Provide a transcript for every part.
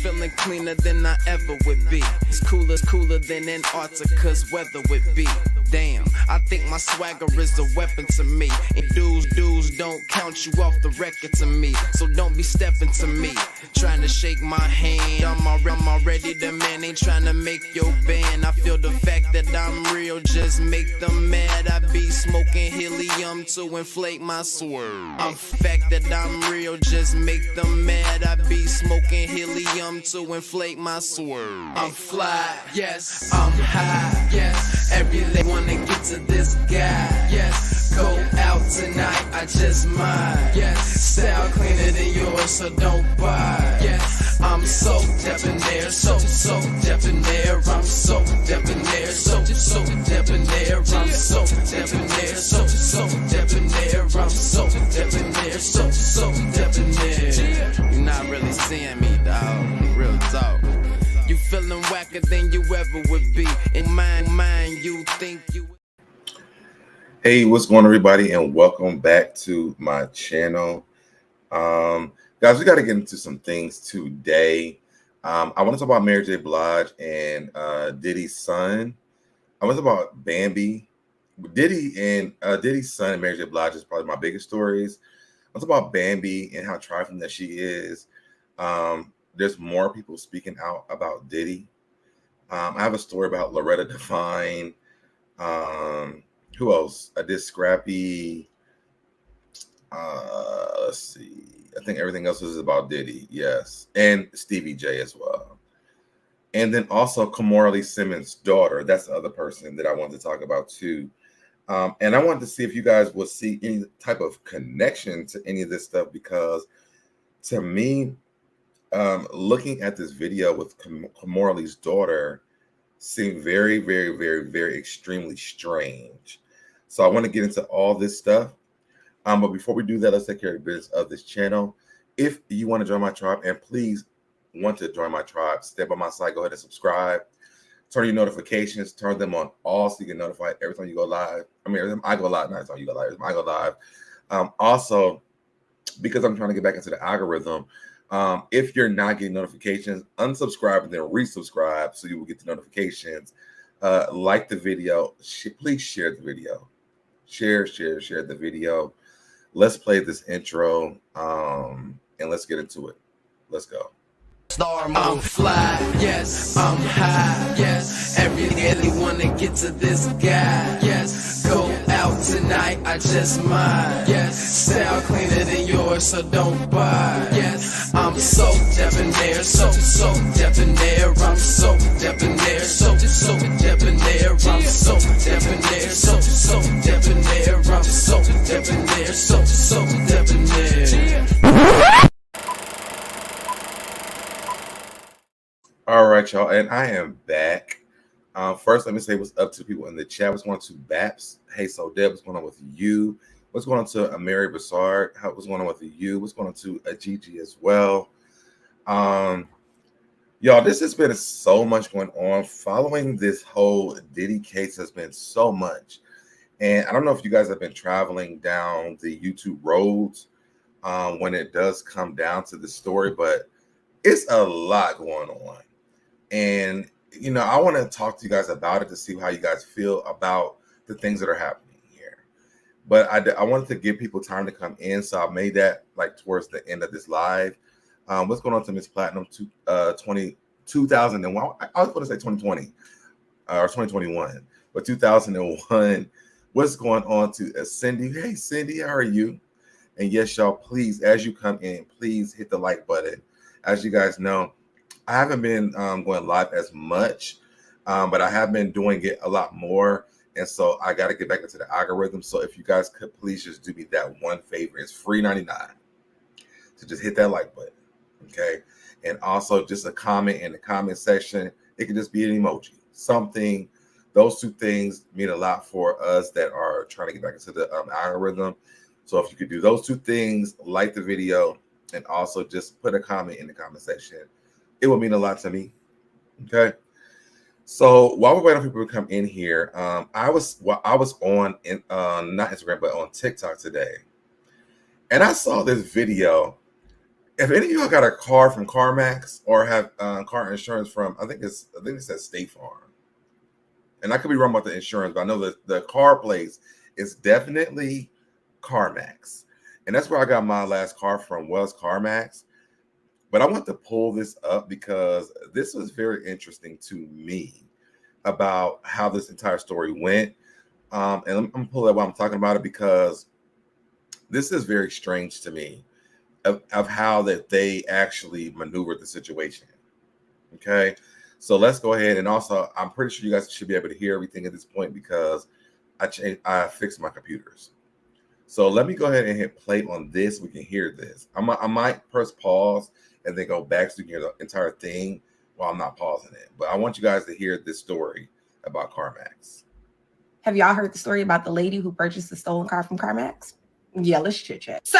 feeling cleaner than I ever would be. It's cooler than Antarctica's weather would be. Damn, I think my swagger is a weapon to me. And dudes don't count you off the record to me. So don't be stepping to me, trying to shake my hand. I'm already the man, ain't trying to make your band. I feel the fact that I'm real just make them mad. I be smoking helium to inflate my swerve. I'm fact that I'm real just make them mad. I be smoking helium to inflate my swerve. I'm fly, yes, I'm high, yes. Every day wanna get to this guy, yes. Go out tonight, I just might, yes. Style cleaner than yours, so don't buy, yes. I'm so debonair, so debonair. I'm so debonair, so debonair. I'm so debonair, so debonair. I'm so debonair, so debonair. You're not really seeing me, dog. Real talk. You feeling whacker than you ever would be. In mind, you think you. Hey, what's going on, everybody, and welcome back to my channel. Guys, we got to get into some things today. I want to talk about Mary J. Blige and Diddy's son. I want to talk about Bambi. Diddy and Diddy's son and Mary J. Blige is probably my biggest stories. I want to talk about Bambi and how trifling that she is. There's more people speaking out about Diddy. I have a story about Loretta Devine. Who else? I did Scrappy. Let's see. I think everything else is about Diddy. Yes. And Stevie J as well. And then also Kamora Lee Simmons' daughter. That's the other person that I wanted to talk about too. And I wanted to see if you guys would see any type of connection to any of this stuff, because to me, looking at this video with Kamora Lee's daughter seemed very, very, very, very extremely strange. So I want to get into all this stuff. But before we do that, let's take care of the business of this channel. If you want to join my tribe, and please want to join my tribe, step by my side, go ahead and subscribe. Turn your notifications, turn them on all so you get notified every time you go live. I mean, every time I go live, not every time you go live, every time I go live. Also, because I'm trying to get back into the algorithm, if you're not getting notifications, unsubscribe and then resubscribe so you will get the notifications. Like the video, please share the video. Share the video. Let's play this intro, and let's get into it. Let's go. I'm fly, yes, I'm high, yes. Every day wanna get to this guy, yes. Go out tonight, I just might, yes. Style cleaner than yours, so don't buy, yes. I'm so debonair, so debonair. I'm so debonair, so debonair. I'm so debonair, so debonair. I'm so debonair, so debonair. All right, y'all, and I am back. First, let me say what's up to people in the chat. What's going on to Baps? Hey, SoDeb, what's going on with you? What's going on to Mary Bassard? What's going on with you? What's going on to Gigi as well? Y'all, this has been so much going on. Following this whole Diddy case has been so much. And I don't know if you guys have been traveling down the YouTube roads when it does come down to the story, but it's a lot going on. And, you know, I want to talk to you guys about it to see how you guys feel about the things that are happening here. But I wanted to give people time to come in, so I made that like towards the end of this live. What's going on to Miss Platinum 2001? I was going to say 2020 or 2021, but 2001. What's going on to Cindy? Hey, Cindy, how are you? And yes, y'all, please, as you come in, please hit the like button. As you guys know, I haven't been going live as much, but I have been doing it a lot more. And so I got to get back into the algorithm. So if you guys could please just do me that one favor. It's free 99. So just hit that like button. Okay. And also just a comment in the comment section. It could just be an emoji, something. Those two things mean a lot for us that are trying to get back into the algorithm. So if you could do those two things, like the video, and also just put a comment in the comment section, it will mean a lot to me. Okay. So while we're waiting for people to come in here, I was on not Instagram, but on TikTok today, and I saw this video. If any of y'all got a car from CarMax or have car insurance from, I think it says State Farm, and I could be wrong about the insurance, but I know that the car place is definitely CarMax, and that's where I got my last car from, was CarMax. But I want to pull this up because this was very interesting to me about how this entire story went. And I'm gonna pull that while I'm talking about it, because this is very strange to me of how that they actually maneuvered the situation. Okay, so let's go ahead, and also I'm pretty sure you guys should be able to hear everything at this point because I fixed my computers. So let me go ahead and hit play on this. We can hear this. I might press pause and then go back so you can hear the entire thing while I'm not pausing it. But I want you guys to hear this story about CarMax. Have y'all heard the story about the lady who purchased a stolen car from CarMax? Yeah, let's chit chat. So,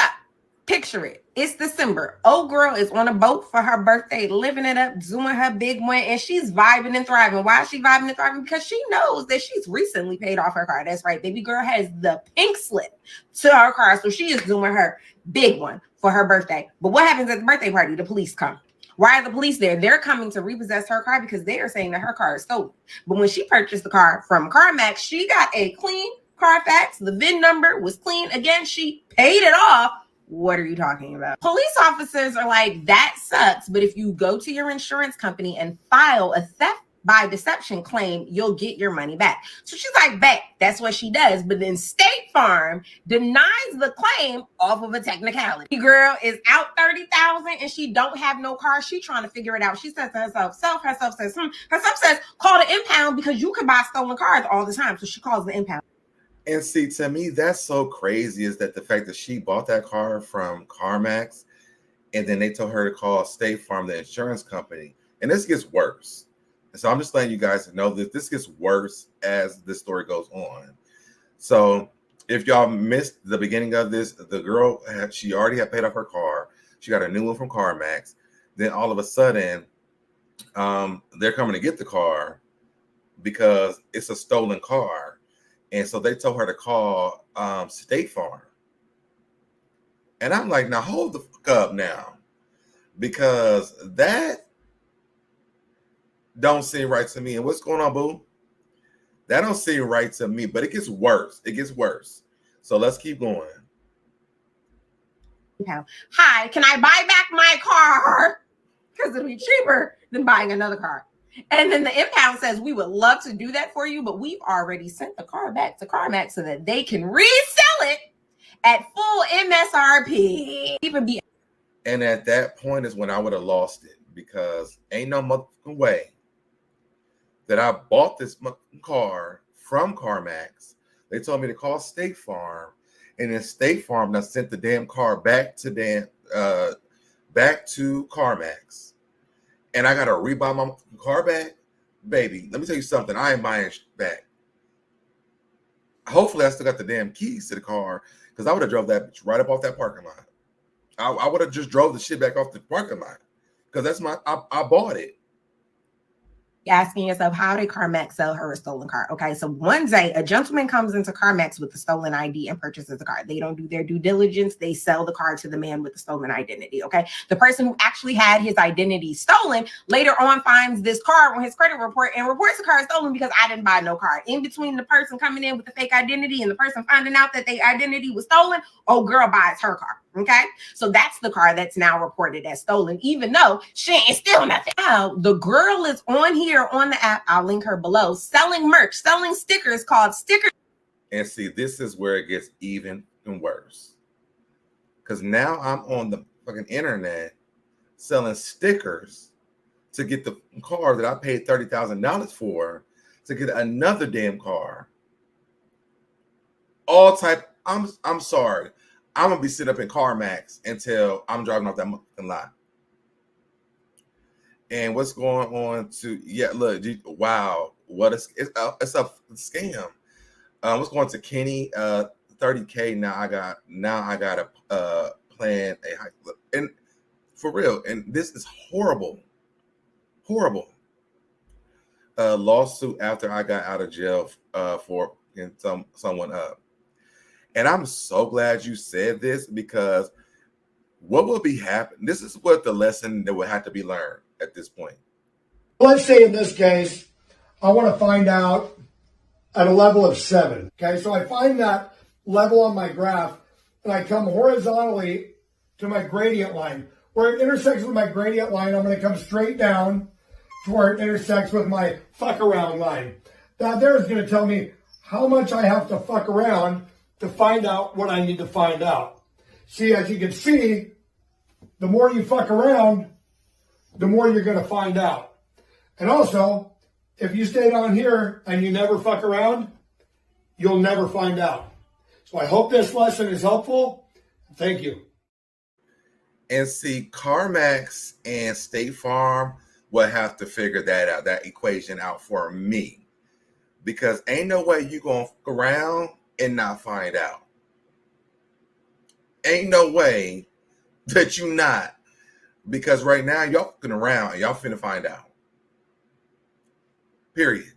picture it. It's December. Old girl is on a boat for her birthday, living it up, doing her big one, and she's vibing and thriving. Why is she vibing and thriving? Because she knows that she's recently paid off her car. That's right. Baby girl has the pink slip to her car, so she is doing her big one for her birthday. But what happens at the birthday party? The police come. Why are the police there? They're coming to repossess her car because they are saying that her car is stolen. But when she purchased the car from CarMax, she got a clean Carfax. The VIN number was clean. Again, she paid it off. What are you talking about? Police officers are like, that sucks. But if you go to your insurance company and file a theft by deception claim, you'll get your money back. So she's like, bet. That's what she does. But then State Farm denies the claim off of a technicality. The girl is out $30,000 and she don't have no car. She trying to figure it out. She says to herself, herself says, call the impound because you can buy stolen cars all the time. So she calls the impound. And see, to me, that's so crazy, is that the fact that she bought that car from CarMax and then they told her to call State Farm, the insurance company. And this gets worse. And so I'm just letting you guys know that this gets worse as this story goes on. So if y'all missed the beginning of this, the girl, she already had paid off her car. She got a new one from CarMax. Then all of a sudden, they're coming to get the car because it's a stolen car. And so they told her to call State Farm. And I'm like, now hold the fuck up now, because that don't seem right to me. And what's going on, boo? That don't seem right to me, but it gets worse. It gets worse. So let's keep going. Hi, can I buy back my car? Because it'll be cheaper than buying another car. And then the impound says, we would love to do that for you, but we've already sent the car back to CarMax so that they can resell it at full MSRP. And at that point is when I would have lost it, because ain't no motherfucking way that I bought this car from CarMax. They told me to call State Farm, and then State Farm now sent the damn car back to CarMax, and I gotta rebuy my car back. Baby, let me tell you something. I ain't buying back. Hopefully, I still got the damn keys to the car, because I would have drove that bitch right up off that parking lot. I would have just drove the shit back off the parking lot, because that's I bought it. Asking yourself, how did CarMax sell her a stolen car? Okay, so one day a gentleman comes into CarMax with a stolen ID and purchases the car. They don't do their due diligence. They sell the car to the man with the stolen identity. Okay, the person who actually had his identity stolen later on finds this car on his credit report and reports the car is stolen because I didn't buy no car. In between the person coming in with the fake identity and the person finding out that the identity was stolen, old girl buys her car. Okay, so that's the car that's now reported as stolen, even though she ain't steal nothing. Now the girl is on here on the app, I'll link her below, selling merch, selling stickers called stickers. And see, this is where it gets even worse, because now I'm on the fucking internet selling stickers to get the car that I paid $30,000 for, to get another damn car. All type. I'm sorry. I'm gonna be sitting up in CarMax until I'm driving off that fucking lot. And what's going on to look, wow, what it's a scam. What's going to Kenny? 30K now. I got a plan and for real. And this is horrible. Lawsuit after I got out of jail for someone up. And I'm so glad you said this, because what will be happening? This is what the lesson that would have to be learned at this point. Let's say in this case, I want to find out at a level of 7. Okay, so I find that level on my graph, and I come horizontally to my gradient line. Where it intersects with my gradient line, I'm going to come straight down to where it intersects with my fuck around line. That there is going to tell me how much I have to fuck around to find out what I need to find out. See, as you can see, the more you fuck around, the more you're going to find out. And also, if you stay down here and you never fuck around, you'll never find out. So I hope this lesson is helpful. Thank you. And see, CarMax and State Farm will have to figure that out, that equation out for me. Because ain't no way you gonna fuck around and not find out. Ain't no way that you not. Because right now, y'all fucking around and y'all finna find out. Period.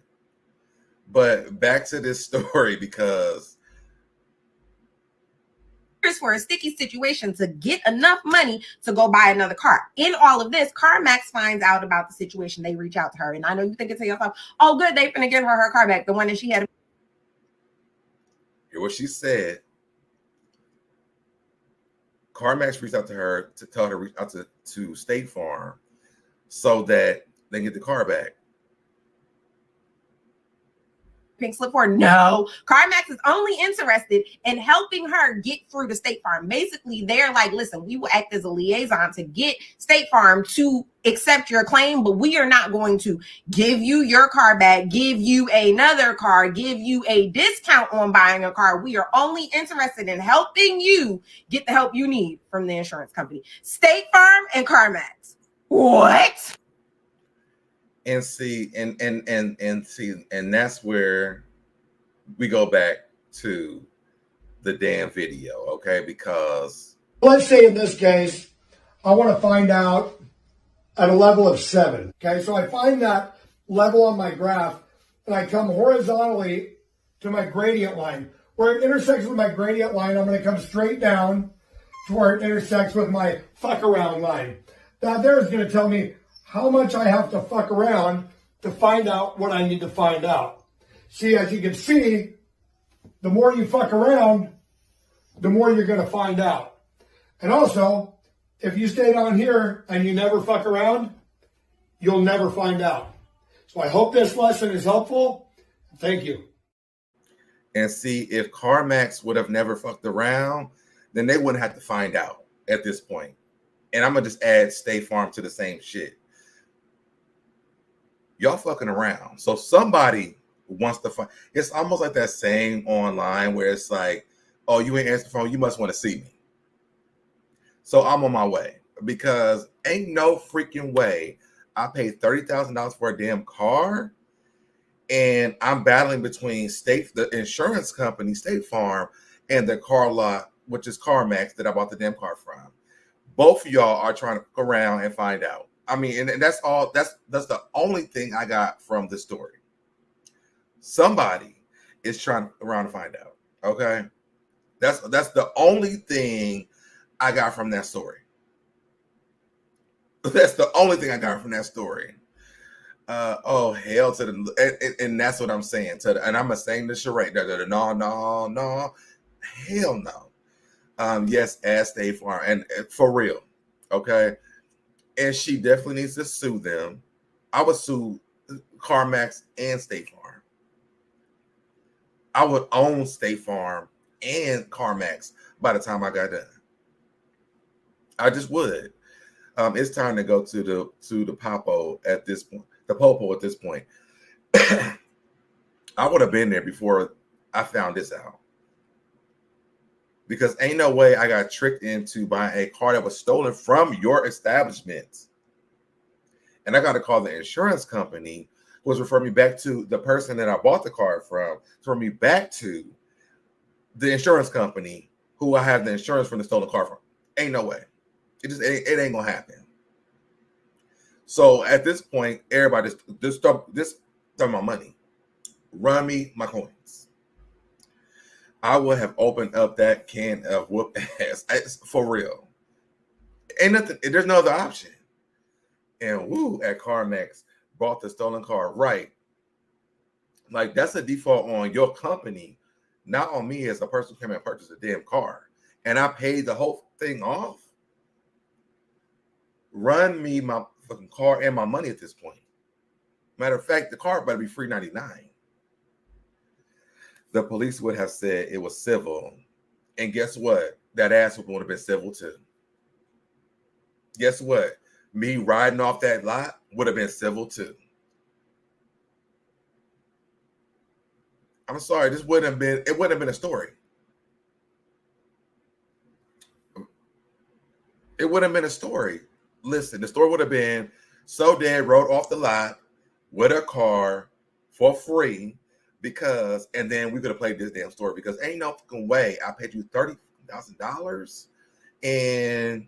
But back to this story, because for a sticky situation to get enough money to go buy another car. In all of this, CarMax finds out about the situation. They reach out to her. And I know you thinking to yourself, oh, good, they finna give her car back, the one that she had. Hear what she said. CarMax reached out to her to tell her to reach out to State Farm so that they can get the car back. Pink slip for no. CarMax is only interested in helping her get through to State Farm. Basically, they're like, listen, we will act as a liaison to get State Farm to accept your claim, but we are not going to give you your car back, give you another car, give you a discount on buying a car. We are only interested in helping you get the help you need from the insurance company. State Farm and CarMax. What? And see, and that's where we go back to the damn video, okay? Because let's say in this case, I want to find out at a level of 7. Okay, so I find that level on my graph, and I come horizontally to my gradient line. Where it intersects with my gradient line, I'm going to come straight down to where it intersects with my fuck around line. That there is going to tell me how much I have to fuck around to find out what I need to find out. See, as you can see, the more you fuck around, the more you're going to find out. And also, if you stay down here and you never fuck around, you'll never find out. So I hope this lesson is helpful. Thank you. And see, if CarMax would have never fucked around, then they wouldn't have to find out at this point. And I'm going to just add State Farm to the same shit. Y'all fucking around. So somebody wants to find. It's almost like that saying online where it's like, oh, you ain't answering the phone. You must want to see me. So I'm on my way because ain't no freaking way I paid $30,000 for a damn car. And I'm battling between the insurance company, State Farm, and the car lot, which is CarMax that I bought the damn car from. Both of y'all are trying to go around and find out. I mean, and that's all. That's the only thing I got from this story. Somebody is trying around to find out. Okay, that's the only thing I got from that story. That's the only thing I got from that story. Oh hell to the and that's what I'm saying to the, and I'm saying the charade. No, hell no. Yes, as State Farm and for real. Okay. And she definitely needs to sue them. I would sue CarMax and State Farm. I would own State Farm and CarMax by the time I got done. I just would. It's time to go to the popo at this point. The popo at this point. I would have been there before I found this out. Because ain't no way I got tricked into buying a car that was stolen from your establishment. And I got to call the insurance company, who was referring me back to the person that I bought the car from, to refer me back to the insurance company who I have the insurance from the stolen car from. Ain't no way. It ain't gonna happen. So at this point, everybody just talking about money. Run me my coins. I would have opened up that can of whoop ass for real. Ain't nothing. There's no other option. And woo, at CarMax, bought the stolen car. Right. Like, that's a default on your company, not on me as a person who came and purchased a damn car. And I paid the whole thing off. Run me my fucking car and my money at this point. Matter of fact, the car better be free $99. The police would have said it was civil. And guess what? That ass would have been civil too. Guess what? Me riding off that lot would have been civil too. I'm sorry, it wouldn't have been a story. It wouldn't have been a story. Listen, the story would have been SoDebNair rode off the lot with a car for free because, and then we could have played this damn story because ain't no fucking way I paid you $30,000 and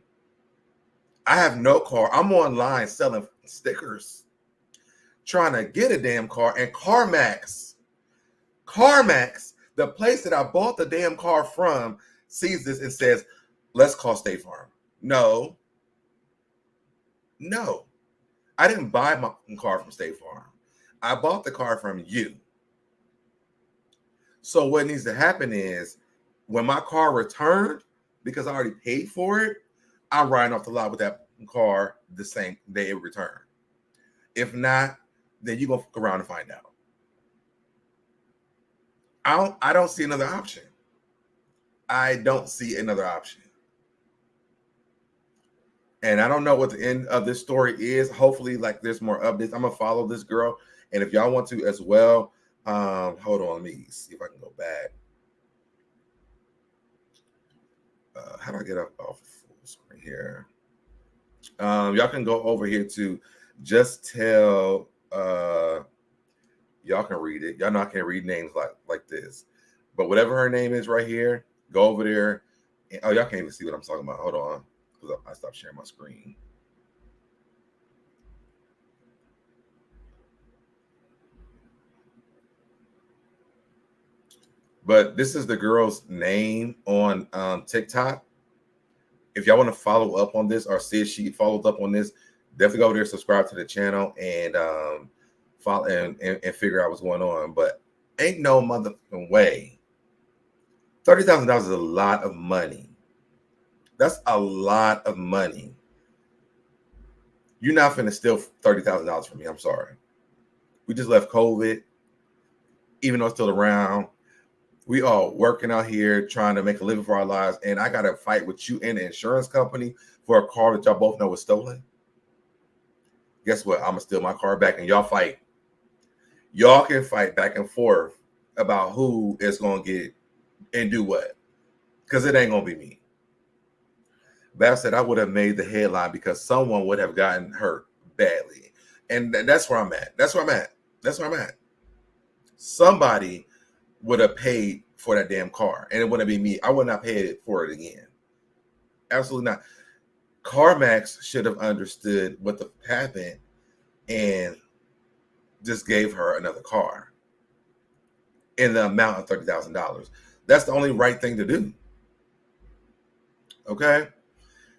I have no car. I'm online selling stickers, trying to get a damn car, and CarMax, the place that I bought the damn car from, sees this and says, let's call State Farm. No. I didn't buy my car from State Farm. I bought the car from you. So what needs to happen is when my car returned, because I already paid for it, I'm riding off the lot with that car the same day it returned. If not, then you're going to fuck around and find out. I don't see another option. I don't see another option. And I don't know what the end of this story is. Hopefully, like, there's more updates. I'm going to follow this girl. And if y'all want to as well, hold on, let me see if I can go back. How do I get up off full screen here? Y'all can go over here to Just Tell. Y'all can read it. Y'all know I can't read names like this. But whatever her name is right here, go over there. And, oh, y'all can't even see what I'm talking about. Hold on. Because I stopped sharing my screen. But this is the girl's name on TikTok. If y'all want to follow up on this or see if she followed up on this, definitely go over there, subscribe to the channel, and follow and figure out what's going on. But ain't no motherfucking way. $30,000 is a lot of money. That's a lot of money. You're not finna steal $30,000 from me. I'm sorry. We just left COVID, even though it's still around. We all working out here trying to make a living for our lives, and I got to fight with you and the insurance company for a car that y'all both know was stolen. Guess what? I'm going to steal my car back, and y'all fight. Y'all can fight back and forth about who is going to get and do what, because it ain't going to be me. But I said I would have made the headline because someone would have gotten hurt badly, and that's where I'm at. That's where I'm at. Somebody would have paid for that damn car, and it wouldn't be me. I would not pay it for it again. Absolutely not. CarMax should have understood what happened and just gave her another car in the amount of $30,000. That's the only right thing to do. Okay?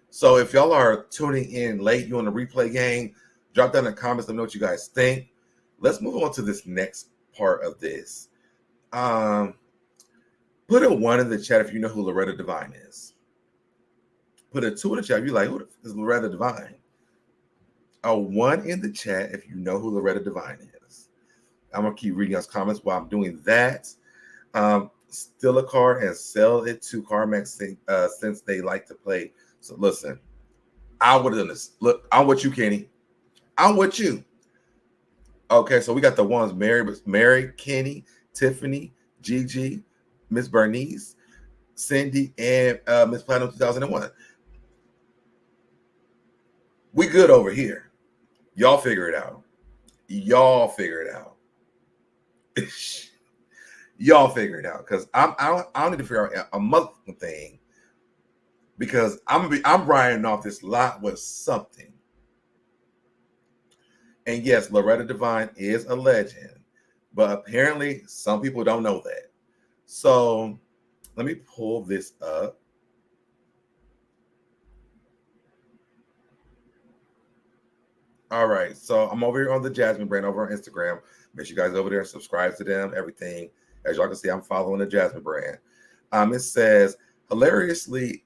So if y'all are tuning in late, you on the replay game, drop down in the comments. Let me know what you guys think. Let's move on to this next part of this. Put a 1 in the chat if you know who Loretta Devine is. Put a 2 in the chat if you're like, who is Loretta Devine? A 1 in the chat if you know who Loretta Devine is. I'm going to keep reading y'all's comments while I'm doing that. Steal a car and sell it to CarMax since they like to play. So listen, I would have done this. Look, I'm with you, Kenny. I'm with you. Okay, so we got the ones: Mary, Kenny, Tiffany, Gigi, Miss Bernice, Cindy, and Miss Platinum 2001. We good over here. Y'all figure it out. Y'all figure it out. Y'all figure it out, because I don't need to figure out a motherfucking thing, because I'm riding off this lot with something. And yes, Loretta Devine is a legend, but apparently some people don't know that. So let me pull this up. All right. So I'm over here on the Jasmine brand over on Instagram. Make sure you guys over there and subscribe to them. Everything. As y'all can see, I'm following the Jasmine brand. It says hilariously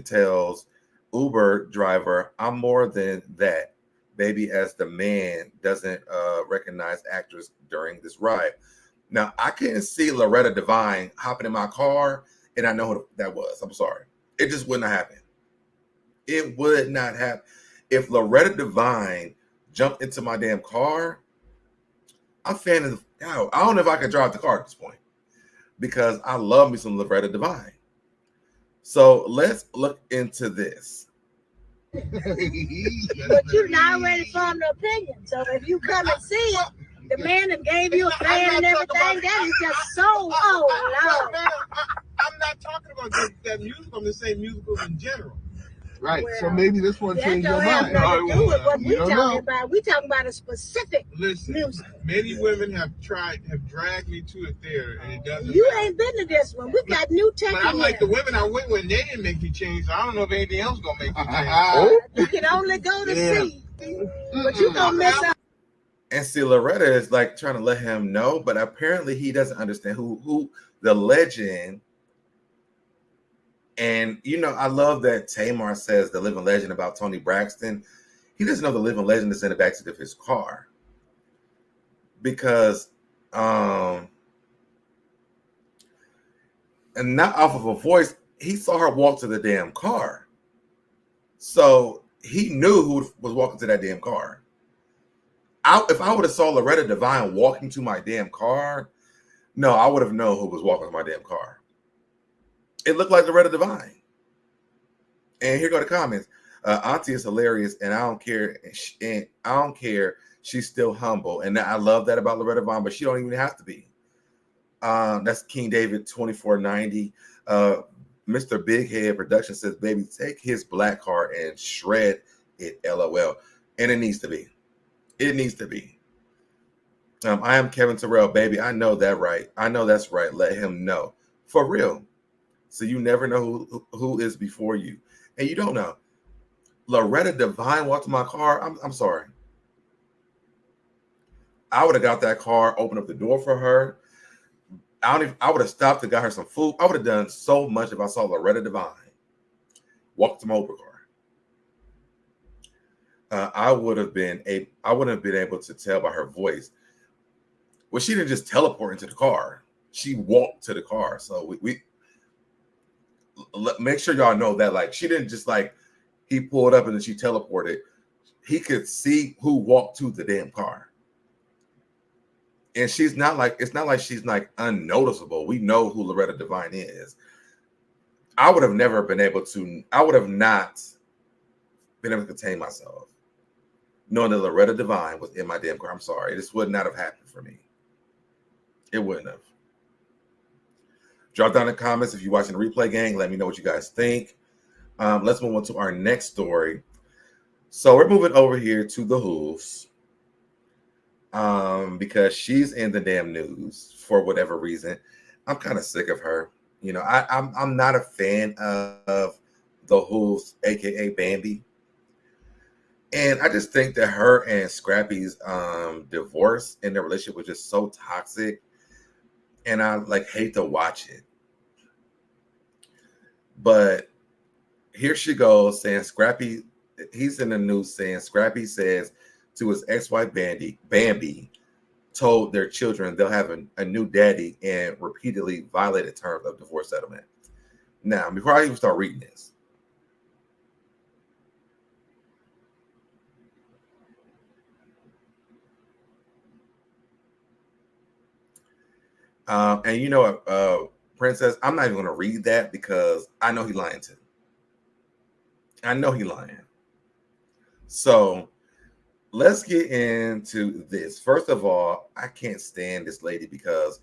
tells Uber driver, I'm more than that, baby, as the man doesn't recognize actors during this ride. Now, I couldn't see Loretta Devine hopping in my car, and I know who that was. I'm sorry. It just wouldn't happen. It would not happen. If Loretta Devine jumped into my damn car, I'm fan of I don't know if I can drive the car at this point because I love me some Loretta Devine. So let's look into this. But you not already formed an opinion. So if you come and see it, the man that gave you a plan and everything, that is just so Lord. I'm not talking about that musical. I'm just saying musicals in general. Right. Well, so maybe this one changed your mind. That don't have nothing to do with what we talking about. We talking about a specific music. Many women have dragged me to a theater, and it doesn't. You ain't been to this one. We got new tech. But I'm like the women I went with, they didn't make me change. So I don't know if anything else gonna make me change. You can only go to see, but you gonna miss out. And see, Loretta is like trying to let him know, but apparently he doesn't understand who the legend. And, you know, I love that Tamar says the living legend about Tony Braxton. He doesn't know the living legend is in the backseat of his car. Because, and not off of a voice, he saw her walk to the damn car. So he knew who was walking to that damn car. If I would have saw Loretta Devine walking to my damn car, no, I would have known who was walking to my damn car. It looked like Loretta Devine. And here go the comments. Auntie is hilarious, and I don't care. And I don't care. She's still humble, and I love that about Loretta Devine. But she don't even have to be. That's King David 2490. Mr. Big Head Production says, "Baby, take his black car and shred it." LOL. And it needs to be. It needs to be. I am Kevin Terrell, baby. I know that right. I know that's right. Let him know for real. So you never know who is before you. And you don't know. Loretta Devine walked in my car. I'm sorry. I would have got that car, opened up the door for her. I would have stopped and got her some food. I would have done so much if I saw Loretta Devine walk to my Uber car. I would have been able to tell by her voice. Well, she didn't just teleport into the car. She walked to the car. So we make sure y'all know that, like, she didn't just like he pulled up and then she teleported. He could see who walked to the damn car. And she's not like, it's not like she's like unnoticeable. We know who Loretta Devine is. I would have not been able to contain myself knowing that Loretta Devine was in my damn car. I'm sorry. This would not have happened for me. It wouldn't have. Drop down in the comments if you're watching the replay, gang. Let me know what you guys think. Let's move on to our next story. So we're moving over here to the Hooves because she's in the damn news for whatever reason. I'm kind of sick of her. You know, I'm not a fan of the Hooves, aka Bambi. And I just think that her and Scrappy's divorce and their relationship was just so toxic. And I like hate to watch it. But here she goes saying Scrappy, he's in the news saying Scrappy says to his ex-wife Bambi told their children they'll have a new daddy and repeatedly violated terms of divorce settlement. Now, before I even start reading this, and you know what, Princess, I'm not even going to read that because I know he's lying too. I know he's lying. So let's get into this. First of all, I can't stand this lady because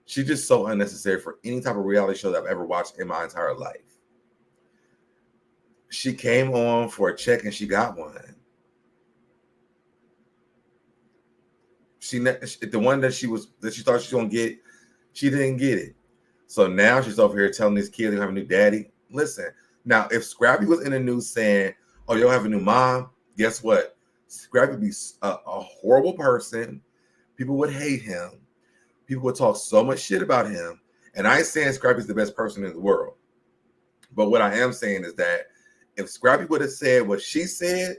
she's just so unnecessary for any type of reality show that I've ever watched in my entire life. She came on for a check and she got one. The one that she thought she was going to get, she didn't get it. So now she's over here telling these kids they have a new daddy. Listen, now if Scrappy was in the news saying, "Oh, you'll have a new mom," guess what? Scrappy would be a horrible person. People would hate him. People would talk so much shit about him. And I ain't saying Scrappy's the best person in the world. But what I am saying is that if Scrappy would have said what she said,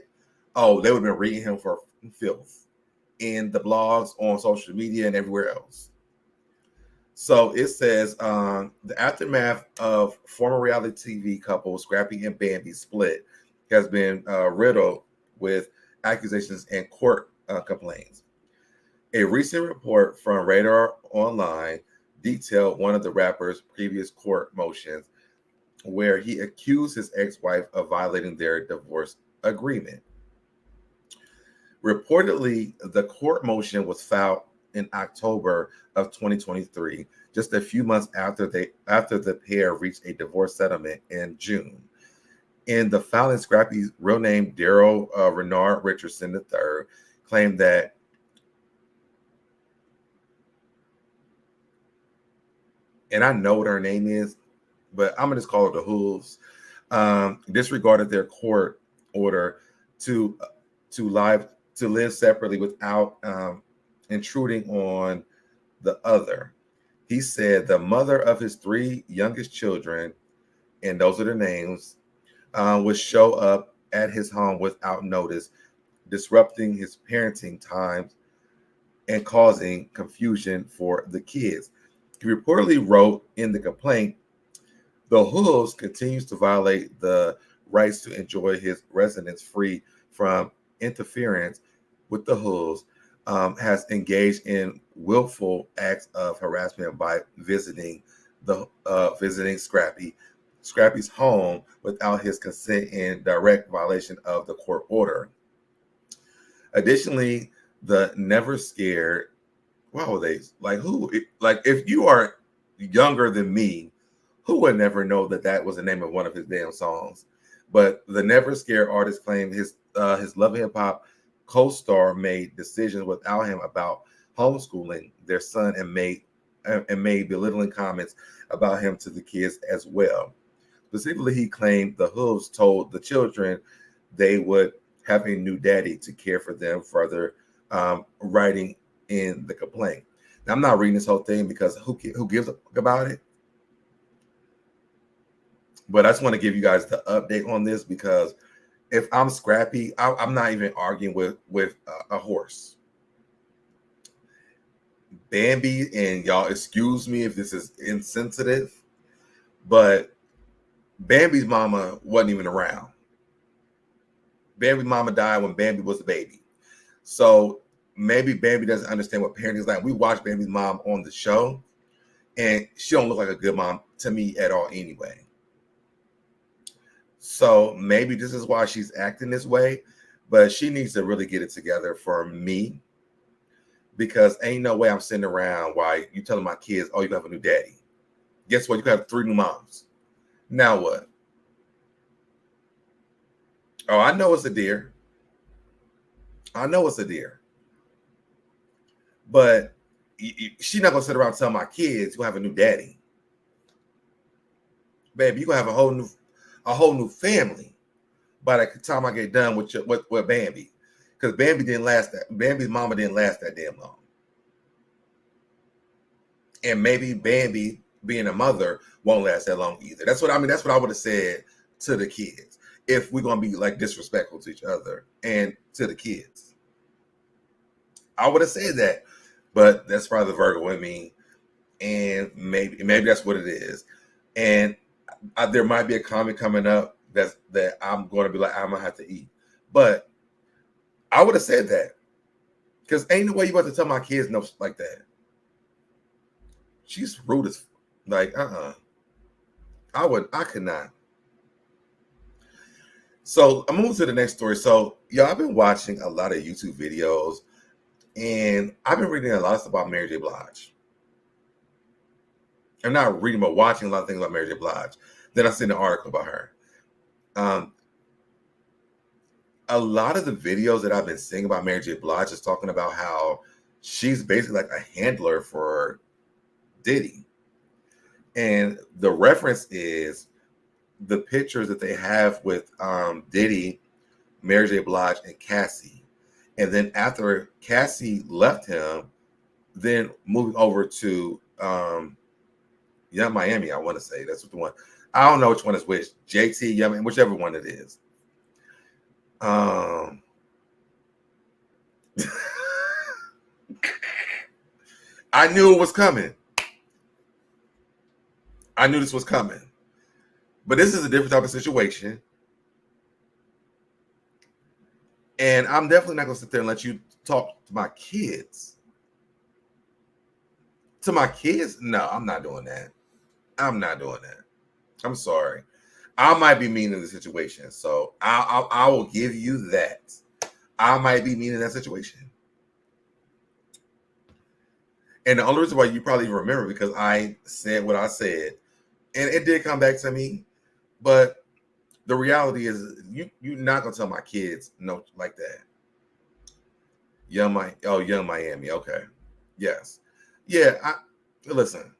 oh, they would have been reading him for filth in the blogs, on social media, and everywhere else. So it says the aftermath of former reality TV couple Scrappy and Bambi split has been riddled with accusations and court complaints. A recent report from Radar Online detailed one of the rapper's previous court motions where he accused his ex-wife of violating their divorce agreement. Reportedly, the court motion was filed in October of 2023, just a few months after the pair reached a divorce settlement in June. In the filing, Scrappy's real name, Daryl Renard Richardson III, claimed that and I know what her name is, but I'm gonna just call her the Hooves, disregarded their court order to live separately without intruding on the other. He said the mother of his 3 youngest children, and those are their names, would show up at his home without notice, disrupting his parenting times and causing confusion for the kids. He reportedly wrote in the complaint, the Hooves continues to violate the rights to enjoy his residence free from interference with the Hooves, has engaged in willful acts of harassment by visiting Scrappy's home without his consent in direct violation of the court order. Additionally, the Never Scared, why were they if you are younger than me, who would never know that was the name of one of his damn songs? But the Never Scared artist claimed his Love Hip Hop co-star made decisions without him about homeschooling their son and made belittling comments about him to the kids as well. Specifically, he claimed the Hooves told the children they would have a new daddy to care for them, further writing in the complaint. Now, I'm not reading this whole thing because who gives a fuck about it? But I just want to give you guys the update on this because if I'm Scrappy, I'm not even arguing with a horse. Bambi, and y'all excuse me if this is insensitive, but Bambi's mama wasn't even around. Bambi's mama died when Bambi was a baby. So maybe Bambi doesn't understand what parenting is like. We watched Bambi's mom on the show, and she don't look like a good mom to me at all anyway. So maybe this is why she's acting this way, but she needs to really get it together for me, because ain't no way I'm sitting around while you telling my kids, oh, you have a new daddy. Guess what? You have 3 new moms. Now what? Oh, I know it's a deer. But she's not gonna sit around and tell my kids you have a new daddy. Baby, you gonna have a whole new family by the time I get done with Bambi. Because Bambi's mama didn't last that damn long. And maybe Bambi being a mother won't last that long either. That's what I would have said to the kids if we're gonna be like disrespectful to each other and to the kids. I would have said that, but that's probably the Virgo in me, and maybe that's what it is. And there might be a comment coming up that I'm going to be like, I'm gonna have to eat, but I would have said that because ain't no way you about to tell my kids no like that. She's rude as like I could not. So I'm moving to the next story. So y'all, I've been watching a lot of YouTube videos, and I've been reading a lot of stuff about Mary J. Blige. I'm not reading, but watching a lot of things about Mary J. Blige. Then I seen an article about her. A lot of the videos that I've been seeing about Mary J. Blige is talking about how she's basically like a handler for Diddy. And the reference is the pictures that they have with Diddy, Mary J. Blige, and Cassie. And then after Cassie left him, then moving over to Young Miami, I want to say that's what the one. I don't know which one is which. JT, Young, whichever one it is. I knew it was coming. I knew this was coming. But this is a different type of situation. And I'm definitely not going to sit there and let you talk to my kids. To my kids? No, I'm not doing that. I'm not doing that. I'm sorry. I might be mean in the situation. So I will give you that. I might be mean in that situation. And the only reason why you probably remember because I said what I said. And it did come back to me. But the reality is you're not going to tell my kids no like that. Young Miami. Okay. Yes. Yeah. Listen.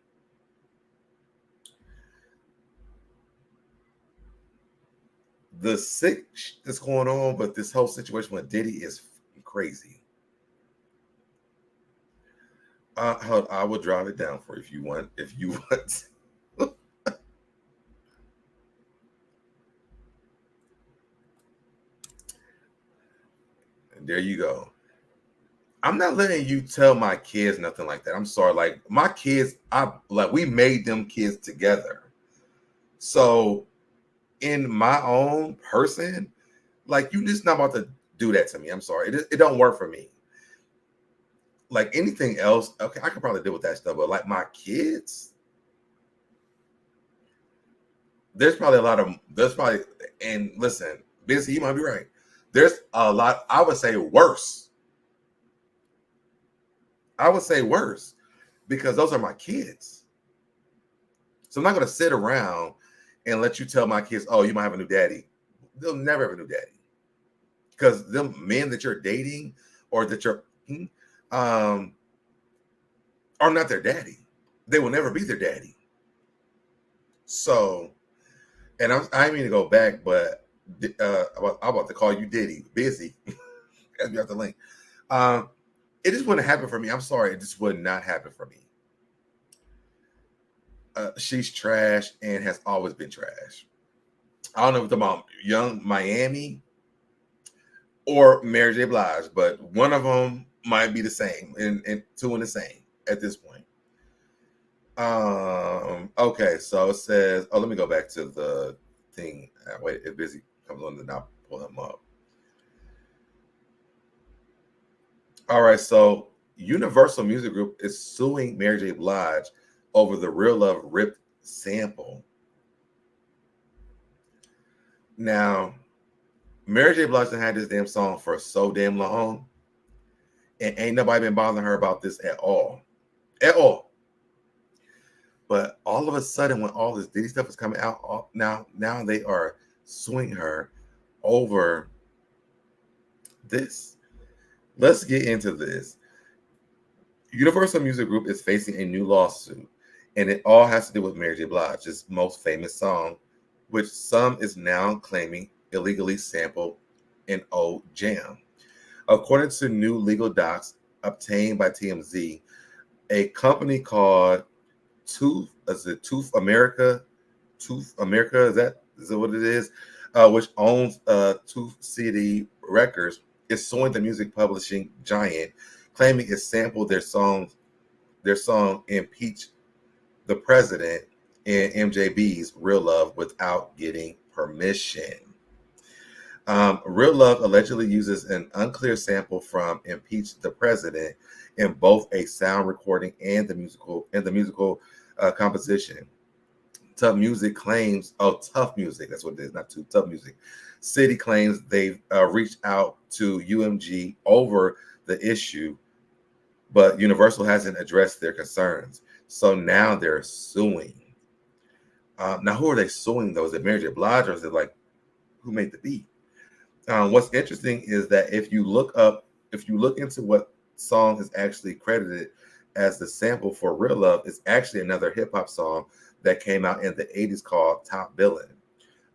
The sick that's going on, but this whole situation with Diddy is crazy. I will drive it down for you if you want. If you want. And there you go. I'm not letting you tell my kids nothing like that. I'm sorry. Like my kids, we made them kids together. So in my own person, like you just not about to do that to me. I'm sorry. It don't work for me. Like anything else, okay, I could probably deal with that stuff. But like my kids, and listen, Busy, you might be right. There's a lot, I would say worse. Because those are my kids. So I'm not going to sit around and let you tell my kids, oh, you might have a new daddy. They'll never have a new daddy. Because them men that you're dating or that you're are not their daddy. They will never be their daddy. So, and I mean to go back, but I'm about to call you Diddy. Busy. Got me off the link. It just wouldn't happen for me. I'm sorry. It just would not happen for me. She's trash and has always been trash. I don't know if it's about Young Miami or Mary J. Blige, but one of them might be the same and two in the same at this point. Okay, so it says, let me go back to the thing. Wait, if Busy comes on, then I'll pull him up. All right, so Universal Music Group is suing Mary J. Blige over the Real Love ripped sample. Now, Mary J. Blige had this damn song for so damn long, and ain't nobody been bothering her about this at all. At all. But all of a sudden, when all this Diddy stuff is coming out, now they are suing her over this. Let's get into this. Universal Music Group is facing a new lawsuit, and it all has to do with Mary J. Blige's most famous song, which some is now claiming illegally sampled an old jam. According to new legal docs obtained by TMZ, a company called Tooth America, is that what it is? Which owns Tooth City Records, is suing the music publishing giant, claiming it sampled their song Impeach the President in MJB's Real Love without getting permission. Real Love allegedly uses an unclear sample from Impeach the President in both a sound recording and the musical composition. Tough Music, that's what it is, not Tough Music. City claims they've reached out to UMG over the issue, but Universal hasn't addressed their concerns. So now they're suing. Now, who are they suing though? Is it Mary J. Blige, or is it like who made the beat? What's interesting is that if you look into what song is actually credited as the sample for Real Love, it's actually another hip hop song that came out in the 80s called Top Billin'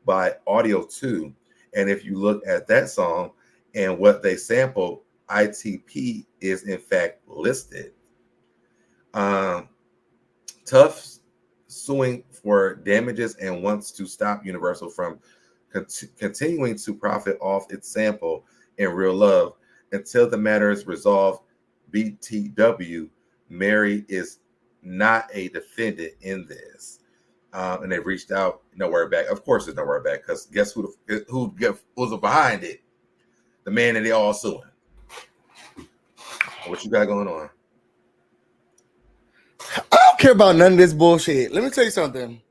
by Audio 2. And if you look at that song and what they sampled, ITP is in fact listed. Tufts suing for damages and wants to stop Universal from continuing to profit off its sample in Real Love until the matter is resolved. BTW, Mary is not a defendant in this. And they've reached out, no word back. Of course, there's no word back because guess who was behind it? The man that they all suing. What you got going on? I don't care about none of this bullshit. Let me tell you something.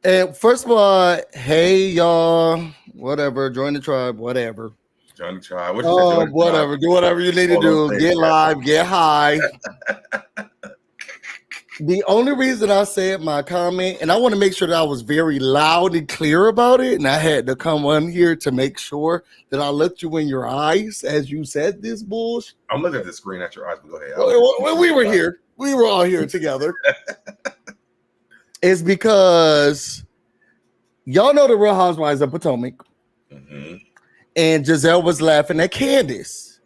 And first of all, hey y'all, whatever, join the tribe, whatever. Join the tribe. What you say, whatever, do whatever you need to do. Get live, get high. The only reason I said my comment, and I want to make sure that I was very loud and clear about it, and I had to come on here to make sure that I looked you in your eyes as you said this bullshit. I'm looking at the screen at your eyes, but go ahead. Well, we were here. We were all here together. It's because y'all know the Real Housewives of Potomac. Mm-hmm. And Giselle was laughing at Candace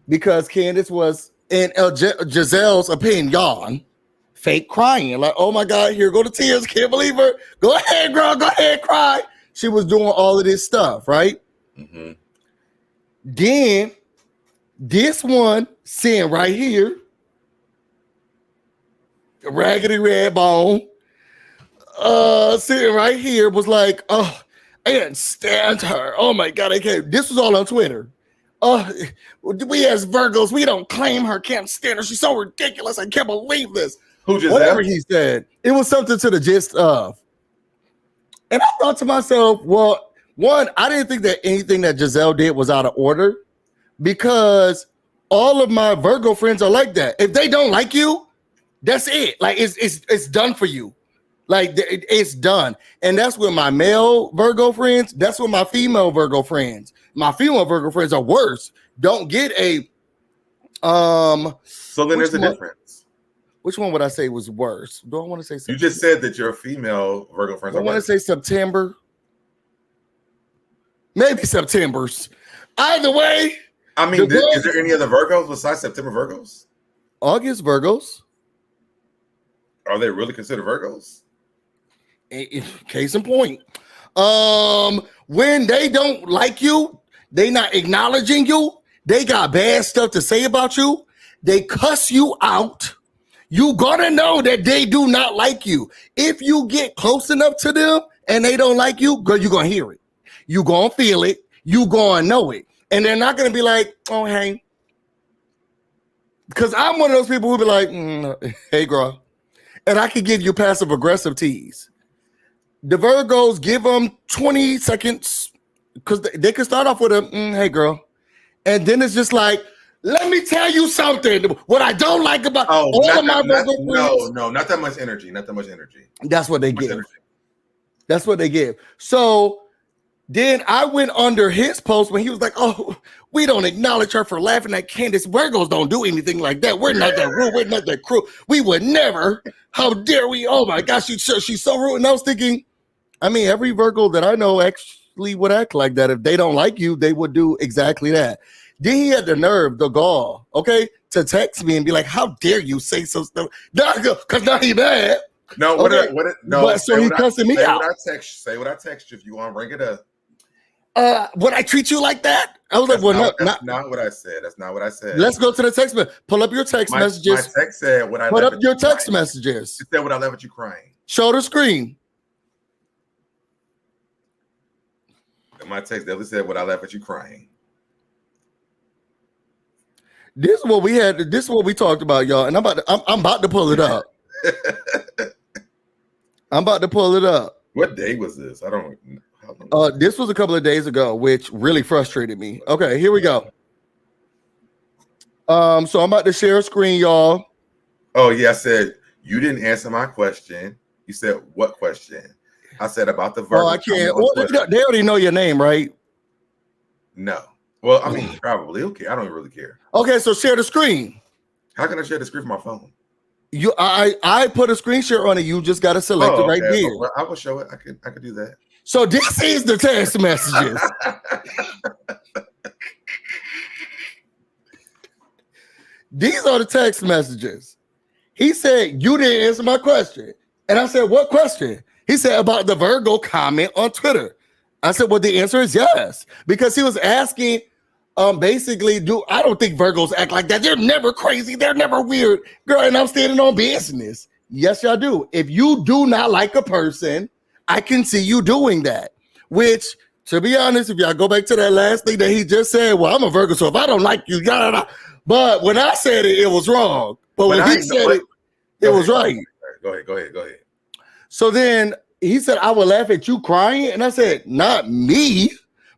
because Candace was, in Giselle's opinion, fake crying. Like, oh my God, here go the tears. Can't believe her. Go ahead, girl. Go ahead, cry. She was doing all of this stuff, right? Mm-hmm. Then this one sitting right here, Raggedy Red Bone, sitting right here was like, oh, I can't stand her. Oh my God, I can't. This was all on Twitter. We as Virgos, we don't claim her, can't stand her. She's so ridiculous. I can't believe this. Who just whatever he said. It was something to the gist of. And I thought to myself, well, one, I didn't think that anything that Giselle did was out of order because all of my Virgo friends are like that. If they don't like you, that's it. Like it's done for you. Like it's done. And that's with my male Virgo friends. That's with my female Virgo friends. My female Virgo friends are worse. Don't get a So then there's a difference. Which one would I say was worse? Do I want to say September? You just said that your female Virgo friends are worse. I want to say September. Maybe September's. Either way. I mean, is there any other Virgos besides September Virgos? August Virgos. Are they really considered Virgos? Case in point. When they don't like you, they not acknowledging you, they got bad stuff to say about you, they cuss you out, you gonna know that they do not like you. If you get close enough to them and they don't like you, girl, you're gonna hear it. You gonna feel it. You gonna know it. And they're not gonna be like, oh, hey. Because I'm one of those people who be like, hey, girl. And I can give you passive aggressive tease. The Virgos, give them 20 seconds because they can start off with a, hey, girl. And then it's just like, let me tell you something. What I don't like about all of my Virgo friends. No, not that much energy. Not that much energy. That's what they give. That's what they give. So then I went under his post when he was like, oh, we don't acknowledge her for laughing at Candace. Virgos don't do anything like that. We're not that rude. We're not that cruel. We would never. How dare we? Oh my gosh, she's so rude. And I was thinking, I mean, every Virgo that I know actually would act like that. If they don't like you, they would do exactly that. Then he had the nerve, the gall, okay, to text me and be like, how dare you say so stuff? Because now he mad. No, so he's cussing me out. Say what I text you if you want to bring it up. Would I treat you like that? I was that's not what I said. That's not what I said. Let's go to the text message. Pull up your text messages. My text said what I put up your text messages. It said what I left with you crying. Show the screen. My text definitely said what I left with you crying. This is what we had. This is what we talked about, y'all. And I'm about to pull it up. I'm about to pull it up. What day was this? I don't know. This was a couple of days ago, which really frustrated me. Okay, here we go. So I'm about to share a screen, y'all. Oh yeah, I said you didn't answer my question. You said what question? I said about the Virgo. Oh, I can't. Well, they already know your name, right? No. Well, I mean, probably. Okay, I don't really care. Okay, so share the screen. How can I share the screen from my phone? I put a screen share on it. You just got to select it right there. Well, I will show it. I could do that. So this is the text messages. These are the text messages. He said, you didn't answer my question. And I said, what question? He said, about the Virgo comment on Twitter. I said, well, the answer is yes. Because he was asking, basically, I don't think Virgos act like that. They're never crazy. They're never weird. Girl, and I'm standing on business. Yes, y'all do. If you do not like a person, I can see you doing that. Which, to be honest, if y'all go back to that last thing that he just said, well, I'm a Virgo, so if I don't like you, yada. But when I said it, it was wrong. But when he said it, it was right. Go ahead. So then he said, I would laugh at you crying. And I said, not me,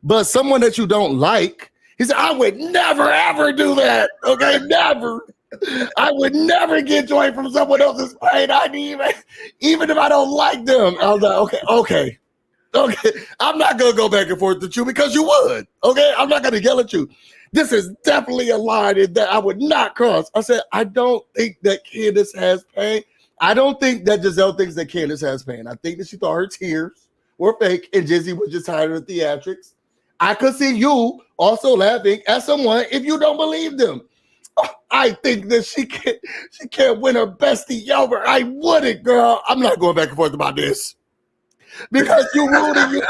but someone that you don't like. He said, I would never, ever do that. Okay, never. I would never get joy from someone else's pain. Even if I don't like them. I was like, okay. I'm not going to go back and forth with you because you would. Okay, I'm not going to yell at you. This is definitely a line that I would not cross. I said, I don't think that Candace has pain. I don't think that Giselle thinks that Candace has pain. I think that she thought her tears were fake and Jizzy was just tired of the theatrics. I could see you also laughing at someone if you don't believe them. I think that she can't win her bestie over. I wouldn't, girl. I'm not going back and forth about this. Because you rude and you.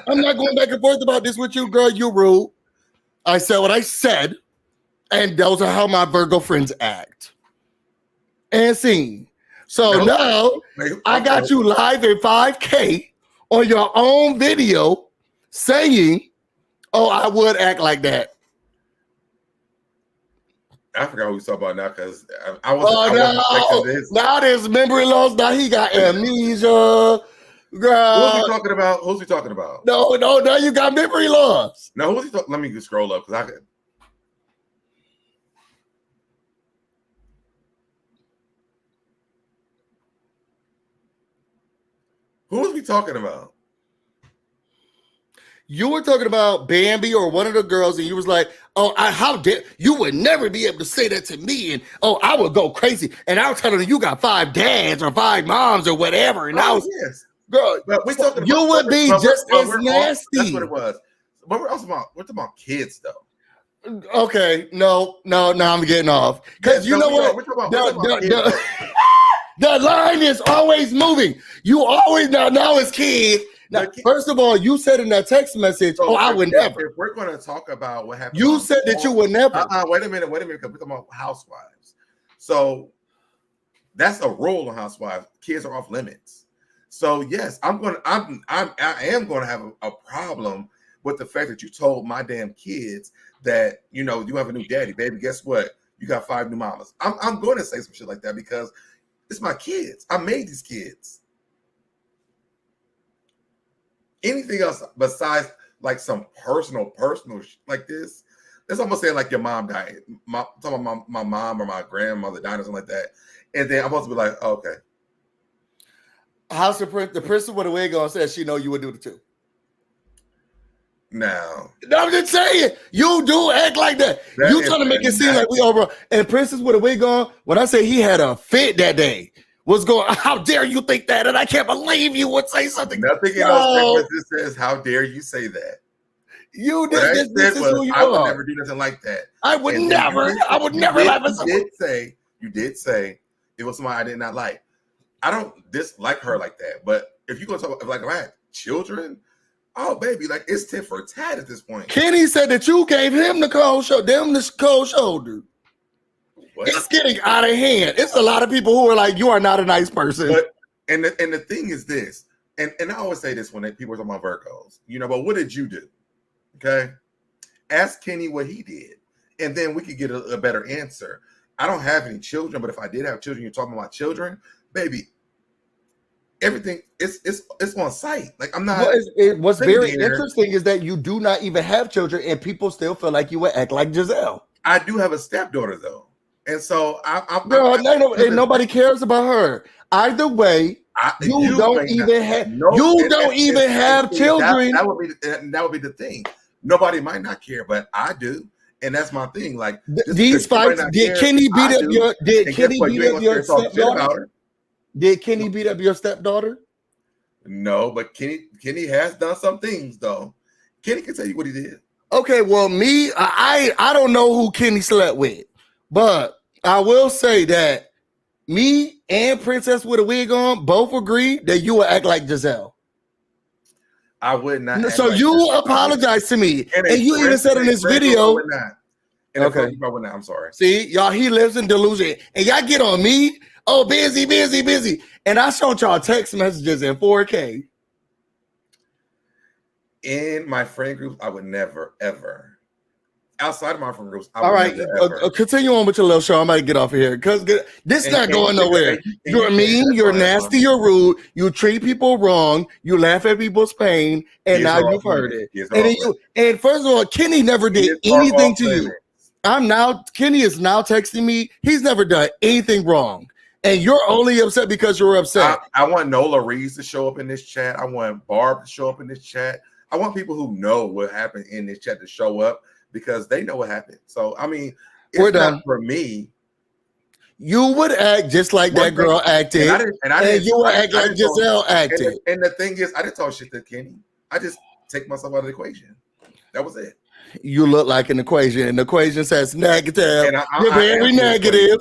I'm not going back and forth about this with you, girl. You rude. I said what I said, and those are how my Virgo friends act. And scene. So now I got you live in 5K on your own video saying, oh, I would act like that. I forgot what we talking about now because I wasn't this. Now there's memory loss. Now he got amnesia. Girl. Who's he talking about? Who's he talking about? No, you got memory loss. No, who's he talking? Let me just scroll up because I could. Who was we talking about? You were talking about Bambi or one of the girls, and you was like, "Oh, how dare you would never be able to say that to me?" And I would go crazy. And I was telling her you got 5 dads or 5 moms or whatever. And I was, yes, girl, but we talking. You would be just as nasty. That's what it was. But we're talking about kids though. Okay, no, I'm getting off because you know what? The line is always moving. You always now it's kids. Now, first of all, you said in that text message, I would never. If we're going to talk about what happened, you said that you would never. Wait a minute, because we're talking about housewives. So that's a rule on housewives. Kids are off limits. So yes, I am going to have a problem with the fact that you told my damn kids that you have a new daddy, baby. Guess what? You got 5 new mamas. I'm going to say some shit like that because it's my kids. I made these kids. Anything else besides like some personal like this, it's almost saying like your mom died. Talking about my mom or my grandmother died or something like that. And then I'm supposed to be like, oh, okay. How's the princess with a wig on says she know you would do it too. No, I'm just saying you do act like that. You trying to make it seem like we over. And princess with a wig on. When I say he had a fit that day. What's going on? How dare you think that? And I can't believe you would say something. Nothing in those segments says, how dare you say that? You did this is who you I would are. never do nothing like that. I would never laugh at someone. You did say it was somebody I did not like. I don't dislike her like that. But if you're gonna talk like if I had children, oh baby, like it's tit for tat at this point. Kenny said that you gave him the cold shoulder. What? It's getting out of hand. It's a lot of people who are like, you are not a nice person. But and the thing is this, and I always say this when people are talking about Virgos, but what did you do? Okay. Ask Kenny what he did, and then we could get a better answer. I don't have any children, but if I did have children, you're talking about children, baby. Everything it's on site. Like I'm not. What's very interesting is that you do not even have children, and people still feel like you would act like Giselle. I do have a stepdaughter though. And so nobody cares about her. Either way, you don't even have children. That would be the thing. Nobody might not care, but I do, and that's my thing. Like these fights, did Kenny beat up your stepdaughter? Did Kenny beat up your stepdaughter? No, but Kenny has done some things though. Kenny can tell you what he did. Okay, well, I don't know who Kenny slept with. But I will say that me and Princess with a wig on both agree that you will act like Giselle. I would not. So like you Giselle. apologize to me, And you even said in this video. Okay, I'm sorry. See, y'all, he lives in delusion, and y'all get on me. Oh, busy, busy, busy, and I showed y'all text messages in 4K. In my friend group, I would never, ever. Outside of my friend groups, I all would right, never, ever. Continue on with your little show. I might get off of here because this is not going nowhere. You're mean, you're nasty, you're rude. You treat people wrong. You laugh at people's pain, and now you've heard it. And first of all, Kenny never did anything to you. Kenny is now texting me. He's never done anything wrong. And you're only upset because you're upset. I want Nola Reeves to show up in this chat. I want Barb to show up in this chat. I want people who know what happened in this chat to show up because they know what happened. So, I mean, it's not for me. You would act just like that girl acted. And you would act like Giselle acted. And the thing is, I didn't talk shit to Kenny. I just take myself out of the equation. That was it. You look like an equation. And the equation says negative. You're very negative.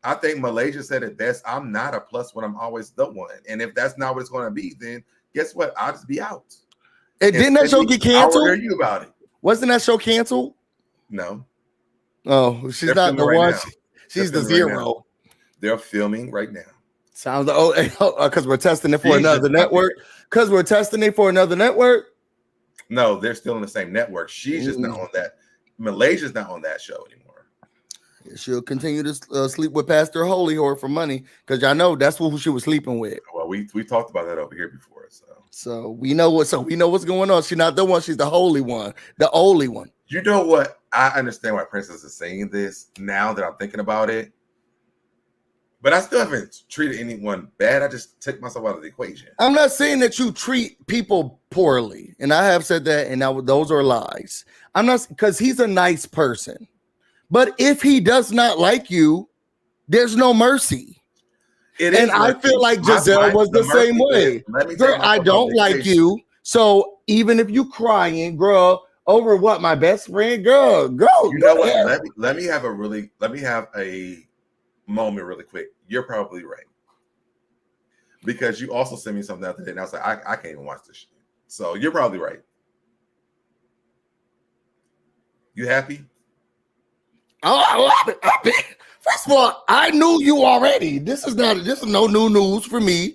I think Malaysia said it best. I'm not a plus one. I'm always the one. And if that's not what it's going to be, then guess what? I'll just be out. And didn't that show get canceled? I will hear you about it. Wasn't that show canceled? No. Oh, she's not the one. She's the zero. They're filming right now. Sounds because we're testing it for another network. Because we're testing it for another network. No, they're still on the same network. She's just not on that. Malaysia's not on that show anymore. She'll continue to sleep with Pastor Holy Whore for money because y'all know that's who she was sleeping with. Well, we talked about that over here before, so we know what's going on. She's not the one; she's the holy one, the only one. You know what? I understand why Princess is saying this now that I'm thinking about it, but I still haven't treated anyone bad. I just take myself out of the equation. I'm not saying that you treat people poorly, and I have said that, and those are lies. I'm not because he's a nice person. But if he does not like you, there's no mercy. And I feel like Giselle was the same way. Girl, I don't like you. So even if you crying, girl, over what my best friend, girl, go. You know what? Let me have a moment really quick. You're probably right. Because you also sent me something the other day, and I was like, I can't even watch this shit. So you're probably right. You happy? First of all, I knew you already. This is no new news for me.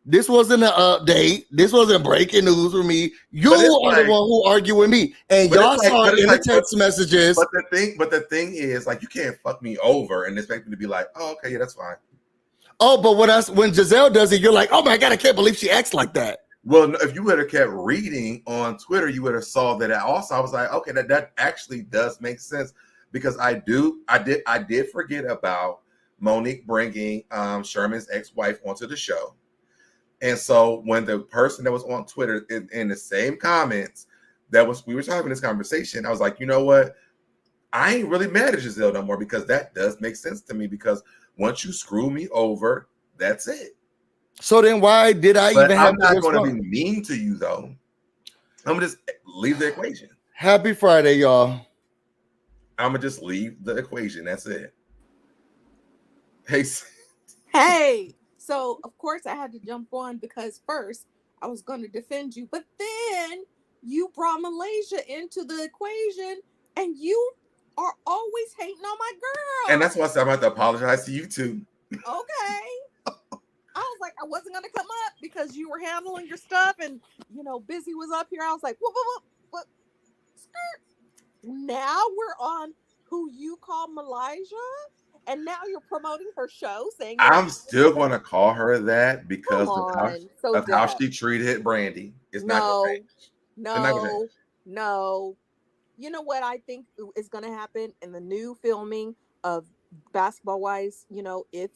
This wasn't an update. This wasn't breaking news for me. You are the one who argued with me, and y'all saw it in the text messages. But the thing is, like, you can't fuck me over and expect me to be like, oh, okay, yeah, that's fine. Oh, but when Giselle does it, you're like, oh my god, I can't believe she acts like that. Well, if you would have kept reading on Twitter, you would have saw that. Also, I was like, okay, that actually does make sense. Because I did forget about Monique bringing Sherman's ex-wife onto the show. And so when the person that was on Twitter in the same comments we were having this conversation, I was like, you know what? I ain't really mad at Giselle no more because that does make sense to me because once you screw me over, that's it. So then why did I even have I'm not going to be mean to you though. I'm going to just leave the equation. Happy Friday, y'all. I'm gonna just leave the equation. That's it. Hey. Hey. So of course I had to jump on because first I was going to defend you, but then you brought Malaysia into the equation, and you are always hating on my girl. And that's why I said I'm going to have to apologize to you too. Okay. I was like, I wasn't going to come up because you were handling your stuff, and Busy was up here. I was like, what? Now we're on who you call Malaysia, and now you're promoting her show, saying I'm still going to call her that because of how she treated Brandy. It's not going to change. No. You know what I think is going to happen in the new filming of Basketball Wives? If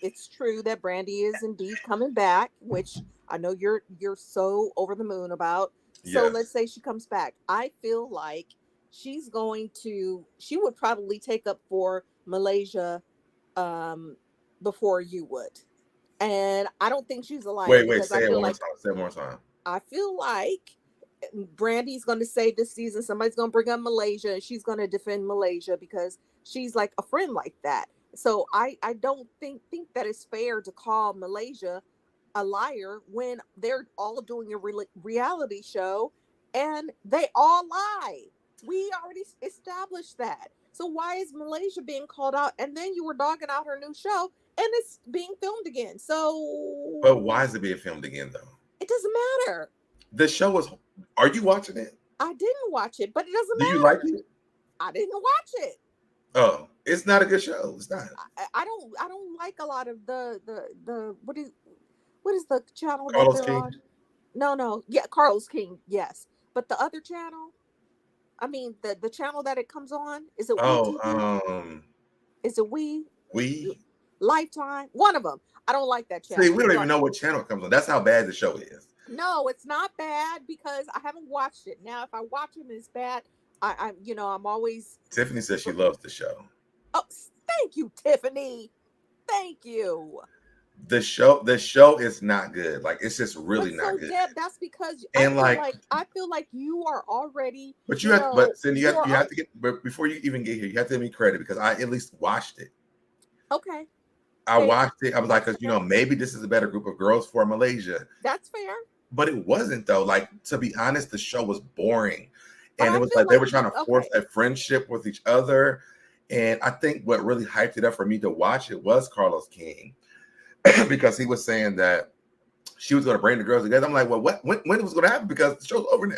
it's true that Brandy is indeed coming back, which I know you're so over the moon about. So let's say she comes back. I feel like she would probably take up for Malaysia before you would. And I don't think she's a liar. Wait, say it one more time. I feel like Brandy's going to say this season somebody's going to bring up Malaysia, and she's going to defend Malaysia because she's like a friend like that. So I don't think that it's fair to call Malaysia a liar when they're all doing a reality show and they all lie. We already established that. So why is Malaysia being called out? And then you were dogging out her new show, and it's being filmed again. So, but why is it being filmed again though? It doesn't matter. The show was. Are you watching it? I didn't watch it, but it doesn't matter. Do you like it? I didn't watch it. Oh, it's not a good show. It's not. I don't like a lot of the what is the channel Carlos that they're King? on? No, yeah, Carlos King, yes. But the other channel, I mean the channel that it comes on, is it is it We Lifetime? One of them. I don't like that channel. See, we don't even know what channel it comes on. That's how bad the show is. No, it's not bad because I haven't watched it. Now, if I watch it and it's bad, I'm always. Tiffany says she loves the show. Oh, thank you, Tiffany. Thank you. The show is not good. Like, it's just really not good. Deb, that's because And I feel like you are already. But you have, but Cindy, you have to get. But before you even get here, you have to give me credit because I at least watched it. Okay. I watched it. I was like, because maybe this is a better group of girls for Malaysia. That's fair. But it wasn't though. Like, to be honest, the show was boring, and it was like they were trying to force a friendship with each other. And I think what really hyped it up for me to watch it was Carlos King, because he was saying that she was going to bring the girls together. I'm like, well, when it was going to happen? Because the show's over now,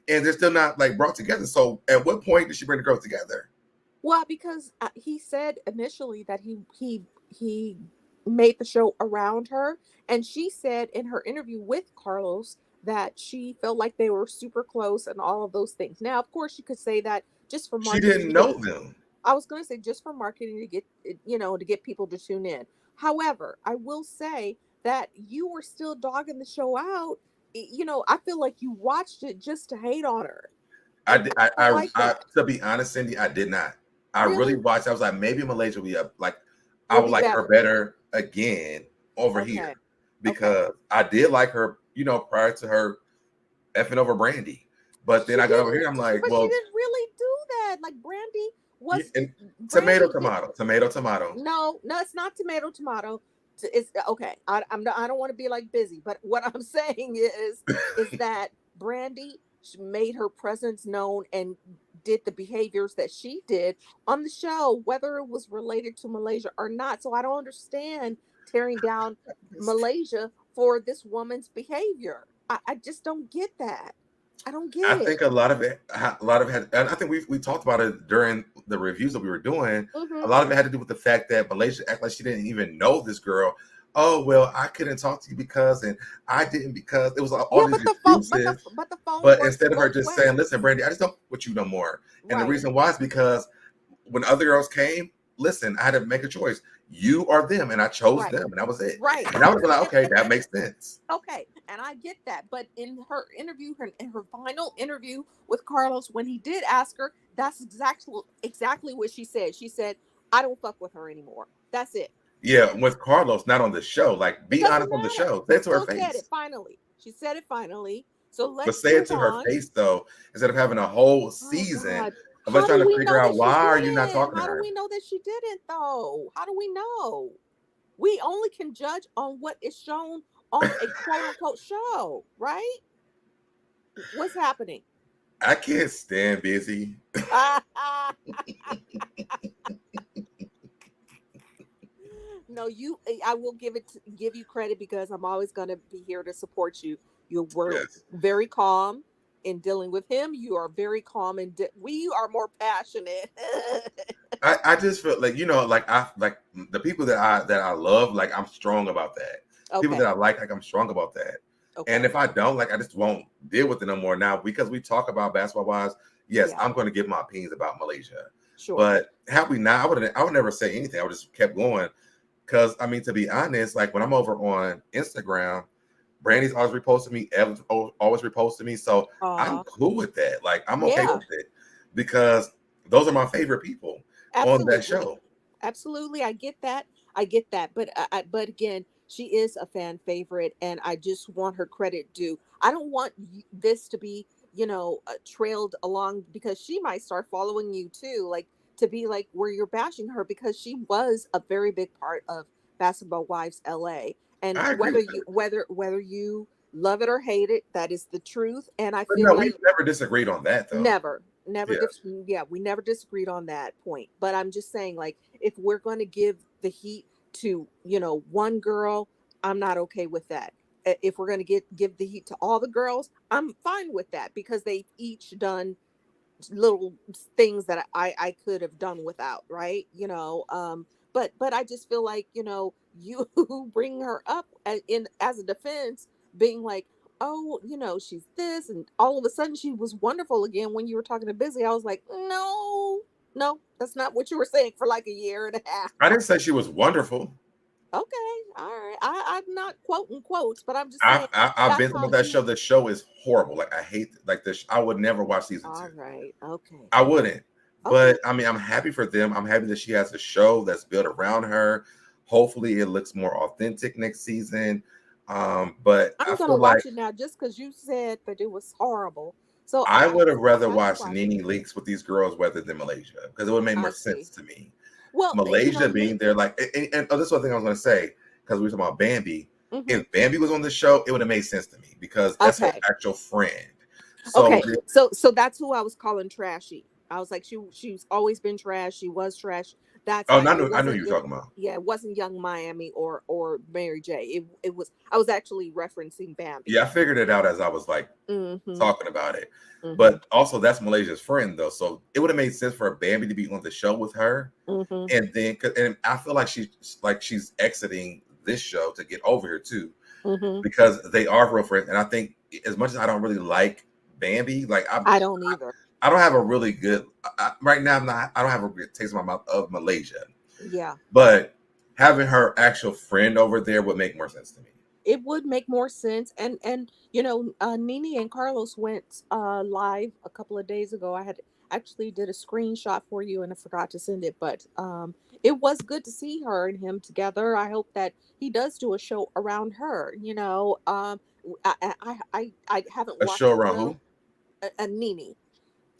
and they're still not like brought together. So, at what point did she bring the girls together? Well, because he said initially that he made the show around her, and she said in her interview with Carlos that she felt like they were super close and all of those things. Now, of course, you could say that just for marketing. She didn't know them. I was going to say just for marketing to get people to tune in. However, I will say that you were still dogging the show out. I feel like you watched it just to hate on her. To be honest, Cindy, I did not. I really watched. I was like, maybe Malaysia will be up. Like, I would like her better again over here, because I did like her, prior to her effing over Brandy. But then I got over here, I'm like, well, she didn't really do that. Like, Brandy was tomato. No, it's not tomato. It's okay. I don't want to be like busy, but what I'm saying is that Brandy made her presence known and did the behaviors that she did on the show, whether it was related to Malaysia or not. So I don't understand tearing down Malaysia for this woman's behavior. I just don't get that. I don't get it. I think a lot of it had, and I think we talked about it during the reviews that we were doing. Mm-hmm. A lot of it had to do with the fact that Malaysia acted like she didn't even know this girl. Oh, well, I couldn't talk to you because, and I didn't because it was all these excuses. But instead of her just saying, listen, Brandy, I just don't with you no more. And the reason why is because when other girls came, listen, I had to make a choice. You or them, and I chose them, and that was it. Right. And I was like, okay, that makes sense. Okay, and I get that. But in her interview, in her final interview with Carlos, when he did ask her, that's exactly what she said. She said, I don't fuck with her anymore. That's it. Yeah, with Carlos, not on the show. Like, be honest on the show. Say it to her face. Said it finally. She said it finally. So let's. But say it to her face though, instead of having a whole season of us trying to figure out why are you not talking to her. How do we know that she didn't though? How do we know? We only can judge on what is shown on a quote unquote show, right? What's happening? I can't stand busy. No, I will give you credit because I'm always going to be here to support you. You were very calm in dealing with him. You are very calm, and we are more passionate. I just feel like I like the people that I love. Like, I'm strong about that. Okay. People that I like I'm strong about that. Okay. And if I don't, like, I just won't deal with it no more now because we talk about basketball wise. Yes, I'm going to give my opinions about Malaysia. Sure. But had we not, I would never say anything. I would just kept going. Because, I mean, to be honest, like when I'm over on Instagram, Brandy's always reposting me, Evan's always reposting me. So I'm cool with that. Like, I'm okay with it because those are my favorite people on that show. Absolutely. I get that. But again, she is a fan favorite and I just want her credit due. I don't want this to be trailed along, because she might start following you too, like to be like where you're bashing her, because she was a very big part of Basketball Wives LA. And I agree with that. whether you love it or hate it, that is the truth. And I But feel no, like we've never disagreed on that though. never Yeah. yeah, we never disagreed on that point. But I'm just saying, like, if we're going to give the heat to one girl, I'm not okay with that. If we're going to give the heat to all the girls, I'm fine with that, because they've each done little things that I could have done without, right? But I just feel like, you bring her up in as a defense, being like, oh, she's this, and all of a sudden she was wonderful again when you were talking to Busy. I was like, no, that's not what you were saying for like a year and a half. I didn't say she was wonderful. Okay, all right. I'm not quoting quotes, but I'm just saying I've that's been how on that you. show. The show is horrible. Like I hate like this. I would never watch season All 2. right, okay, I wouldn't. okay. But I mean, I'm happy for them. I'm happy that she has a show that's built around her. Hopefully, it looks more authentic next season. But I I'm gonna feel like watch it now just because you said that it was horrible. So I would have rather I may watched watch it. Nene Leakes with these girls rather than Malaysia because it would make more I see. sense to me. Well, Malaysia being Nick. there, like, and oh, this is one thing I was going to say because we were talking about Bambi. Mhm. If Bambi was on the show, it would have made sense to me because that's her Okay. actual friend. So Okay. So that's who I was calling trashy. I was like, she's always been trash. She was trash. That's oh, not. It I know wasn't. you were talking about. Yeah, it wasn't Young Miami or Mary J. It was. I was actually referencing Bambi. Yeah, I figured it out as I was like Mm-hmm. talking about it. Mm-hmm. But also, that's Malaysia's friend though, so it would have made sense for Bambi to be on the show with her. Mm-hmm. And then, and I feel like she's exiting this show to get over here too, Mm-hmm. because they are real friends. And I think as much as I don't really like Bambi, like I don't either. I don't have a really good right now. I don't have a good taste in my mouth of Malaysia. Yeah. But having her actual friend over there would make more sense to me. It would make more sense. And Nene and Carlos went live a couple of days ago. I had actually did a screenshot for you and I forgot to send it, but it was good to see her and him together. I hope that he does do a show around her. I haven't A watched show the around show. who? Nene.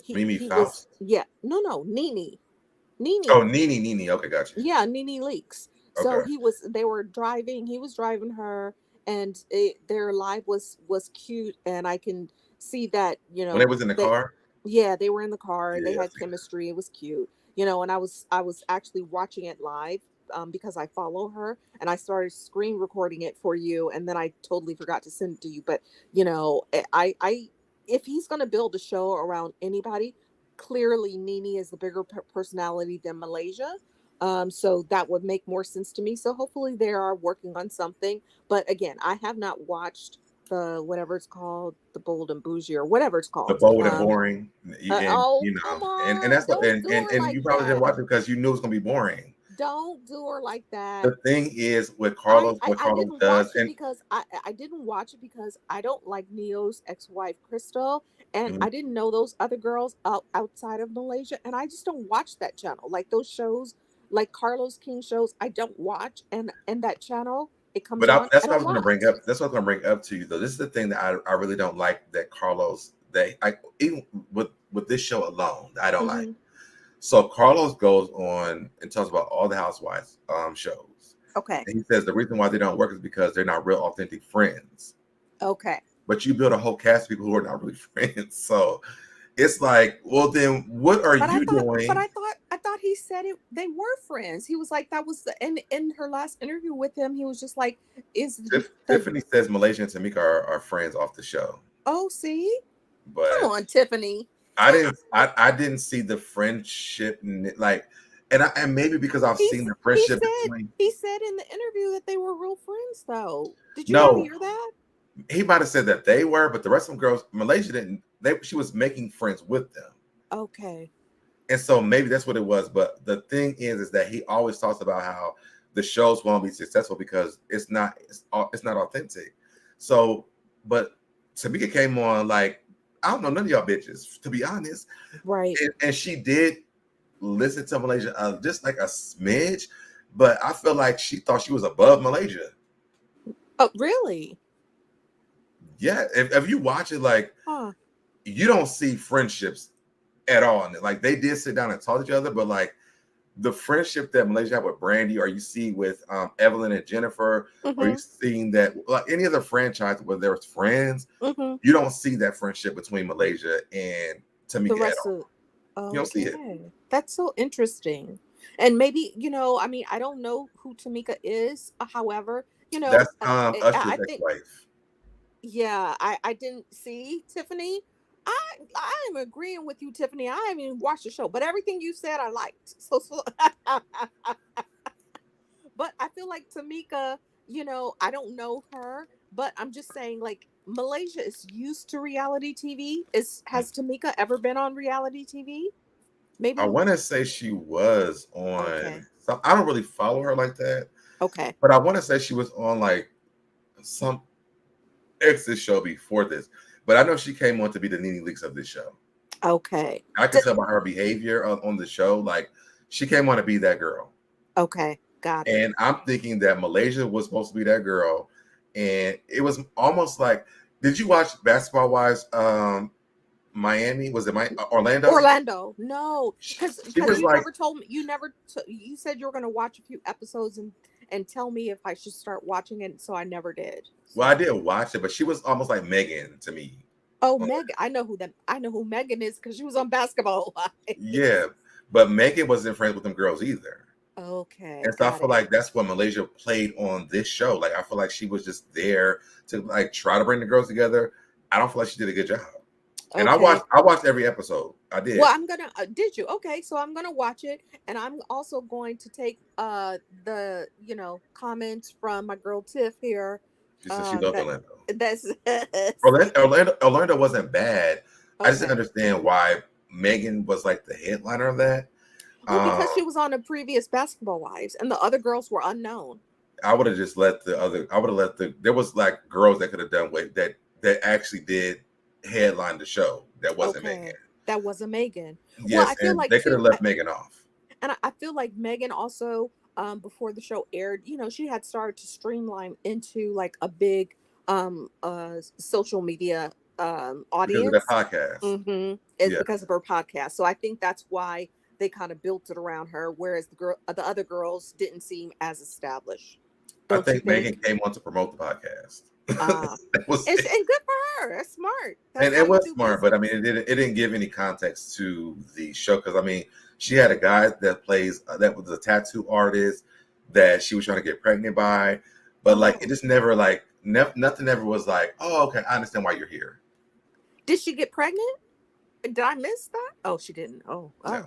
Mimi He was, Faust. yeah, no, Nene. Oh, Nene. Okay, gotcha. Yeah, Nene Leakes. So Okay. they were driving, he was driving her, and their live was cute, and I can see that, When it was in the car. yeah, they were in the car, they Yeah. had chemistry, it was cute, and I was actually watching it live, because I follow her, and I started screen recording it for you, and then I totally forgot to send it to you. But I if he's going to build a show around anybody, clearly Nene is the bigger personality than Malaysia. So that would make more sense to me. So hopefully they are working on something. But again, I have not watched the whatever it's called, the Bold and Bougie or whatever it's The called. bold and boring, Oh, come and on! that's what, Don't do her and like you probably didn't that. watch it because you knew it was gonna be boring. Don't do her like that. The thing is with I, Carlos, I what I Carlos didn't watch does, it and because I didn't watch it because I don't like Neo's ex-wife Crystal, and Mhm. I didn't know those other girls outside of Malaysia, and I just don't watch that channel. Like those shows, like Carlos King shows, I don't watch, and that channel it comes but on, that's I what I don't was gonna bring watch. up. That's what I was gonna bring up to you though. This is the thing that I really don't like that Carlos even with this show alone, I don't like. Hmm. So Carlos goes on and talks about all the housewives shows. Okay. And he says the reason why they don't work is because they're not real authentic friends. Okay. But you build a whole cast of people who are not really friends. So it's like, well, then what are you doing? I thought he said it. They were friends. He was like that was the in her last interview with him. He was just like, Tiffany says Malaysia and Tamika are friends off the show. Oh, see, But come on, Tiffany. I didn't see the friendship like, and maybe because I've seen the friendship between. He said in the interview that they were real friends, though. Did you not No, hear that? he might have said that they were, but the rest of them girls, Malaysia didn't. She was making friends with them. Okay. And so maybe that's what it was. But the thing is that he always talks about how the shows won't be successful because it's not authentic. So, but Tamika came on like, I don't know none of y'all bitches, to be honest. Right. And she did listen to Malaysia just like a smidge, but I feel like she thought she was above Malaysia. Oh, really? Yeah. If you watch it, like, Huh. you don't see friendships at all. And like they did sit down and talk to each other, but like the friendship that Malaysia had with Brandy, or you see with Evelyn and Jennifer, or you seeing that like any other franchise where there's friends, you don't see that friendship between Malaysia and Tamika at all. You don't see it. That's so interesting. And maybe, you know, I mean, I don't know who Tamika is. However, you know, That's I Usher's think, ex-wife. yeah, I didn't see Tiffany. I am agreeing with you, Tiffany. I haven't even watched the show, but everything you said, I liked. So but I feel like Tamika, you know, I don't know her, but I'm just saying, like, Malaysia is used to reality TV. Has Tamika ever been on reality TV? Maybe. I want to say she was on. Okay. I don't really follow her like that. Okay. But I want to say she was on like some exit show before this. But I know she came on to be the Nene Leakes of this show. Okay. I can tell by her behavior on the show. Like she came on to be that girl. Okay. Got it. And I'm thinking that Malaysia was supposed to be that girl. And it was almost like, did you watch Basketball Wives? Miami, was it Orlando? Orlando, no, because you like, never told me. You said you were going to watch a few episodes and tell me if I should start watching it. So I never did. Well, I did watch it, but she was almost like Megan to me. Oh, Megan, I know who Megan is because she was on Basketball Wives. Yeah, but Megan wasn't friends with them girls either. Okay, and so I feel like that's what Malaysia played on this show. Like I feel like she was just there to like try to bring the girls together. I don't feel like she did a good job. And I watched every episode. I did. Well, I'm gonna. Did you? Okay, so I'm gonna watch it, and I'm also going to take the comments from my girl Tiff here. She said she loved Orlando. That's Orlando wasn't bad. Okay. I just didn't understand why Megan was like the headliner of that. Well, because she was on a previous Basketball Wives, and the other girls were unknown. I would have just let the other. I would have let the. There was like girls that could have done that actually did headline the show. That wasn't Megan. That wasn't Megan. Yes, well, I feel like they could have left Megan off. And I feel like Megan also, before the show aired, she had started to streamline into like a big social media audience. Because of that podcast. It's because of her podcast. So I think that's why they kind of built it around her, whereas the other girls didn't seem as established. I think Megan came on to promote the podcast. And good for her. That's smart. And it was smart, but I mean, it didn't give any context to the show because I mean, she had a guy that plays that was a tattoo artist that she was trying to get pregnant by, but like it just never like nothing ever was like, oh, okay, I understand why you're here. Did she get pregnant? Did I miss that? Oh, she didn't. Oh. No.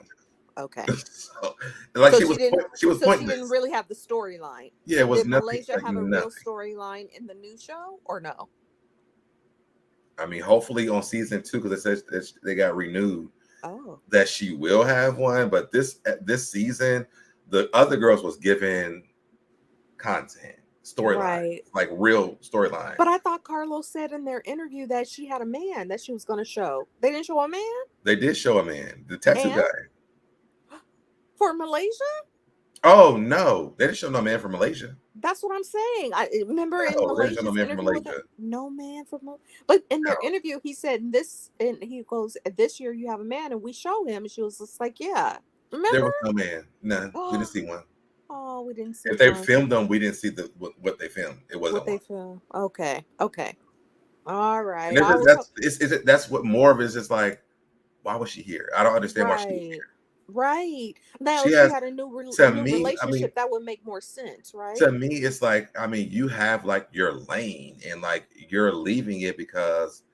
Okay. So she was pointless. She didn't really have the storyline. Yeah, it was Did nothing. Malaysia have a real storyline in the new show or no? I mean, hopefully on season 2 because it says they got renewed. Oh. That she will have one, but this season, the other girls was given content, storyline, like real storyline. But I thought Carlos said in their interview that she had a man that she was going to show. They didn't show a man? They did show a man, the tattoo guy. For Malaysia? Oh no, they didn't show no man from Malaysia. That's what I'm saying. I remember in Malaysia's no man from Malaysia. No man from Malaysia. But in their interview, he said this, and he goes, "This year you have a man," and we show him, and she was just like, "Yeah." Remember? There was no man. None. We didn't see one. Oh, we didn't see. If they filmed them, we didn't see what they filmed. It wasn't what they filmed. Okay. All right. That's what more of it is just like. Why was she here? I don't understand why she was here. Right. Now she had a new relationship that would make more sense, right? To me, it's like, I mean, you have like your lane and like you're leaving it because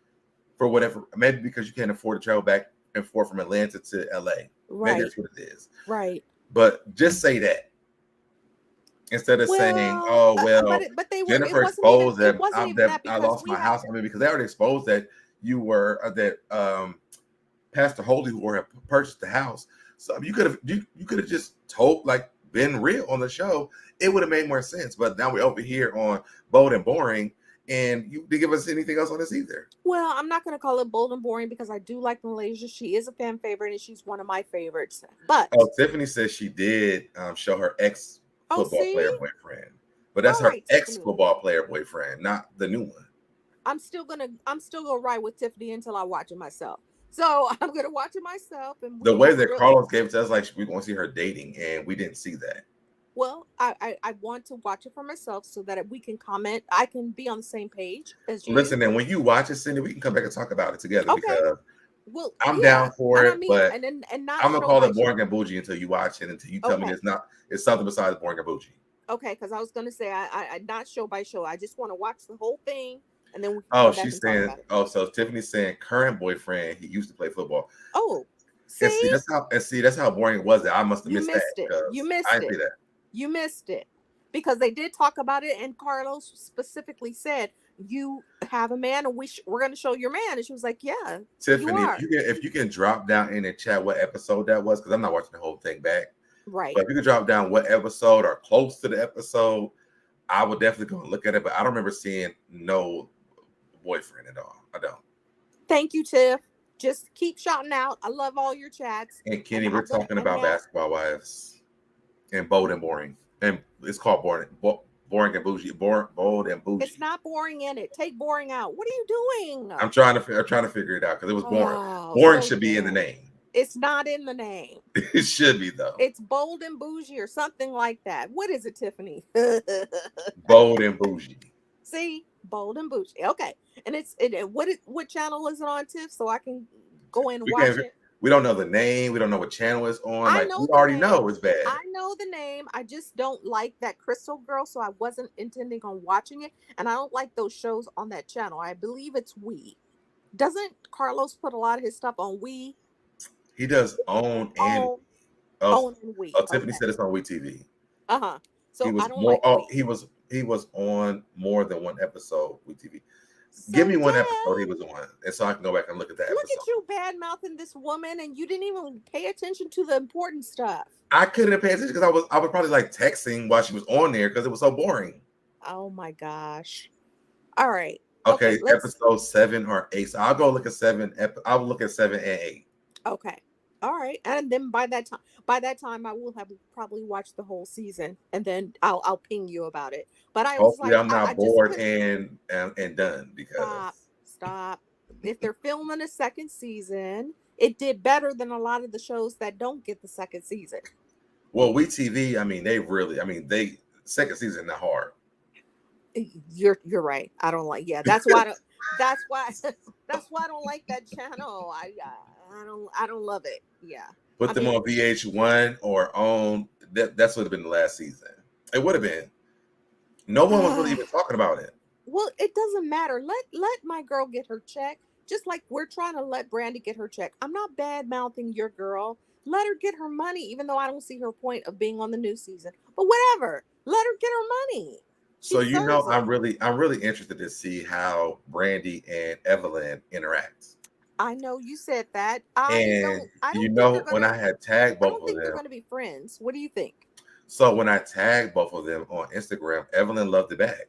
for whatever, maybe because you can't afford to travel back and forth from Atlanta to LA. Right. Maybe that's what it is. Right. But just say that. Instead of saying, oh, well, but Jennifer exposed that I lost my house. I mean, because they already exposed that you were, Pastor Holy who had purchased the house. So you could have just told, like, been real on the show. It would have made more sense. But now we're over here on Bold and Boring, and you didn't give us anything else on this either. Well, I'm not going to call it Bold and Boring because I do like Malaysia. She is a fan favorite, and she's one of my favorites. But Tiffany says she did show her ex-football player boyfriend. But that's her ex-football player boyfriend, not the new one. I'm still gonna ride with Tiffany until I watch it myself. So I'm gonna watch it myself, and The way that Carlos gave it to us, like we want to see her dating, and we didn't see that. Well, I want to watch it for myself so that we can comment. I can be on the same page as you. Listen, and when you watch it, Cindy, we can come back and talk about it together because well, I'm down for it. But and not I'm gonna call it boring show. and bougie until you watch it, until you tell me it's something besides boring and bougie. Okay, because I was gonna say I not show by show. I just want to watch the whole thing, and then we can Oh, she's saying. Oh, so Tiffany's saying current boyfriend. He used to play football. Oh, see that's how boring it was. That I must have missed that. You missed it. I didn't see that. You missed it because they did talk about it, and Carlos specifically said, "You have a man, and we're going to show your man." And she was like, "Yeah, Tiffany, if you can drop down in the chat what episode that was, because I'm not watching the whole thing back, right? But if you could drop down what episode or close to the episode, I would definitely go and look at it. But I don't remember seeing no boyfriend at all. I don't. Thank you, Tiff. Just keep shouting out. I love all your chats. And Kenny, we're talking about Basketball Wives. And bold and boring, and it's called boring and bougie. Bold and bougie. It's not boring in it. Take boring out. What are you doing? I'm trying to figure it out because it was boring. Boring should be in the name. It's not in the name. It should be though. It's bold and bougie or something like that. What is it, Tiffany? Bold and bougie. See, bold and bougie. Okay, and what channel is it on, Tiff? So I can go in and watch it. We don't know the name. We don't know what channel it's on. Like we already know it's bad. I know the name. I just don't like that Crystal girl, so I wasn't intending on watching it. And I don't like those shows on that channel. I believe it's We. Doesn't Carlos put a lot of his stuff on We? He does own and We. Oh, Tiffany said it's on We TV. So he was I don't like he was on more than one episode We TV. So give me one episode he was on, and so I can go back and look at that. Look at you bad mouthing this woman, and you didn't even pay attention to the important stuff. I couldn't pay attention because I was probably like texting while she was on there because it was so boring. Oh my gosh! All right. Okay, episode 7 or 8. So I'll go look at 7. I'll look at 7 and 8. Okay. All right, and then by that time, I will have probably watched the whole season, and then I'll ping you about it. But hopefully I'm not bored and done because stop. If they're filming a second season, it did better than a lot of the shows that don't get the second season. Well, We TV, they second season not hard. You're right. I don't like. Yeah, that's why. That's why I don't like that channel. I don't love it. Yeah. Put them on VH1 or on that's would have been the last season. It would have been. No one was really even talking about it. Well, it doesn't matter. Let my girl get her check. Just like we're trying to let Brandy get her check. I'm not bad mouthing your girl. Let her get her money, even though I don't see her point of being on the new season. But whatever. Let her get her money. So I'm really interested to see how Brandy and Evelyn interact. I know you said that. When I had tagged both of them, I don't think they're going to be friends. What do you think? So when I tagged both of them on Instagram, Evelyn loved it back.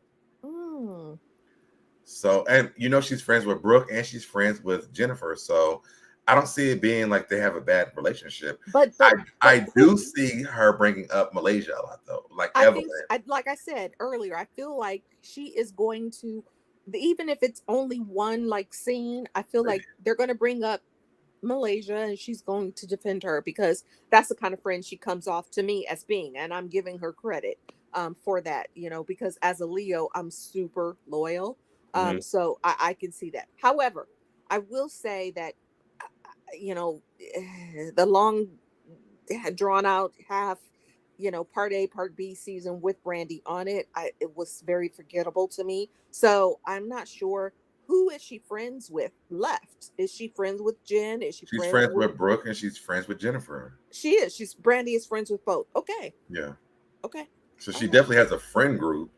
So, and she's friends with Brooke and she's friends with Jennifer. So I don't see it being like they have a bad relationship. But I do see her bringing up Malaysia a lot though. Like Evelyn. Like I said earlier, I feel like she is going to, even if it's only one like scene, I feel like they're going to bring up Malaysia and she's going to defend her because that's the kind of friend she comes off to me as being, and I'm giving her credit for that, because as a Leo, I'm super loyal. So I can see that. However, I will say that, the long drawn out half, part A, part B season with Brandy on it, it was very forgettable to me. So I'm not sure, who is she friends with left? Is she friends with Jen? She's friends with Brooke and she's friends with Jennifer. She is. Brandy is friends with both. Okay. Yeah. Okay. So she definitely has a friend group.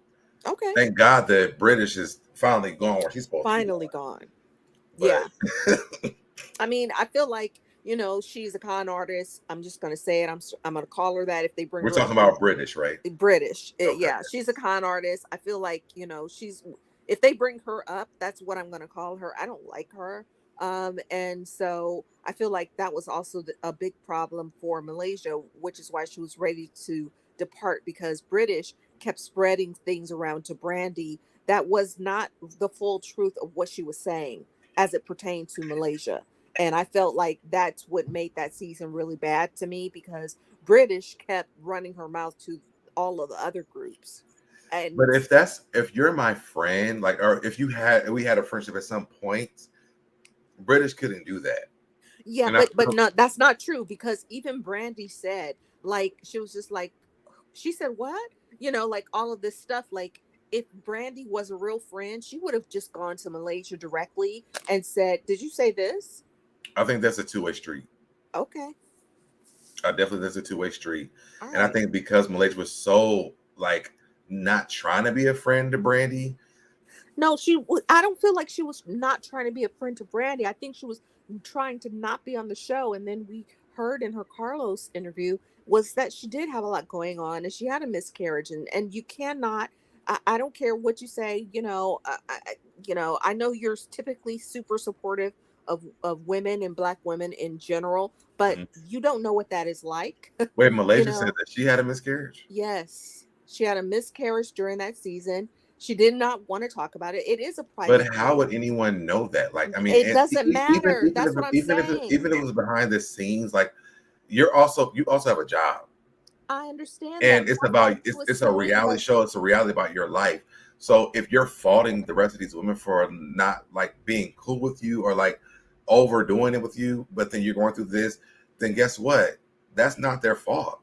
Okay. Thank God that British is finally gone where she's supposed to be gone. Yeah. I feel like, she's a con artist. I'm just going to say it. I'm going to call her that if they bring We're talking about British, right? British. Okay. Yeah. She's a con artist. I feel like, if they bring her up, that's what I'm going to call her. I don't like her. And so I feel like that was also a big problem for Malaysia, which is why she was ready to depart, because British kept spreading things around to Brandy that was not the full truth of what she was saying as it pertained to Malaysia. And I felt like that's what made that season really bad to me, because British kept running her mouth to all of the other groups. And But if you're my friend, like, or if we had a friendship at some point, British couldn't do that. yeah, And I but feel, no, that's not true, because even Brandy said, like, she was just like, she said what, like all of this stuff, like, if Brandy was a real friend, she would have just gone to Malaysia directly and said, did you say this? I think that's a two-way street. Okay. I definitely that's a two-way street. All And I right. think because Malaysia was so like not trying to be a friend to Brandy. No, I don't feel like she was not trying to be a friend to Brandy. I think she was trying to not be on the show. And then we heard in her Carlos interview was that she did have a lot going on, and she had a miscarriage, and you cannot. I don't care what you say. I know you're typically super supportive of women and Black women in general, but Mhm. you don't know what that is like. Wait, you Malaysia said know, that she had a miscarriage. Yes, she had a miscarriage during that season. She did not want to talk about it. It is a private But how thing. would anyone know that? Like, I mean, It doesn't matter. That's what I'm saying. even if it was behind the scenes, like you also have a job, I understand that. and But what she was it's a saying reality was, show. It's a reality about your life. So if you're faulting the rest of these women for not like being cool with you or like overdoing it with you, but then you're going through this, then guess what? That's not their fault.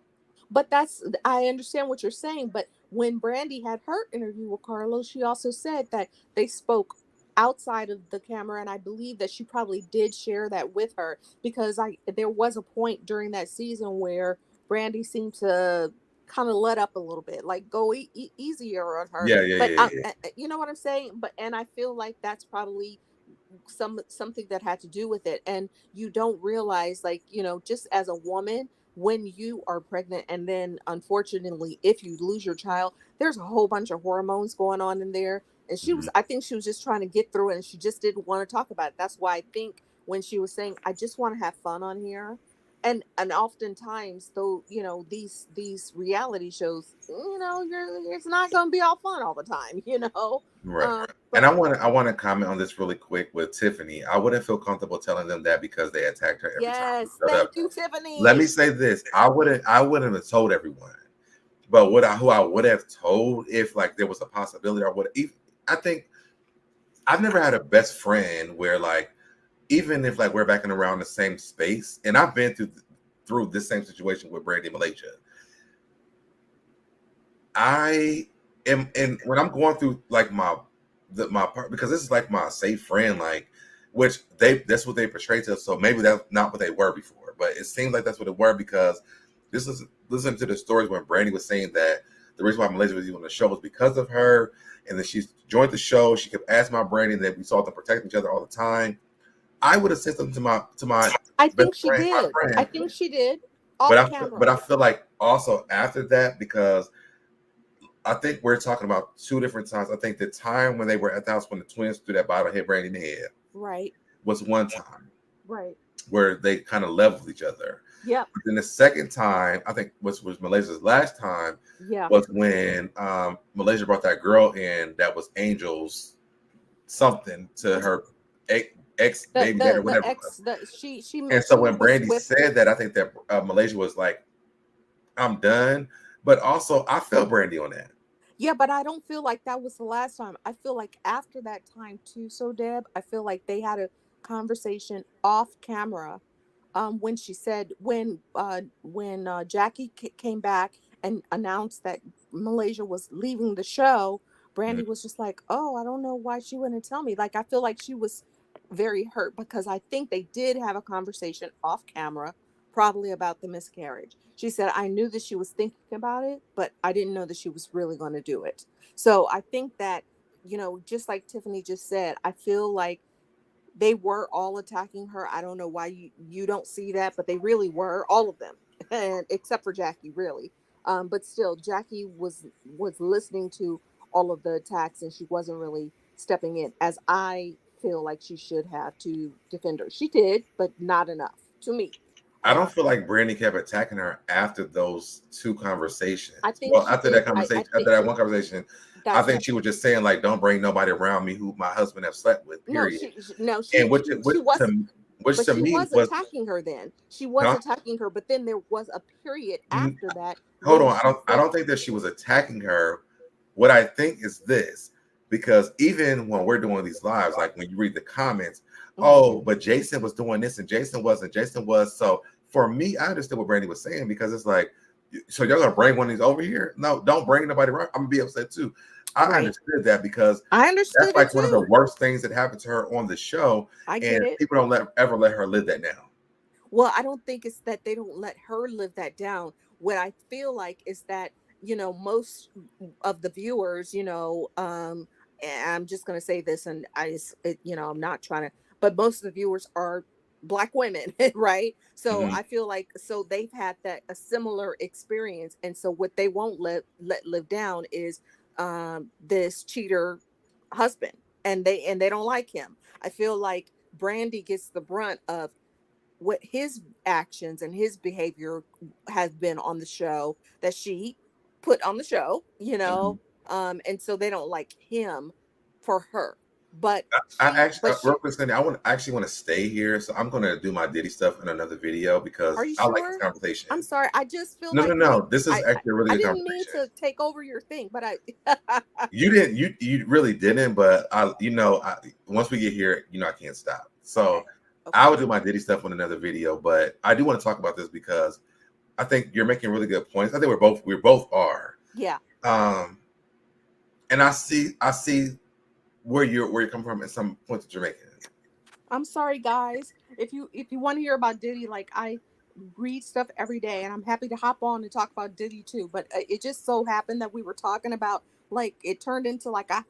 I understand what you're saying. But when Brandy had her interview with Carlos, she also said that they spoke outside of the camera, and I believe that she probably did share that with her, because there was a point during that season where Brandy seemed to kind of let up a little bit, like go easier on her. Yeah, yeah, But yeah, yeah. you know what I'm saying? But and I feel like that's probably something that had to do with it. And you don't realize, like, just as a woman, when you are pregnant, and then unfortunately if you lose your child, there's a whole bunch of hormones going on in there. And Mhm. I think she was just trying to get through it, and she just didn't want to talk about it. That's why I think when she was saying, I just want to have fun on here. And oftentimes, though, these reality shows, it's not going to be all fun all the time. Right. And But I want to comment on this really quick with Tiffany. I wouldn't feel comfortable telling them that because they attacked her every time she yes, showed thank up. you, Let me Tiffany. say this: I wouldn't have told everyone, but who I would have told if like there was a possibility, I would. I think I've never had a best friend where like even if like we're back in around the same space, and I've been through this same situation with Brandy Malaysia. I am, and when I'm going through like my part, because this is like my safe friend, like which that's what they portray to us. So maybe that's not what they were before, but it seems like that's what it were because this is listen to the stories when Brandy was saying that the reason why Malaysia was even on the show was because of her, and then she joined the show. She kept asking my Brandy, and that we saw them protect each other all the time. I would have said something to my I best think she friend, my did. I friend, think she did, off camera. but I feel like also after that because I think we're talking about two different times. I think the time when they were at the house when the twins threw that bottle hit Brandy in the head Right. was one time Right. where they kind of leveled each other. Yep. But then the second time, I think was Malaysia's last time, Yeah. was when Malaysia brought that girl in that was Angel's something to her ex baby dad or The whatever it ex was. the she And so when was Brandy with. said that, I think that Malaysia was like, "I'm done." But also, I felt Brandy on that. Yeah, but I don't feel like that was the last time. I feel like after that time too, so Deb, I feel like they had a conversation off camera. When she said when Jackie came back and announced that Malaysia was leaving the show, Mm. Brandy was just like, "Oh, I don't know why she wouldn't tell me." Like, I feel like she was very hurt, because I think they did have a conversation off camera, probably about the miscarriage. She said, I knew that she was thinking about it, but I didn't know that she was really going to do it. So I think that, just like Tiffany just said, I feel like they were all attacking her. I don't know why you don't see that, but they really were, all of them, and except for Jackie, really. But still, Jackie was listening to all of the attacks, and she wasn't really stepping in as I feel like she should have to defend her. She did, but not enough to me. I don't feel like Brandy kept attacking her after those two conversations. I think Well, she after did. that conversation, I after that one conversation, I that's think she was just saying like, "Don't bring nobody around me who my husband have slept with." no, Period. she And which was, which but to she me was was, attacking her then. She was huh? attacking her, but then there was a period after that Hold when on. she I said, don't think that she was attacking her. What I think is this, because even when we're doing these lives, like when you read the comments, oh, but Jason was doing this and Jason wasn't. Jason was. So for me, I understood what Brandy was saying, because it's like, so y'all gonna bring one of these over here? No, don't bring nobody around. I'm gonna be upset too. I right. understood that, because I that's understood it like one of the too. worst things that happened to her on the show, I and get it. people don't ever let her live that down. Well, I don't think it's that they don't let her live that down. What I feel like is that, most of the viewers, and I'm just going to say this, and I'm not trying to, but most of the viewers are Black women, right? So Mhm. I feel like, so they've had that a similar experience. And so what they won't let live down is this cheater husband, and they don't like him. I feel like Brandy gets the brunt of what his actions and his behavior has been on the show that she put on the show, Mhm. and so they don't like him for her. But I she actually, but real she quick, Cindy, I actually want to stay here, so I'm gonna do my Diddy stuff in another video, Are because you I like this sure? I'm conversation. sorry. I just feel No, no, like we no. This is actually a really I good didn't mean conversation. to take over your thing, but I You didn't, you really didn't, but once we get here, I can't stop. So okay. I Okay. will do my Diddy stuff on another video, but I do want to talk about this because I think you're making really good points. I think we both are. Yeah. Um, and I see where you're coming from at some points that you're making. I'm sorry, guys. If you want to hear about Diddy, like I read stuff every day, and I'm happy to hop on and talk about Diddy too. But it just so happened that we were talking about, like, it turned into like a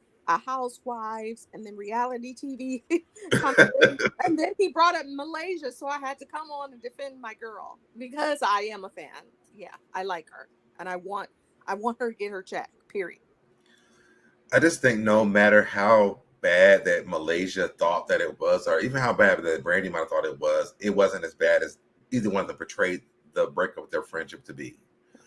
housewives and then reality TV conversation, and then he brought up Malaysia, so I had to come on and defend my girl because I am a fan. Yeah, I like her, and I want her to get her check. Period. I just think no matter how bad that Malaysia thought that it was, or even how bad that Brandy might have thought it wasn't as bad as either one of them portrayed the breakup of their friendship to be.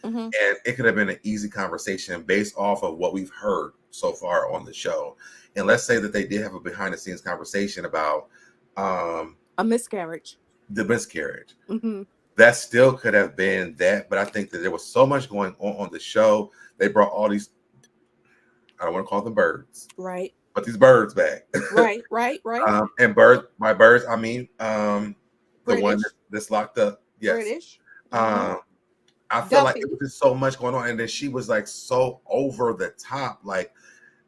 Mm-hmm. And it could have been an easy conversation based off of what we've heard so far on the show. And let's say that they did have a behind the scenes conversation about A miscarriage. the miscarriage. Mm-hmm. That still could have been that, but I think that there was so much going on the show. They brought all these, I don't want to call them birds, Right. but these birds back. Right. Right. Right. And birds, by birds, I mean the one British. that's locked up. Yes. British. Mm-hmm. Um, I feel like it Duffy. was just so much going on, and then she was like so over the top, like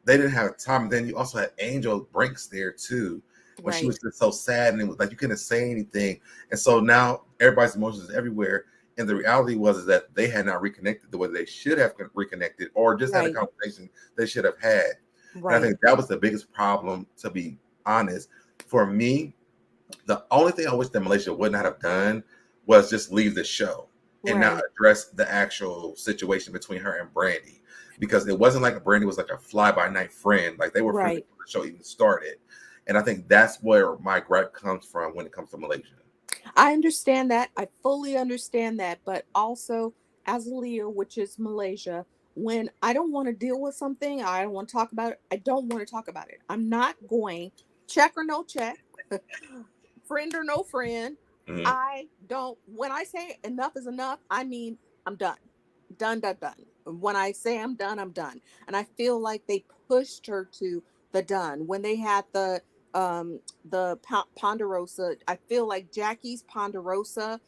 they didn't have time. And then you also had Angel Brinks there too, when she Right. was just so sad, and it was like you couldn't say anything. And so now everybody's emotions is everywhere. And the reality was is that they had not reconnected the way they should have reconnected, or just had a Right. conversation they should have had. And I Right. think that was the biggest problem, to be honest. For me, the only thing I wish that Malaysia would not have done was just leave the show and not Right. address the actual situation between her and Brandy, because it wasn't like Brandy was like a fly by night friend. Like they were friends Right. before the show even started. And I think that's where my gripe comes from when it comes to Malaysia. I understand that. I fully understand that. But also, as a Leo, which is Malaysia, when I don't want to deal with something, I don't want to talk about it. I don't want to talk about it. I'm not going, check or no check, friend or no friend. Mhm. I don't, when I say enough is enough, I mean, I'm done. Done, done, done. When I say I'm done, I'm done. And I feel like they pushed her to the done. When they had Ponderosa, I feel like Jackie's Ponderosa,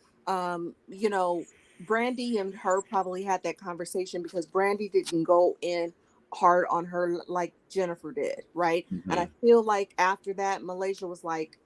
Brandy and her probably had that conversation because Brandy didn't go in hard on her like Jennifer did, right? And I Mhm. feel like after that, Malaysia was like,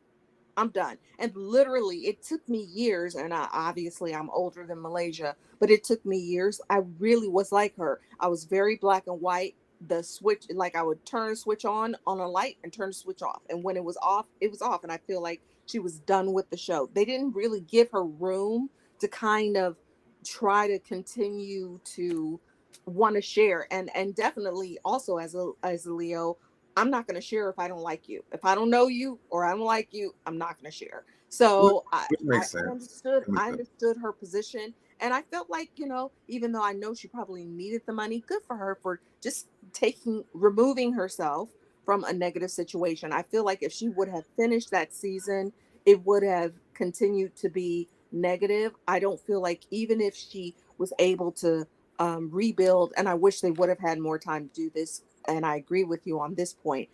I'm done. And literally, it took me years, and obviously I'm older than Malaysia, but it took me years. I really was like her. I was very black and white. The switch, like I would turn switch on a light and turn the switch off. And when it was off, it was off. And I feel like she was done with the show. They didn't really give her room to kind of try to continue to want to share. And definitely also as a Leo, I'm not going to share if I don't like you. If I don't know you or I don't like you, I'm not going to share. So Which I makes sense. I understood her position. And I felt like, even though I know she probably needed the money, good for her for just removing herself from a negative situation. I feel like if she would have finished that season, it would have continued to be negative. I don't feel like even if she was able to rebuild, and I wish they would have had more time to do this. And I agree with you on this point.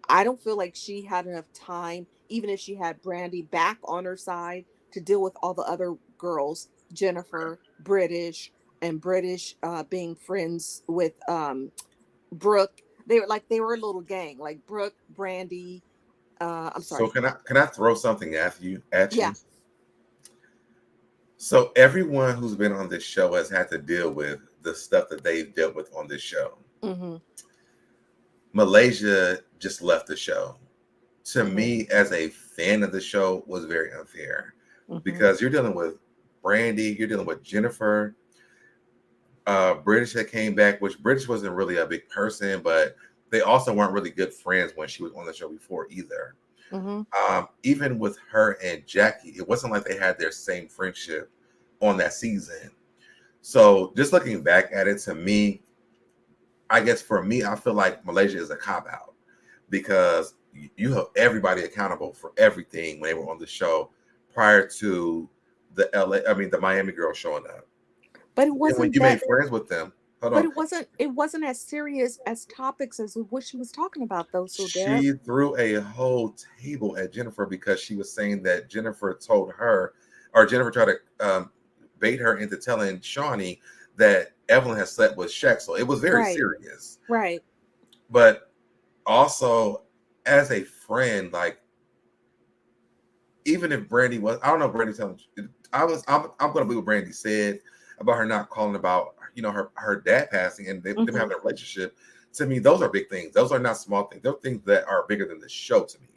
I don't feel like she had enough time, even if she had Brandy back on her side, to deal with all the other girls, Jennifer, British being friends with Brooke. They were a little gang, like Brooke, Brandy. I'm So sorry. can I throw something at you? Yeah. So everyone who's been on this show has had to deal with the stuff that they've dealt with on this show. Mm-hmm. Malaysia just left the show. To Mm-hmm. me, as a fan of the show, was very unfair Mm-hmm. because you're dealing with Brandy, you're dealing with Jennifer. British that came back, which British wasn't really a big person, but they also weren't really good friends when she was on the show before either. Mm-hmm. Even with her and Jackie, it wasn't like they had their same friendship on that season. So just looking back at it, to me, I guess for me, I feel like Malaysia is a cop-out because you have everybody accountable for everything when they were on the show prior to the Miami girl showing up. But it And wasn't when you that. made friends with them, hold But on, it wasn't as serious as topics as what she was talking about, though. So, Deb. she threw a whole table at Jennifer because she was saying that Jennifer told her, or Jennifer tried to bait her into telling Shawnee that Evelyn has slept with Shaq. So it was very Right. serious. Right. But also, as a friend, like, even if Brandy was, I don't know if Brandy telling, I'm going to believe what Brandy said about her not calling about, her dad passing and them having a relationship. To me, those are big things. Those are not small things. Those are things that are bigger than the show to me.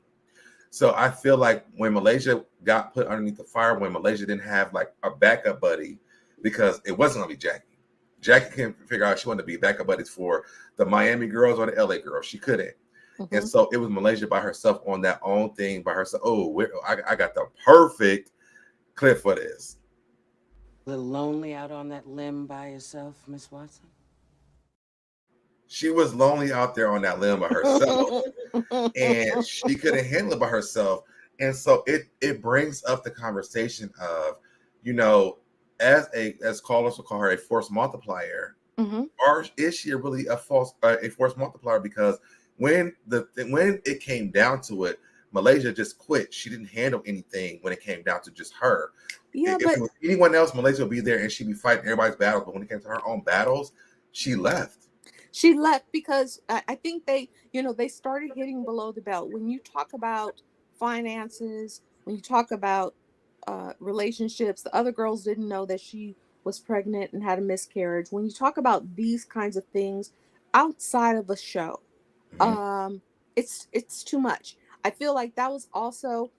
So I feel like when Malaysia got put underneath the fire, when Malaysia didn't have like a backup buddy, because it wasn't going to be Jackie. Jackie couldn't figure out she wanted to be backup buddies for the Miami girls or the LA girls. She couldn't. Mm-hmm. And so it was Malaysia by herself on that own thing by herself. Oh, I got the perfect clip for this. A little lonely out on that limb by yourself, Miss Watson? She was lonely out there on that limb by herself, and she couldn't handle it by herself. And so it brings up the conversation of, as callers will call her a force multiplier, or is she really a force multiplier? Because when it came down to it, Malaysia just quit. She didn't handle anything when it came down to just her. Yeah, if but it was anyone else, Malaysia would be there and she'd be fighting everybody's battles. But when it came to her own battles, she left. She left because I think they started hitting below the belt. When you talk about finances, when you talk about relationships, the other girls didn't know that she was pregnant and had a miscarriage. When you talk about these kinds of things outside of a show, it's too much. I feel like that was also,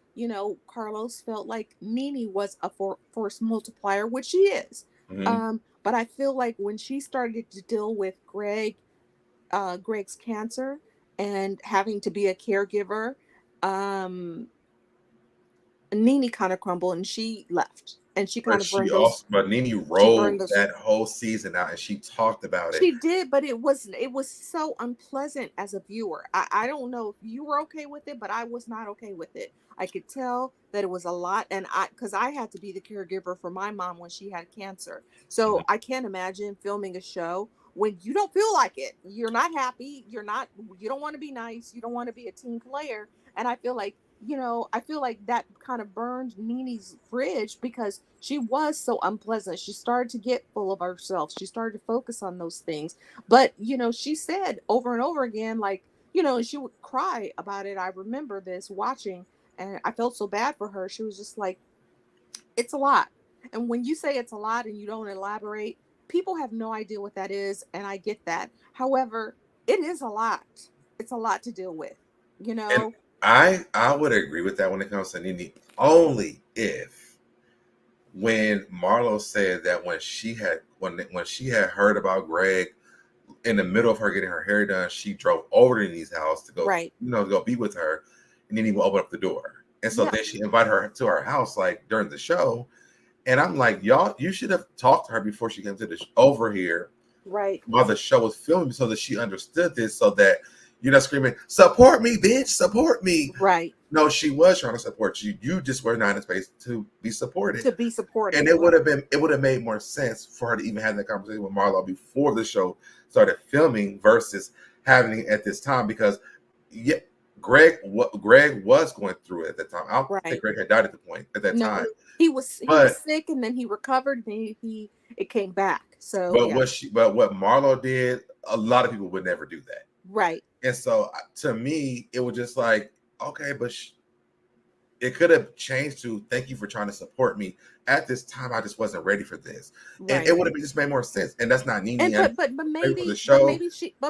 Carlos felt like Nene was a force multiplier, which she is. But I feel like when she started to deal with Greg's cancer and having to be a caregiver, Nene kind of crumbled and she left. And she kind of burned those. But Nene rolled that whole season out, and she talked about it. She did, but it was so unpleasant as a viewer. I don't know if you were okay with it, but I was not okay with it. I could tell that it was a lot, and because I had to be the caregiver for my mom when she had cancer. So I can't imagine filming a show when you don't feel like it. You're not happy. You don't want to be nice. You don't want to be a team player. And I feel like, that kind of burned Nene's bridge because she was so unpleasant. She started to get full of herself. She started to focus on those things. But, she said over and over again, like, she would cry about it. I remember this watching, and I felt so bad for her. She was just like, it's a lot. And when you say it's a lot and you don't elaborate, people have no idea what that is. And I get that. However, it is a lot. It's a lot to deal with, And I would agree with that when it comes to Nene, only if when Marlo said that when she had heard about Greg in the middle of her getting her hair done, she drove over to Nene's house to go, right, to go be with her, and Nene will open up the door. And so then she invited her to her house like during the show. And I'm like, y'all, you should have talked to her before she came to the over here. Right. While the show was filming, so that she understood this, so that you're not screaming, support me, bitch, support me. Right. No, she was trying to support you. You just were not in space to be supported. To be supported. And it would have made more sense for her to even have that conversation with Marlo before the show started filming versus having it at this time, because Greg was going through it at that time. I don't think Greg had died at that time. He was sick, and then he recovered, and it came back. So what Marlo did, a lot of people would never do that. Right. And so to me, it was just like, okay, but it could have changed to thank you for trying to support me. At this time, I just wasn't ready for this. Right. And it would have just made more sense. And that's not Nene. But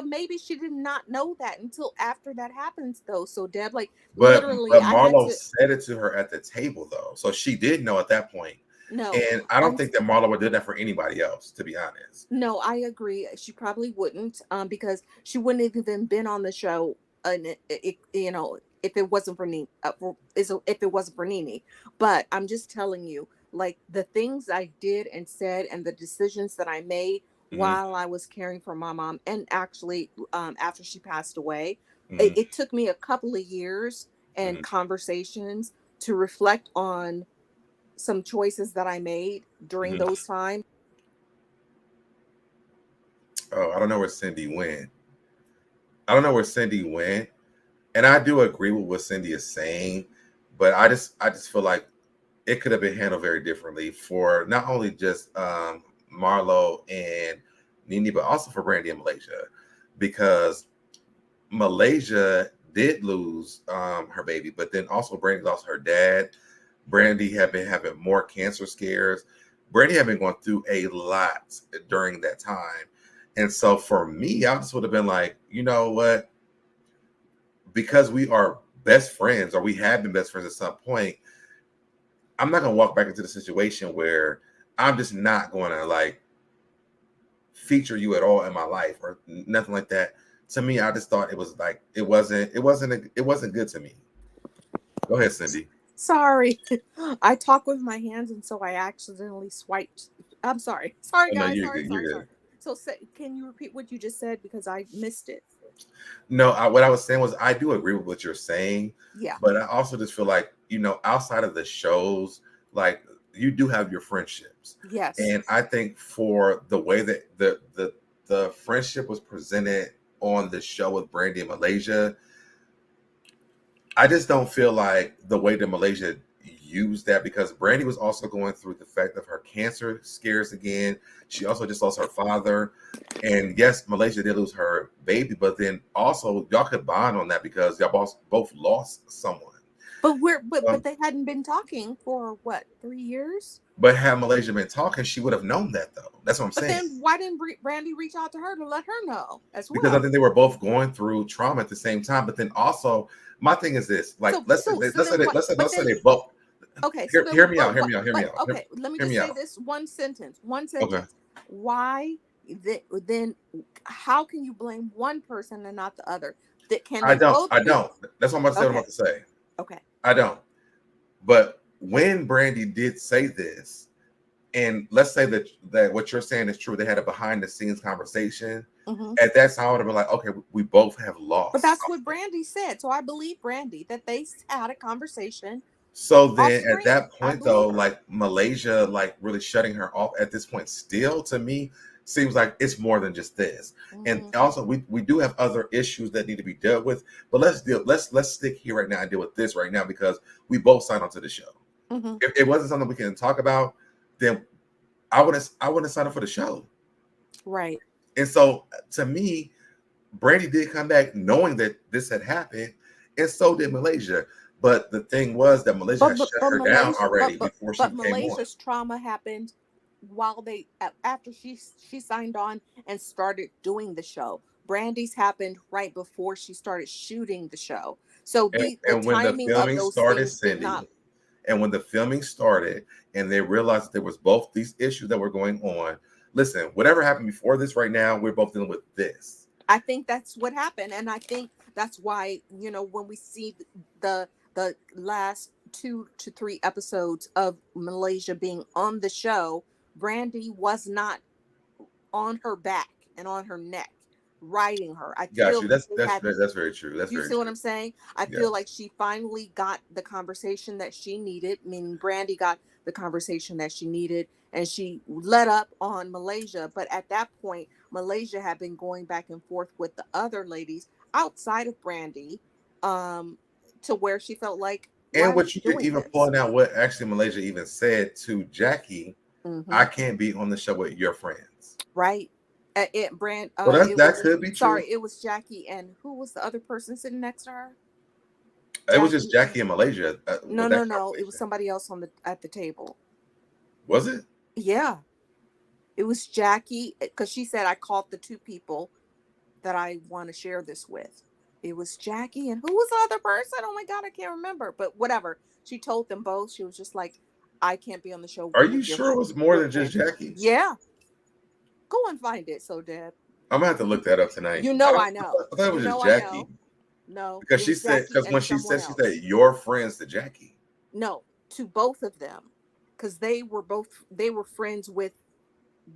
maybe she did not know that until after that happens, though. So Deb, like, literally, but Marlo said it to her at the table, though. So she did know at that point. No. And I don't think that Marlo would do that for anybody else, to be honest. No, I agree. She probably wouldn't, because she wouldn't have even been on the show, if it wasn't for Nene, if it wasn't for Nene. But I'm just telling you, like, the things I did and said and the decisions that I made while I was caring for my mom, and actually after she passed away, it took me a couple of years and conversations to reflect on some choices that I made during those times. Oh, I don't know where Cindy went. And I do agree with what Cindy is saying, but I just feel like it could have been handled very differently for not only just Marlo and Nene, but also for Brandy and Malaysia, because Malaysia did lose her baby, but then also Brandy lost her dad. Brandy had been having more cancer scares. Brandy had been going through a lot during that time. And so for me, I just would have been like, you know what? Because we are best friends, or we have been best friends at some point, I'm not going to walk back into the situation where I'm just not going to like feature you at all in my life or nothing like that. To me, I just thought it was like, it wasn't good to me. Go ahead, Cindy. Sorry, I talk with my hands, and so I accidentally swiped. I'm sorry. Sorry, guys. Sorry. So can you repeat what you just said, because I missed it? No, what I was saying was I do agree with what you're saying. Yeah. But I also just feel like, outside of the shows, like, you do have your friendships. Yes. And I think for the way that the friendship was presented on the show with Brandy and Malaysia, I just don't feel like the way that Malaysia used that, because Brandy was also going through the fact of her cancer scares again. She also just lost her father. And yes, Malaysia did lose her baby, but then also y'all could bond on that because y'all both lost someone. But they hadn't been talking for what, 3 years? But had Malaysia been talking, she would have known that, though. That's what I'm saying. Then why didn't Brandy reach out to her to let her know as well? Because I think they were both going through trauma at the same time. But then also, my thing is this: like, let's say they both. Okay, hear me out. Okay, let me just say this one sentence. Okay. Why then? How can you blame one person and not the other? I don't. That's what I'm about to say. Okay. I don't. But when Brandy did say this, and let's say that what you're saying is true, they had a behind the scenes conversation. At that time, I would have been like, okay, we both have lost. But that's what Brandy said. So I believe Brandy that they had a conversation. So then at that point, though, like Malaysia, like really shutting her off at this point, still to me seems like it's more than just this. And also we do have other issues that need to be dealt with, but let's stick here right now and deal with this right now, because we both signed on to the show. If it wasn't something we can talk about, then I wouldn't sign up for the show. Right. And so to me, Brandy did come back knowing that this had happened, and so did Malaysia. But the thing was that Malaysia had shut her down already before she came on. But Malaysia's trauma happened after she signed on and started doing the show. Brandy's happened right before she started shooting the show. So the timing of those things did not. And when the filming started and they realized that there was both these issues that were going on, listen, whatever happened before this right now, we're both dealing with this. I think that's what happened. And I think that's why, when we see the last 2 to 3 episodes of Malaysia being on the show, Brandy was not on her back and on her neck riding her. I Got feel you. like That's very true. That's you very see what true. I'm saying? I Yes. feel like she finally got the conversation that she needed, meaning Brandy got the conversation that she needed, and she let up on Malaysia. But at that point, Malaysia had been going back and forth with the other ladies outside of Brandy, to where she felt like, why And are what you could doing even this? point out what actually Malaysia even said to Jackie, Mhm. I can't be on the show with your friends. Right. Well, that could be true. Sorry, it was Jackie, and who was the other person sitting next to her? It was just Jackie and Malaysia. No. It was somebody else at the table. Was it? Yeah. It was Jackie, because she said, I called the 2 people that I want to share this with. It was Jackie, and who was the other person? Oh my God, I can't remember. But whatever. She told them both. She was just like, I can't be on the show. Are you sure it was more than just Jackie? Yeah. Go and find it, Deb. I'm gonna have to look that up tonight. You know I know. I thought it was just Jackie. No. Because she said, when she said your friends to Jackie. No, to both of them. Because they were friends with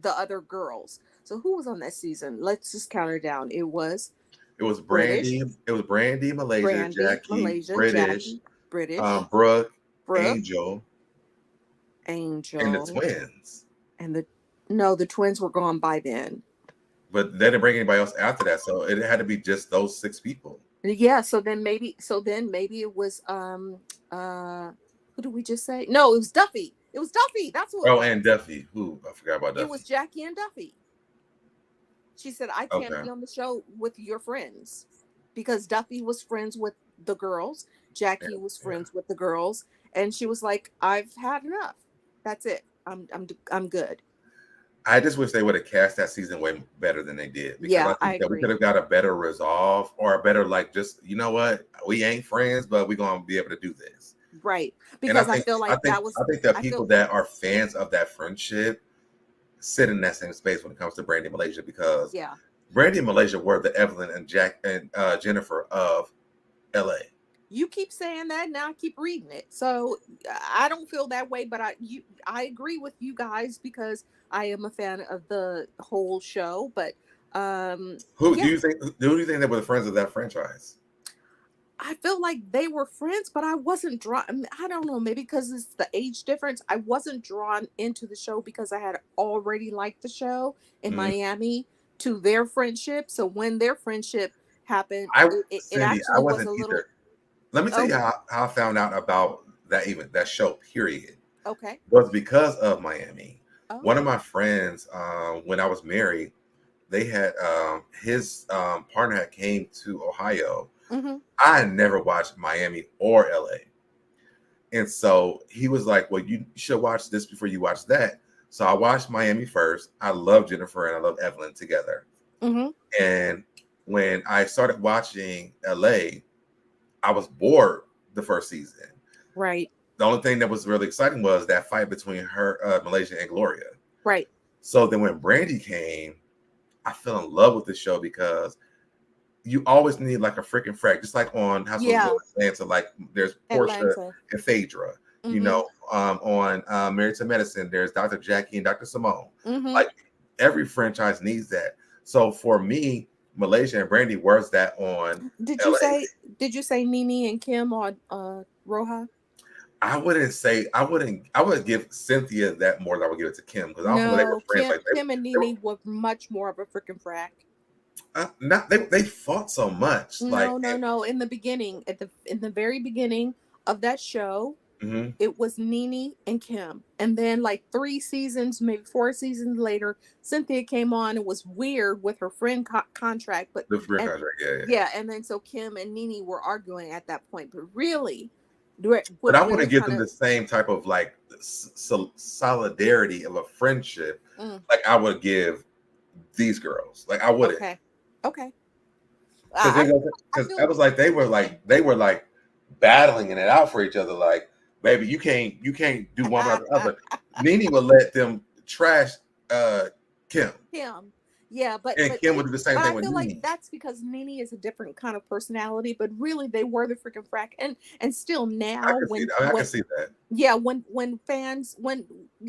the other girls. So who was on that season? Let's just count her down. It was Brandy. British. It was Brandy, Malaysia, Jackie, British, Brooke, Angel, and the twins. And the twins were gone by then. But they didn't bring anybody else after that, so it had to be just those 6 people. Yeah. So then maybe it was who did we just say? No, it was Duffy. It was Duffy. That's what. Oh, and Duffy. Who? I forgot about Duffy. It was Jackie and Duffy. She said, I can't be on the show with your friends, because Duffy was friends with the girls. Jackie was friends with the girls. And she was like, I've had enough. That's it. I'm good. I just wish they would have cast that season way better than they did. Because I think that we could have got a better resolve, or a better, like, just, you know what? We ain't friends, but we're going to be able to do this. Right. Because I feel like I think that people that are fans of that friendship sit in that same space when it comes to Brandy and Malaysia, because Brandy and Malaysia were the Evelyn and Jennifer of LA. You keep saying that, and I keep reading it. So I don't feel that way, but I agree with you guys, because I am a fan of the whole show. But who do you think they were the friends of that franchise? I feel like they were friends, but I wasn't drawn. I don't know, maybe because it's the age difference. I wasn't drawn into the show because I had already liked the show in Miami to their friendship. So when their friendship happened, it actually was a little. Let me tell you how I found out about that show, period. Okay. It was because of Miami. Oh. One of my friends, when I was married, they had his partner had came to Ohio. Mm-hmm. I had never watched Miami or LA. And so he was like, well, you should watch this before you watch that. So I watched Miami first. I love Jennifer and I love Evelyn together. Mm-hmm. And when I started watching LA, I was bored the first season. Right. The only thing that was really exciting was that fight between her, Malaysia, and Gloria. Right. So then when Brandy came, I fell in love with the show, because you always need like a freaking frack, just like on House of Atlanta. Like there's Portia and Phaedra. Mm-hmm. You know, on Married to Medicine, there's Dr. Jackie and Dr. Simone. Mm-hmm. Like every franchise needs that. So for me, Malaysia and Brandy, where's that on? Did you say Nene and Kim on Roja? I would give Cynthia that more than I would give it to Kim, because I don't know they were friends. Kim and Nene were much more of a freaking frack. They fought so much. No. In the beginning, in the very beginning of that show, mm-hmm. It was Nene and Kim, and then like 3 seasons, maybe 4 seasons later, Cynthia came on. It was weird with her friend contract, but and then so Kim and Nene were arguing at that point. But really, but I wouldn't give them the same type of like solidarity of a friendship like I would give these girls. Like I wouldn't. Okay. Because I was like they were like battling it out for each other. Like, baby, you can't do one or the other. Nene would let them trash Kim. Yeah, And Kim would do the same but thing I with feel like Nene. that's because Nene is a different kind of personality, but really they were the freaking frack. And still I now can see that. I can see that. yeah, when fans, when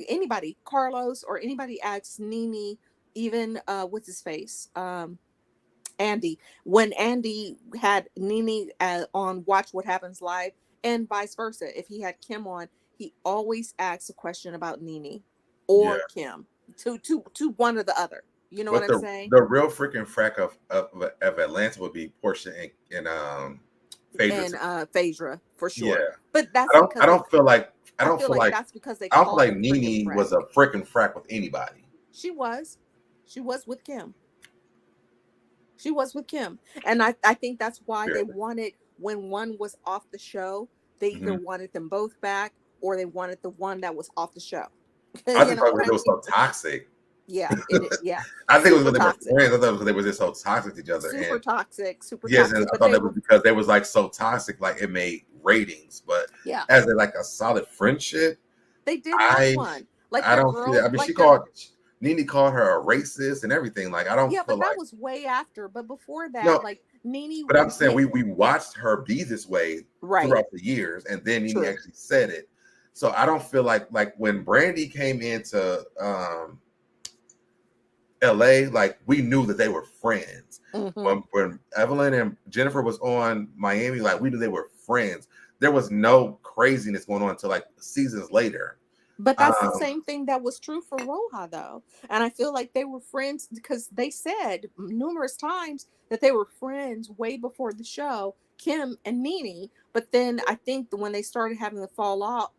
anybody, Carlos or anybody asks Nene, even what's his face, Andy, when Andy had Nene on Watch What Happens Live, and vice versa, if he had Kim on, he always asks a question about Nene Yeah. or Kim, to one or the other. You know But what I'm saying? the real freaking frack of Atlanta would be Portia and Phaedra. And Phaedra for sure. Yeah. But that's I don't feel like that's because they I don't feel called like them freaking Nene frack. was a freaking frack with anybody. She was with Kim. She was with Kim. And I think that's why they wanted, when one was off the show, they either wanted them both back or they wanted the one that was off the show. I just thought it was so toxic. Yeah, yeah. I think it was Super because toxic. they were friends. I thought it was because they were just so toxic to each other. Super toxic. Yes, and I thought that was because they was like so toxic, like it made ratings. But yeah, as like a solid friendship, they did have one. Like I don't feel. I mean, Nene called her a racist and everything. Like I don't. Yeah, feel but that like, was way after. But before that, no, like Nene. But I'm saying we watched her be this way throughout the years, and then Nene actually said it. So I don't feel like when Brandy came into LA, like we knew that they were friends. When Evelyn and Jennifer was on Miami, like we knew they were friends. There was no craziness going on until like seasons later. But that's the same thing that was true for Roja, though. And I feel like they were friends because they said numerous times that they were friends way before the show, Kim and Nene. But then I think when they started having the fallout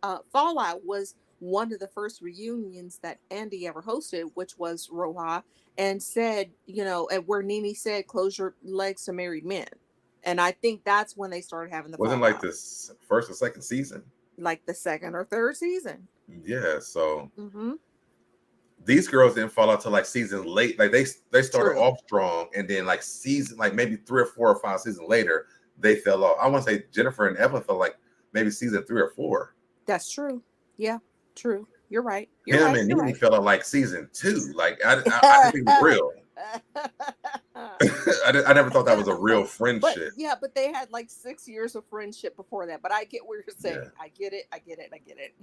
was one of the first reunions that Andy ever hosted, which was Roja, and said, you know, where Nene said, "Close your legs to married men." And I think that's when they started having the wasn't fallout. like this first or second season, like the second or third season. Yeah, so these girls didn't fall out till like season late. Like they started off strong, and then like season, like maybe 3 or 4 or 5 seasons later, they fell off. I want to say Jennifer and Evelyn felt like maybe season 3 or 4. That's true. Yeah, true. You're right. Him and Nene fell out like season 2. Like I didn't think it was real. I never thought that was a real friendship. But they had like 6 years of friendship before that. But I get what you're saying. I get it.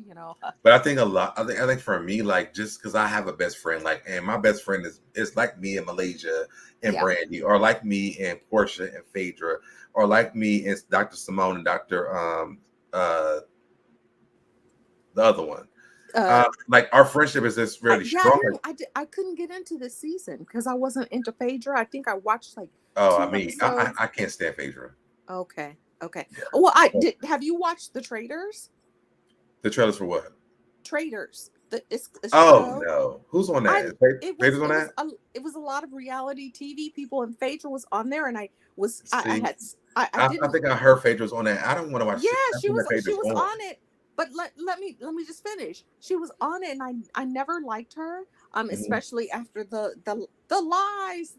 You know. But I think I think for me, like just because I have a best friend, like, and my best friend is like me in Malaysia and Brandy, or like me and Portia and Phaedra, or like me and Dr. Simone and Dr. The other one. Like our friendship is just really strong. I couldn't get into this season because I wasn't into Phaedra. I think I watched like. I can't stand Phaedra. Okay. Well, have you watched The Traitors? The trailers for what? Traitors. No, who's on that? Phaedra's on that. It was a lot of reality TV people, and Phaedra was on there, and I think I heard Phaedra was on that. I don't want to watch. Yeah, she was on it. But let me just finish. She was on it, and I never liked her. Especially after the lies,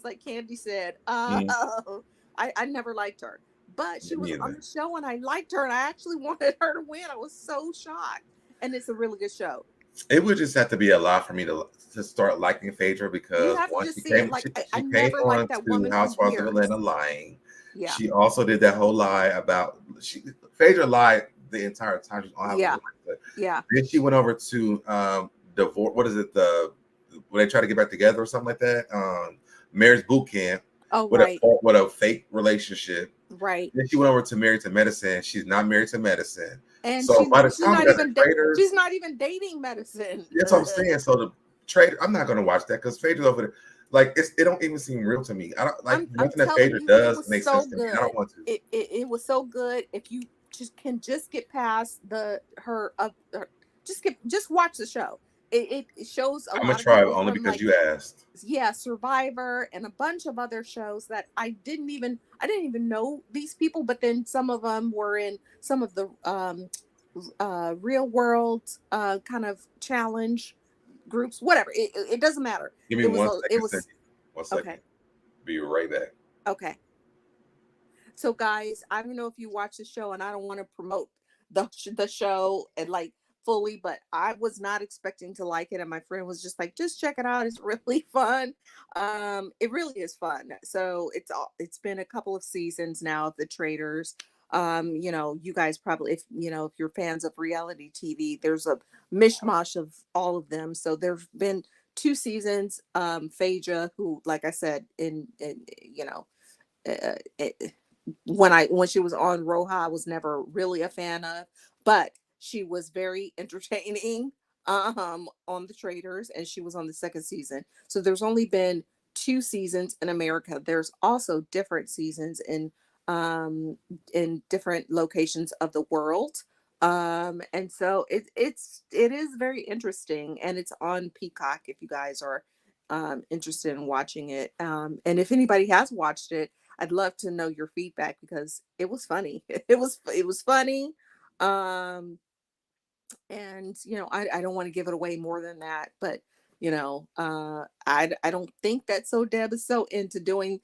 like Candy said. I never liked her. But she was on the show, and I liked her, and I actually wanted her to win. I was so shocked. And it's a really good show. It would just have to be a lot for me to start liking Phaedra, because once she came on to Housewives of Atlanta lying. Yeah. She also did that whole lie about Phaedra lied the entire time she was on Housewives. Yeah. Then she went over to divorce. What is it? When they try to get back together or something like that. Marriage Boot Camp. Oh, with a fake relationship. Right. Then she went over to Married to Medicine. She's not married to Medicine. And so by the time she's not even dating Medicine. That's what I'm saying. So the Traitor, I'm not going to watch that because Phaedra's over there. Like it don't even seem real to me. I don't like nothing that Phaedra does makes sense to me. I don't want to. It was so good. If you can get past just watch the show. It shows I'm gonna try it only because you asked. Yeah, Survivor and a bunch of other shows that I didn't even know these people, but then some of them were in some of the real world kind of challenge groups. Whatever, it doesn't matter. Give me 1 second. 1 second. Okay. Be right back. Okay. So guys, I don't know if you watch the show, and I don't want to promote the show and like fully, but I was not expecting to like it, and my friend was just like, just check it out, it's really fun. It really is fun. So it's been a couple of seasons now of The Traitors. You know, you guys probably, if you know, if you're fans of reality TV, there's a mishmash of all of them. So there've been 2 seasons. Phaedra, who, like I said, in you know, when she was on Roja, I was never really a fan of, but she was very entertaining on The Traitors, and she was on the 2nd season. So there's only been 2 seasons in America. There's also different seasons in different locations of the world. And so it is very interesting, and it's on Peacock if you guys are interested in watching it. And if anybody has watched it, I'd love to know your feedback, because it was funny. It was funny. And you know, I don't want to give it away more than that, but you know, I don't think that SoDeb is so into doing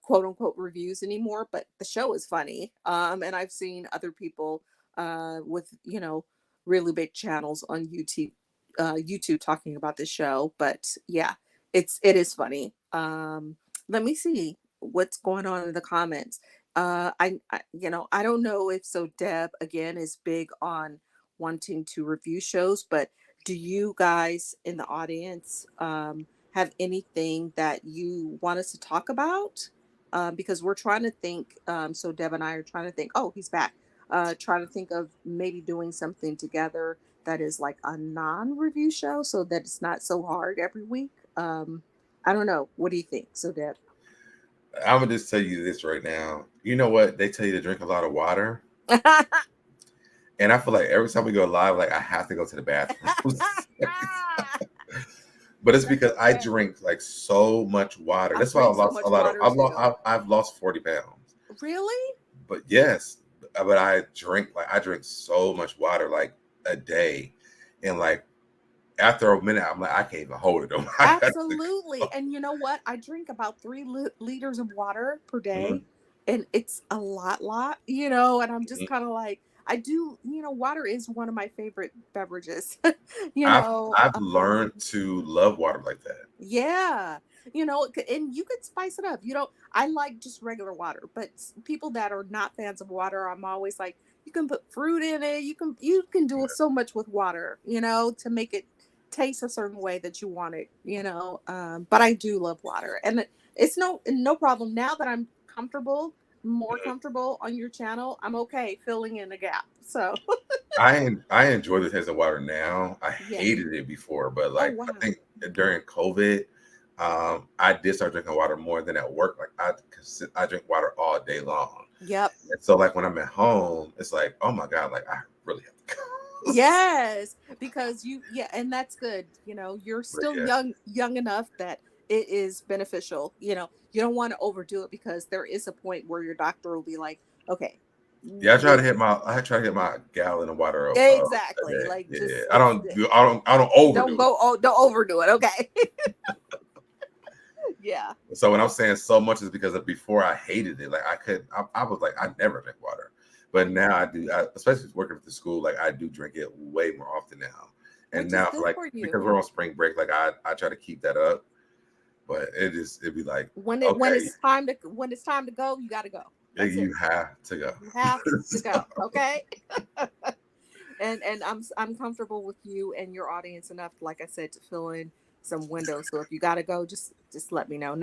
quote unquote reviews anymore, but the show is funny. And I've seen other people with, you know, really big channels on YouTube talking about the show. But yeah, it is funny. Let me see what's going on in the comments. I you know, I don't know if SoDeb again is big on wanting to review shows, but do you guys in the audience have anything that you want us to talk about? Because we're trying to think. So Deb and I are trying to think. Oh, he's back. Trying to think of maybe doing something together that is like a non-review show, so that it's not so hard every week. I don't know. What do you think, so Deb? I'm gonna just tell you this right now. You know what? They tell you to drink a lot of water. And I feel like every time we go live, like I have to go to the bathroom. But it's because I drink like so much water. That's why I've lost a lot of. I've lost 40 pounds. Really? But yes, but I drink so much water like a day, and like after a minute, I'm like I can't even hold it. Absolutely. And you know what? I drink about 3 liters of water per day, and it's a lot, you know. And I'm just kind of like. I do, you know, water is one of my favorite beverages. You know, I've learned to love water like that. Yeah, you know, and you could spice it up. You know, I like just regular water, but people that are not fans of water, I'm always like, you can put fruit in it. You can do so much with water, you know, to make it taste a certain way that you want it, you know. But I do love water, and it's no problem now that I'm more comfortable on your channel. I'm okay filling in the gap. So I enjoy the taste of water now. I hated it before, but like I think during COVID, I did start drinking water more than at work. Like I drink water all day long. Yep. And so like when I'm at home, it's like, oh my God, like I really have to go. Yes, because and that's good. You know, you're still young enough that it is beneficial. You know, you don't want to overdo it, because there is a point where your doctor will be like, okay. Yeah, I try to hit my gallon of water. Exactly. Like I don't overdo it. Don't overdo it. Okay. Yeah. So when I'm saying so much is because before I hated it. Like I was like, I never drink water. But now I do, especially working at the school, like I do drink it way more often now. And now like because we're on spring break, like I try to keep that up. But it'd be like when it's time to go, you gotta go. You have to go. You have to go. Okay. And I'm comfortable with you and your audience enough, like I said, to fill in some windows. So if you gotta go, just let me know.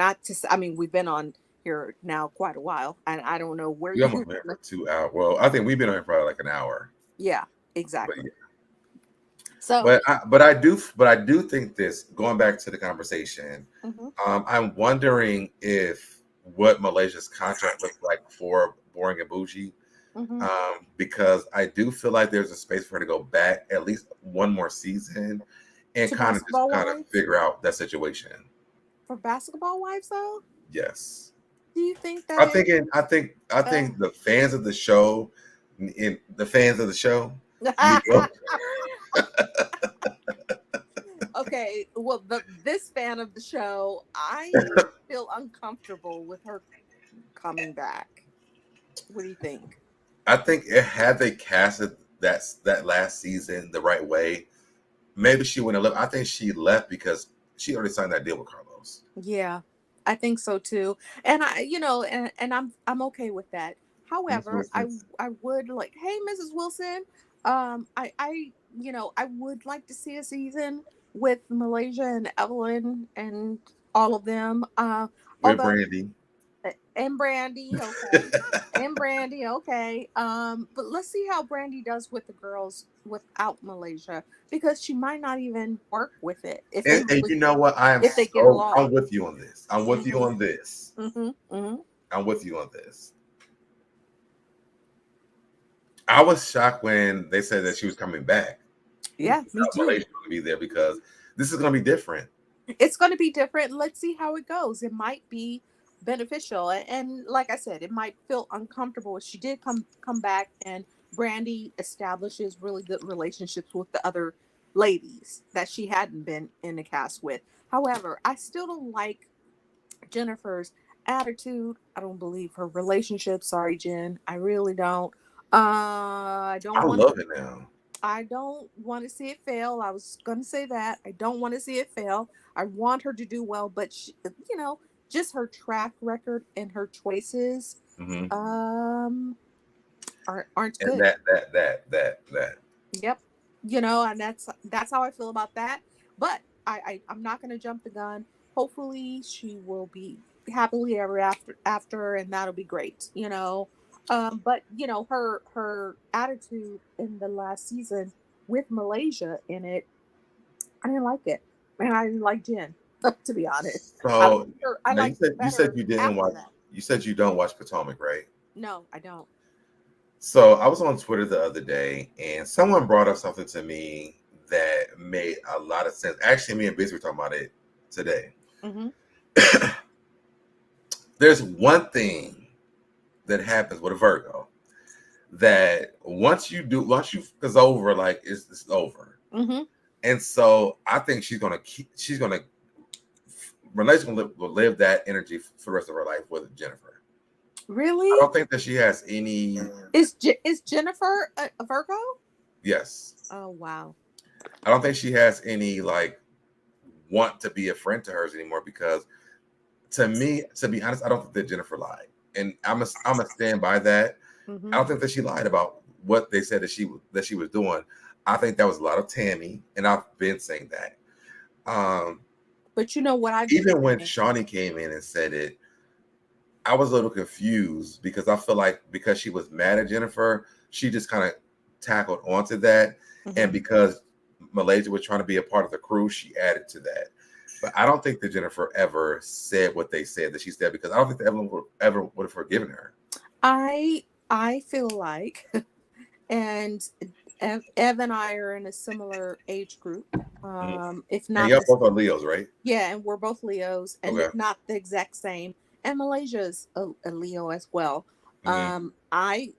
I mean, we've been on here now quite a while, and I don't know where you're on for 2 hours. Well, I think we've been on here for like an hour. Yeah, exactly. But, so but I do think this, going back to the conversation, I'm wondering if what Malaysia's contract looks like for Boring and Bougie. Because I do feel like there's a space for her to go back at least one more season and kind of figure out that situation. For Basketball Wives, though? Yes. Do you think that? I think the fans of the show, Okay, well, this fan of the show, I feel uncomfortable with her coming back. What do you think? I think had they casted that last season the right way, maybe she wouldn't have left. I think she left because she already signed that deal with Carlos. Yeah, I think so too. And and I'm okay with that. However, I would like, hey, Mrs. Wilson, I would like to see a season with Malaysia and Evelyn and all of them. With Although Brandy. and Brandy, okay. And Brandy, okay. But let's see how Brandy does with the girls without Malaysia, because she might not even work with it if they And you know what? I'm if they get along. with you on this. I'm with you on this. Mm-hmm. I'm with you on this. I was shocked when they said that she was coming back. Yeah, me too. Malaysia's going to be there because this is going to be different. It's going to be different. Let's see how it goes. It might be beneficial, and like I said, it might feel uncomfortable. She did come back, and Brandy establishes really good relationships with the other ladies that she hadn't been in the cast with. However, I still don't like Jennifer's attitude. I don't believe her relationship. Sorry, Jen. I really don't. I love it now. I don't want to see it fail. I was going to say that. I don't want to see it fail. I want her to do well, but she, just her track record and her choices aren't good. That. Yep. And that's how I feel about that. But I'm not going to jump the gun. Hopefully she will be happily ever after, and that'll be great. But her attitude in the last season with Malaysia in it, I didn't like it, and I didn't like Jen, to be honest. So you said you didn't watch. That. You said you don't watch Potomac, right? No, I don't. So I was on Twitter the other day, and someone brought up something to me that made a lot of sense. Actually, me and Biz were talking about it today. Mm-hmm. There's one thing that happens with a Virgo that once you it's over, like it's over. Mm-hmm. And so I think Renee's gonna live that energy for the rest of her life with Jennifer. Really? I don't think that she has any. Is Jennifer a Virgo? Yes. Oh wow. I don't think she has any want to be a friend to hers anymore, because to me, to be honest, I don't think that Jennifer lied, and I'm a stand by that. Mm-hmm. I don't think that she lied about what they said that she was doing. I think that was a lot of Tammy, and I've been saying that. But you know what? Even when Shawnee came in and said it, I was a little confused, because I feel like because she was mad at Jennifer, she just kind of tackled onto that, and because Malaysia was trying to be a part of the crew, she added to that. But I don't think that Jennifer ever said what they said that she said, because I don't think that Evelyn would have forgiven her. I feel like, and Ev and I are in a similar age group. If not, and y'all both are Leos, right? Yeah, and we're both Leos, and if not the exact same. And Malaysia's a Leo as well. Mm-hmm. I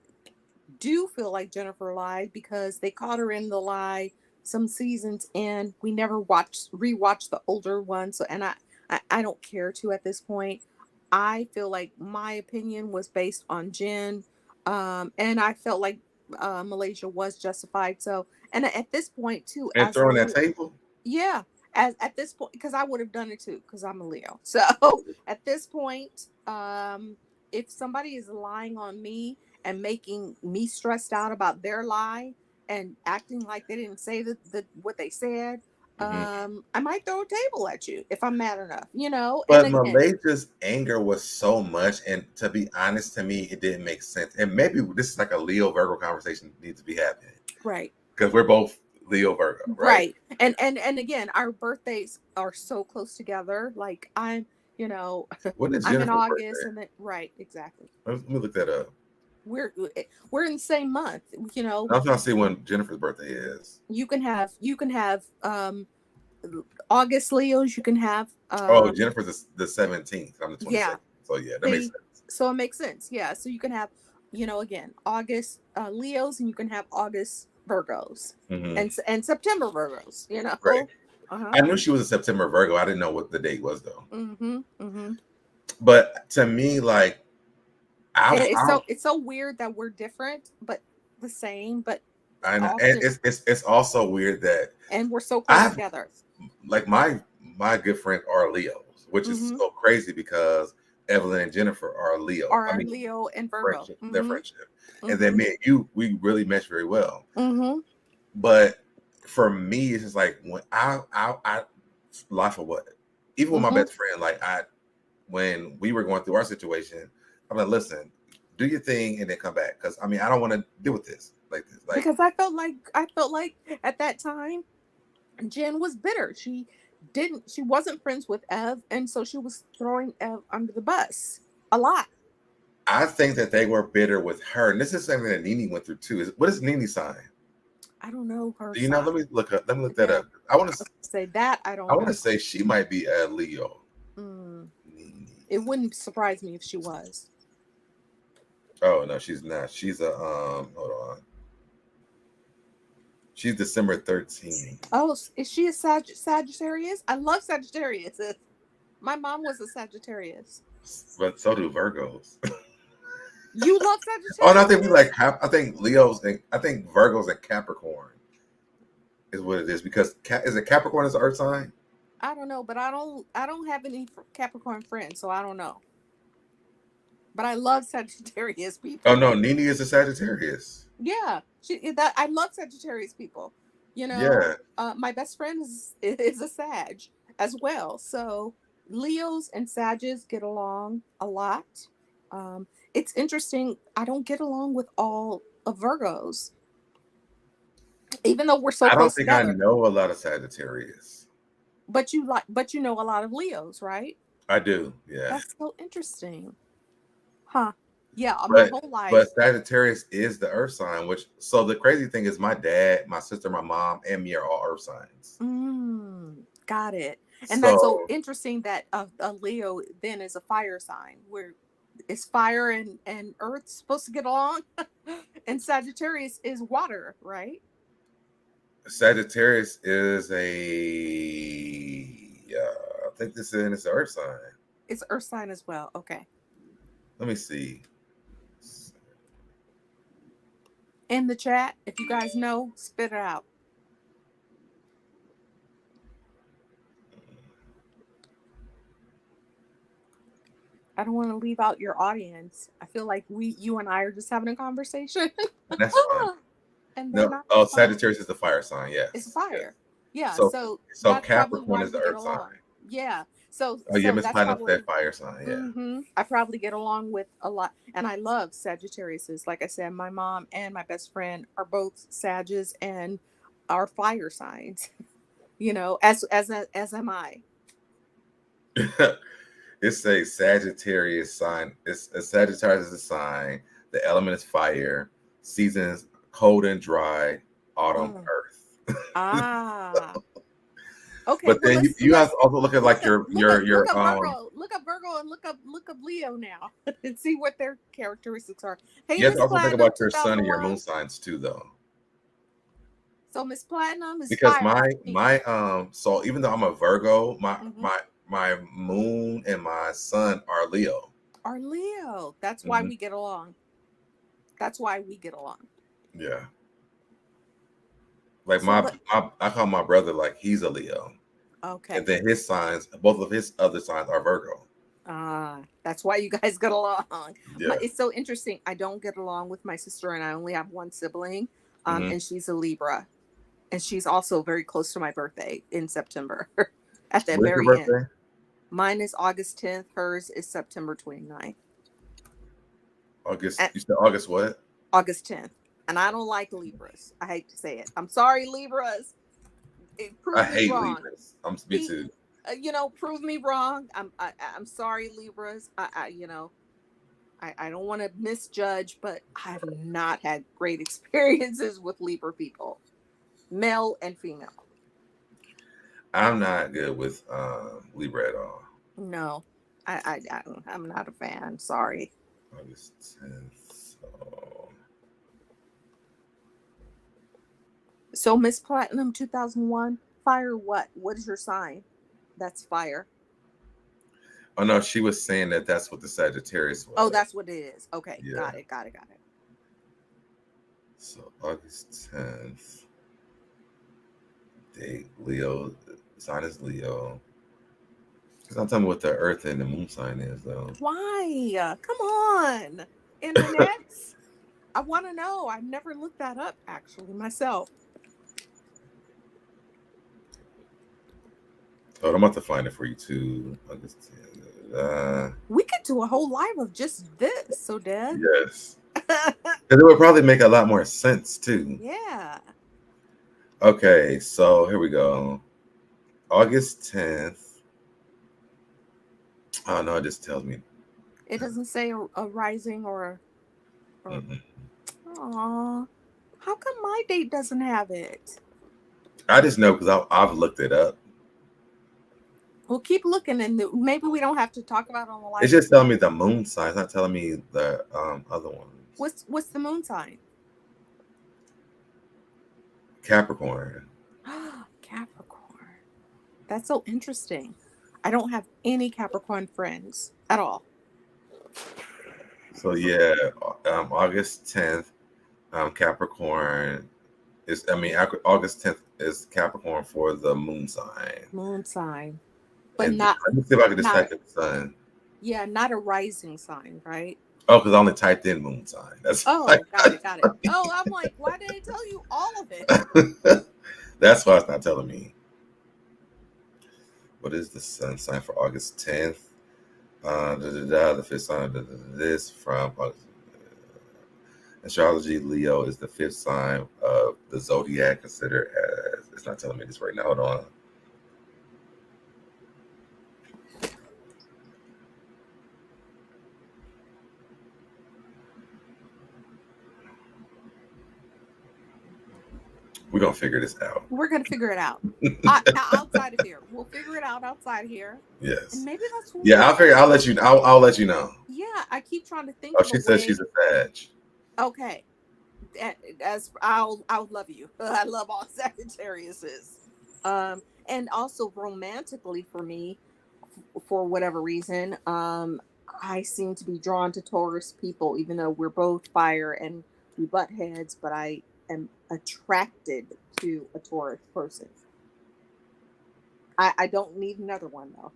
do feel like Jennifer lied, because they caught her in the lie some seasons in. We never rewatched the older ones, and I don't care to at this point. I feel like my opinion was based on Jen, and I felt like Malaysia was justified. So, and at this point too, and throwing that table. Yeah, at this point, because I would have done it too, because I'm a Leo. So at this point, if somebody is lying on me and making me stressed out about their lie and acting like they didn't say what they said, I might throw a table at you if I'm mad enough, But Malaysia's anger was so much, and to be honest, to me, it didn't make sense. And maybe this is like a Leo Virgo conversation that needs to be happening, right? Because we're both Leo Virgo, right? And again, our birthdays are so close together. Like I'm in August, birthday? And then exactly. Let me look that up. We're in the same month, I'm trying to see when Jennifer's birthday is. You can have August Leos. You can have Jennifer's the 17th. I'm the 22nd. Yeah. So yeah, that makes sense. So it makes sense. Yeah. So you can have again August Leos, and you can have August Virgos, and September Virgos. Right. I knew she was a September Virgo. I didn't know what the date was though. But to me, like, it's so weird that we're different but the same. But I know, and often, it's also weird that and we're so I close have together. like my good friend are Leos, which is Mm-hmm. so crazy because Evelyn and Jennifer are Leo. I Are mean, Leo and Virgo. friendship, their Mm-hmm. friendship, and then me and you, we really mesh very well. Mm-hmm. But for me, it's just like when I life of what, even with my Mm-hmm. best friend, like when we were going through our situation, I'm like, listen, do your thing and then come back, because I mean, I don't want to deal with this like this. Like, Because I felt like at that time Jen was bitter. She wasn't friends with Ev, and so she was throwing Ev under the bus a lot. I think that they were bitter with her, and this is something that Nene went through too. What is Nene's sign? I don't know her Do you know? sign. Let me look up. Let me look that Yeah, up. I want to. say that I I don't want know. to say she might be a Leo. Mm. It wouldn't surprise me if she was. Oh no, she's not. She's a Hold on. She's December 13th. Oh, is she a Sagittarius? I love Sagittarius. My mom was a Sagittarius. But so do Virgos. You love Sagittarius? Oh, and I think we like I think Leos and I think Virgos and Capricorn is what it is, because is it Capricorn is an earth sign? I don't know, but I don't have any Capricorn friends, so I don't know. But I love Sagittarius people. Oh no, Nene is a Sagittarius. Yeah, I love Sagittarius people. You Yeah. know, my best friend is a Sag as well. So Leos and Sages get along a lot. It's interesting. I don't get along with all of Virgos, even though we're so I don't close think I together. know a lot of Sagittarius. But you know a lot of Leos, right? I do, yeah. That's so interesting, huh? Yeah, my But whole life. but Sagittarius is the earth sign, which so the crazy thing is my dad, my sister, my mom, and me are all earth signs. Got it. And that's so So interesting that a Leo then is a fire sign, where is fire and earth supposed to get along? And Sagittarius is water, right? Sagittarius is I think this is it's an earth sign. It's earth sign as well. Okay. Let me see. In the chat, if you guys know, spit it out. I don't want to leave out your audience. I feel like you and I are just having a conversation. That's fine. And No, Sagittarius is the fire sign. Yes, it's fire. Yeah. So that's Capricorn is the earth sign. Yeah. So yeah, Miss that's Platinum's probably that fire sign. Yeah. I probably get along with a lot, and I love Sagittariuses. Like I said, my mom and my best friend are both Sages and are fire signs. You know, as am I. It's a Sagittarius sign. It's a Sagittarius is a sign. The element is fire. Seasons cold and dry. Autumn, earth. Okay. But then you guys also look at like your look up Virgo and look up Leo now and see what their characteristics are. Hey, you have to also think about your sun and your 2001. moon signs too, though. So Miss Platinum is Because fire. my so even though I'm a Virgo, my moon and my sun are Leo. Are Leo. That's why we get along. That's why we get along. Yeah. Like I call my brother like he's a Leo. Okay. And then his signs, both of his other signs are Virgo. That's why you guys get along. Yeah. It's so interesting. I don't get along with my sister, and I only have one sibling. And she's a Libra. And she's also very close to my birthday in September. At the very end. Mine is August 10th. Hers is September 29th. You said August what? August 10th. And I don't like Libras. I hate to say it. I'm sorry, Libras. I hate Libras. Me too. Prove me wrong. I'm sorry, Libras. I don't want to misjudge, but I've not had great experiences with Libra people, male and female. I'm not good with Libra at all. No, I'm not a fan. Sorry. August 10th. So Miss Platinum 2001, fire what? What is your sign? That's fire. Oh no, she was saying that's what the Sagittarius was. Oh, that's what it is. Okay, yeah. got it. So August 10th. Date Leo. Sign is Leo. Because I'm telling you what the Earth and the Moon sign is, though. Why? Come on, internet. I want to know. I've never looked that up actually myself. Oh, I'm about to find it for you too. August 10th. We could do a whole live of just this, so Dad. Yes. Because it would probably make a lot more sense too. Yeah. Okay, so here we go. August 10th. Oh no, it just tells me. It doesn't say a rising or. Aw, how come my date doesn't have it? I just know because I've looked it up. Well, keep looking, and maybe we don't have to talk about it on the live. It's just telling me the moon sign. It's not telling me the other ones. What's the moon sign? Capricorn. Capricorn. That's so interesting. I don't have any Capricorn friends at all. So yeah, August 10th, Capricorn is. August 10th is Capricorn for the moon sign. Moon sign, but and not. Let me see if I can just type in the sun. Yeah, not a rising sign, right? Oh, because I only typed in moon sign. That's got it. Oh, I'm like, why did it tell you all of it? That's why it's not telling me. What is the sun sign for August 10th? The fifth sign of this from astrology. Leo is the fifth sign of the zodiac, considered as. It's not telling me this right now. Hold on. We're gonna figure this out. We're gonna figure it out outside of here. We'll figure it out outside here. Yes. And maybe that's what I'll let you. I'll let you know. Yeah, I keep trying to think. Oh, she says she's a Sag. Okay. As I'll love you. I love all Sagittariuses. And also romantically for me, for whatever reason, I seem to be drawn to Taurus people, even though we're both fire and we butt heads, but I am attracted to a Taurus person. I don't need another one though.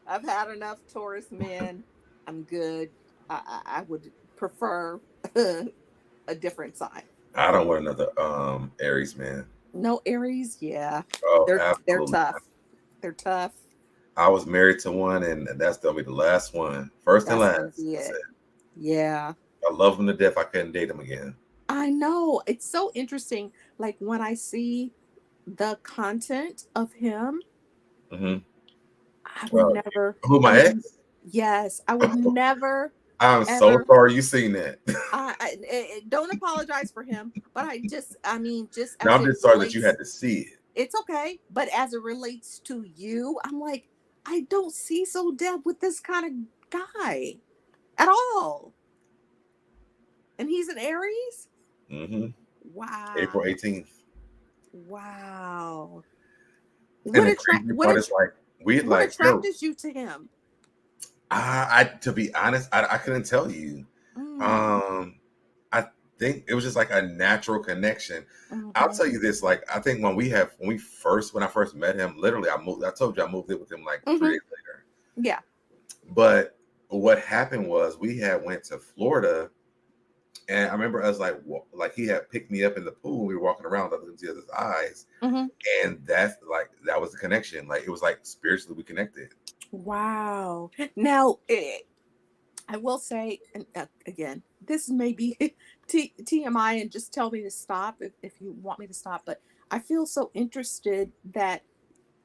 I've had enough Taurus men. I'm good. I would prefer a different sign. I don't want another Aries man. No Aries, yeah. Oh, they're tough. They're tough. I was married to one, and that's gonna be the last one. First and last. Yeah. I love him to death. I couldn't date him again. I know. It's so interesting. Like when I see the content of him, I would never. Who, my ex? Yes, I would never. I'm so sorry you seen that. I don't apologize for him, but I'm just I'm just sorry that you had to see it. It's okay, but as it relates to you, I'm like, I don't see SoDeb with this kind of guy at all. And he's an Aries? Wow. April 18th. Wow. What attracted you to him? To be honest, I couldn't tell you. I think it was just like a natural connection. I'll tell you this, like I think when I first met him, literally I told you I moved in with him like 3 days later. Yeah. But what happened was we had went to Florida, and I remember us like he had picked me up in the pool. We were walking around, I looked into his eyes, and that was the connection. Like it was like spiritually we connected. Wow. Now, I will say, and again, this may be TMI, and just tell me to stop if you want me to stop. But I feel so interested that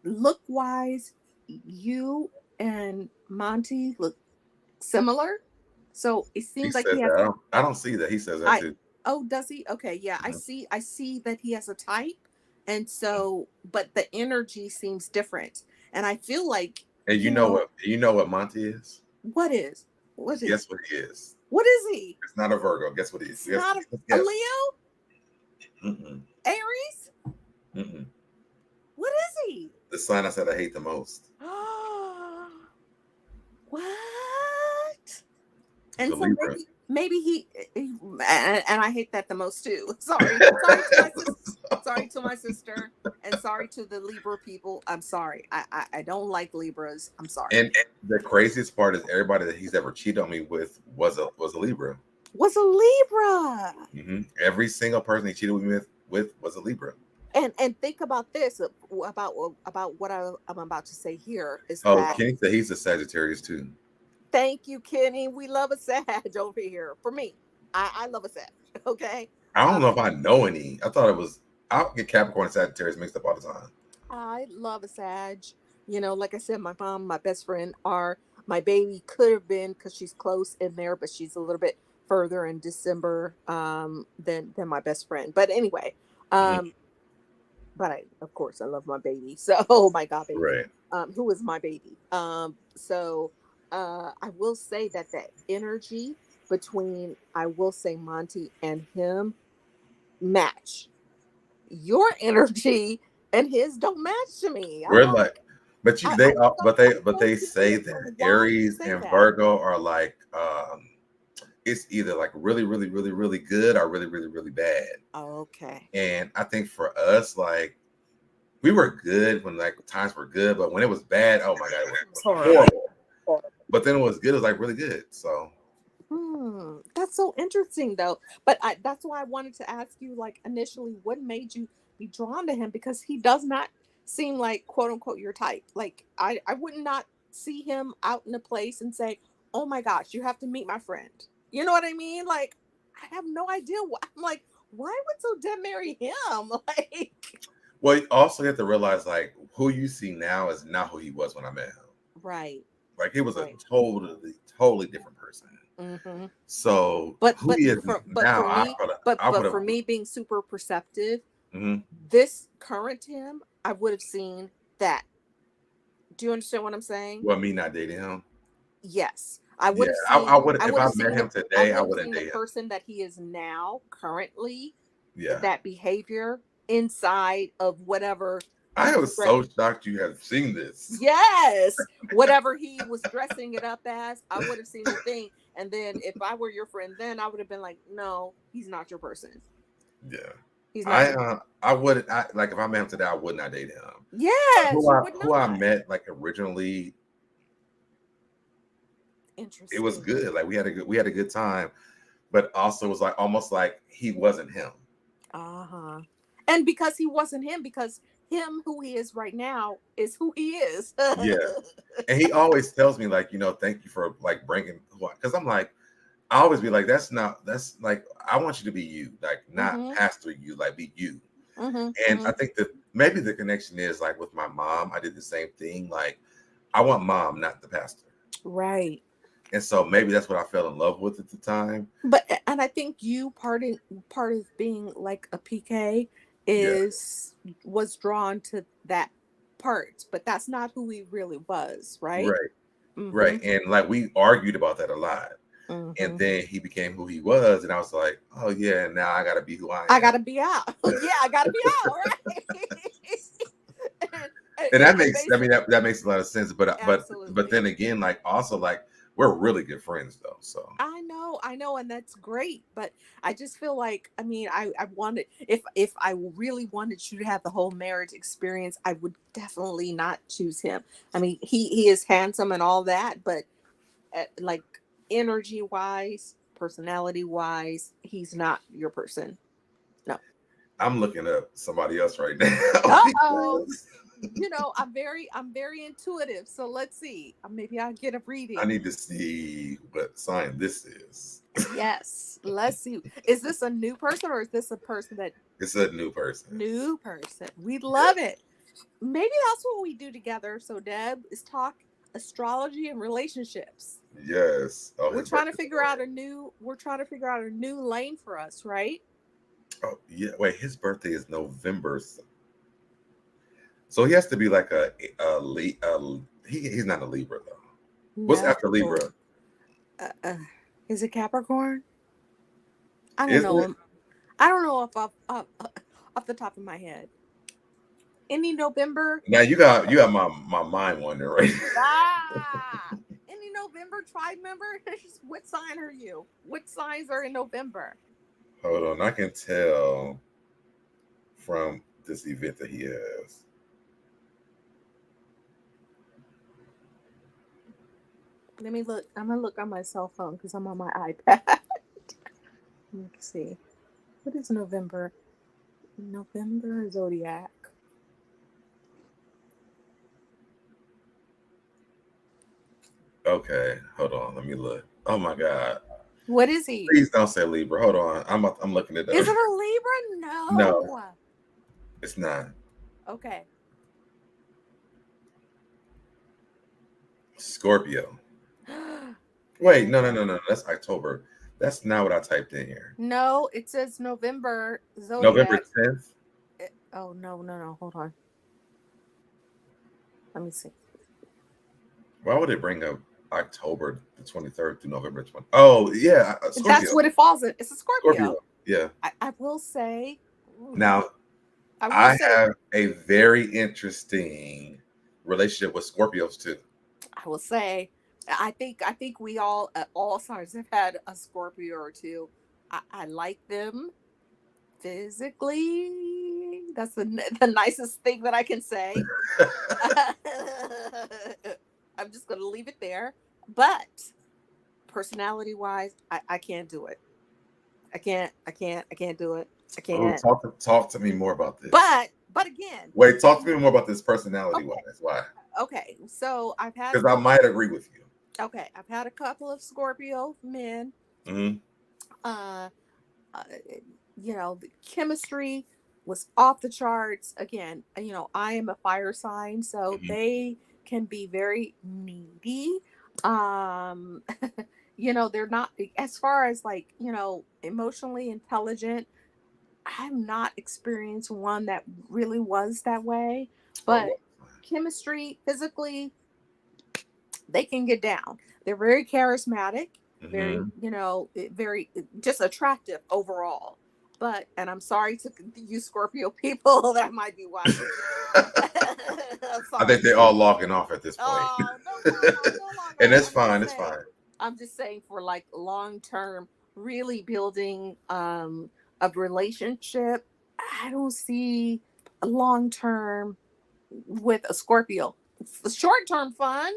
look-wise, you and Monty look similar. So it seems like he has. I don't see that. He says that too. Oh, does he? Okay, yeah. I see that he has a type, and so, but the energy seems different, and I feel like. And you know what Monty is? What is? What is? Guess what he is? What is he? It's not a Virgo. Guess what he is? It's not a Leo? Aries? What is he? The sign I said I hate the most. What? And so maybe and I hate that the most too. Sorry to my sister. Sorry to my sister, and sorry to the Libra people. I'm sorry. I don't like Libras. I'm sorry. And the craziest part is everybody that he's ever cheated on me with was a Libra. Was a Libra. Mm-hmm. Every single person he cheated with was a Libra. And think about this about what I'm about to say here is that Kenny said he's a Sagittarius too. Thank you, Kenny. We love a Sag over here. For me, I love a Sag. Okay. I don't know if I know any. I thought it was. I'll get Capricorn and Sagittarius mixed up all the time. I love a Sag. You know, like I said, my mom, my best friend are my baby could have been because she's close in there, but she's a little bit further in December than my best friend. But anyway, but of course I love my baby. So oh my God, baby. Right. Who is my baby? So I will say that energy between Monty and him match. Your energy and his don't match to me. We're like, but they say that Aries and Virgo are like it's either like really, really, really, really good or really, really, really bad. Oh, okay. And I think for us, like we were good when like times were good, but when it was bad, oh my God, it was horrible. But then it was good, it was like really good. So that's so interesting though. But that's why I wanted to ask you, like, initially, what made you be drawn to him? Because he does not seem like quote unquote your type. Like I would not see him out in a place and say, oh my gosh, you have to meet my friend. You know what I mean? Like, I have no idea. I'm like, why would SoDeb marry him? Like, well, you also have to realize like who you see now is not who he was when I met him. Right. Like he was a totally different person. Mm-hmm. So, but who he is now, for me being super perceptive, this current him, I would have seen that. Do you understand what I'm saying? Well, me not dating him. Yes, I would have. I would. If I met him today, I wouldn't date him. The person that he is now, currently, yeah, that behavior inside of whatever. I was so shocked you have seen this. Yes, whatever he was dressing it up as, I would have seen the thing. And then if I were your friend, then I would have been like, no, he's not your person. Yeah. He's not I wouldn't like if I met him today, I would not date him. Yes. Who I met like originally. Interesting. It was good. Like we had a good time, but also it was like almost like he wasn't him. And because he wasn't him, because him who he is right now is who he is. Yeah. And he always tells me like, thank you for like bringing, because I'm like, I always be like, that's like, I want you to be you, like not pastor you, like be you. And I think that maybe the connection is like with my mom, I did the same thing. Like I want mom, not the pastor. Right. And so maybe that's what I fell in love with at the time. And I think you part of being like a PK was drawn to that part, but that's not who he really was, right? Right. Right. And like we argued about that a lot. And then he became who he was, and I was like, oh yeah, now I gotta be who I am. I gotta be out. Yeah, I gotta be out, right? and that makes a lot of sense. But then again, like also like we're really good friends though. So I know, and that's great. But I just feel like, I mean, I wanted, if I really wanted you to have the whole marriage experience, I would definitely not choose him. I mean, he is handsome and all that, but like energy wise, personality wise, he's not your person. No. I'm looking up somebody else right now. I'm very intuitive. So let's see. Maybe I'll get a reading. I need to see what sign this is. Yes. Let's see. Is this a new person or is this a person that? It's a new person. New person. We love it. Maybe that's what we do together. So Deb is talk astrology and relationships. Yes. We're trying to figure out a new lane for us, right? Oh yeah. Wait, his birthday is November. So he has to be like he's not a Libra though. What's after Libra? Is it Capricorn? I don't know. I don't know off the top of my head. Any November? Now you got my mind wandering right now. Any November tribe member? What sign are you? What signs are in November? Hold on, I can tell from this event that he has. Let me look. I'm gonna look on my cell phone because I'm on my iPad. Let's see. What is November? November zodiac. Okay, hold on. Let me look. Oh my God. What is he? Please don't say Libra. Hold on. I'm looking it up. Is it a Libra? No. No, it's not. Okay. Scorpio. Wait, no. That's October. That's not what I typed in here. No, it says November zodiac. November 10th. Oh no. Hold on. Let me see. Why would it bring up October the 23rd to November 20th? Oh, yeah. Scorpio. That's what it falls in. It's a Scorpio. Yeah. I will say. Now, I have a very interesting relationship with Scorpios too. I will say, I think we all at all signs have had a Scorpio or two. I like them physically. That's the nicest thing that I can say. I'm just gonna leave it there. But personality wise, I can't do it. I can't do it. I can't. Oh, talk to me more about this. But again, wait, talk to me more about this personality wise. Why? Okay, so I've had, because I might agree with you. Okay, I've had a couple of Scorpio men. Mm-hmm. The chemistry was off the charts. Again, I am a fire sign, so they can be very needy. They're not, as far as emotionally intelligent. I've not experienced one that really was that way, but chemistry, physically, they can get down. They're very charismatic, very, very just attractive overall. And I'm sorry to you Scorpio people that might be watching. I think they're all logging off at this point. No, and it's fine. It's fine. I'm just saying for long term, really building a relationship, I don't see a long term with a Scorpio. Short term fun,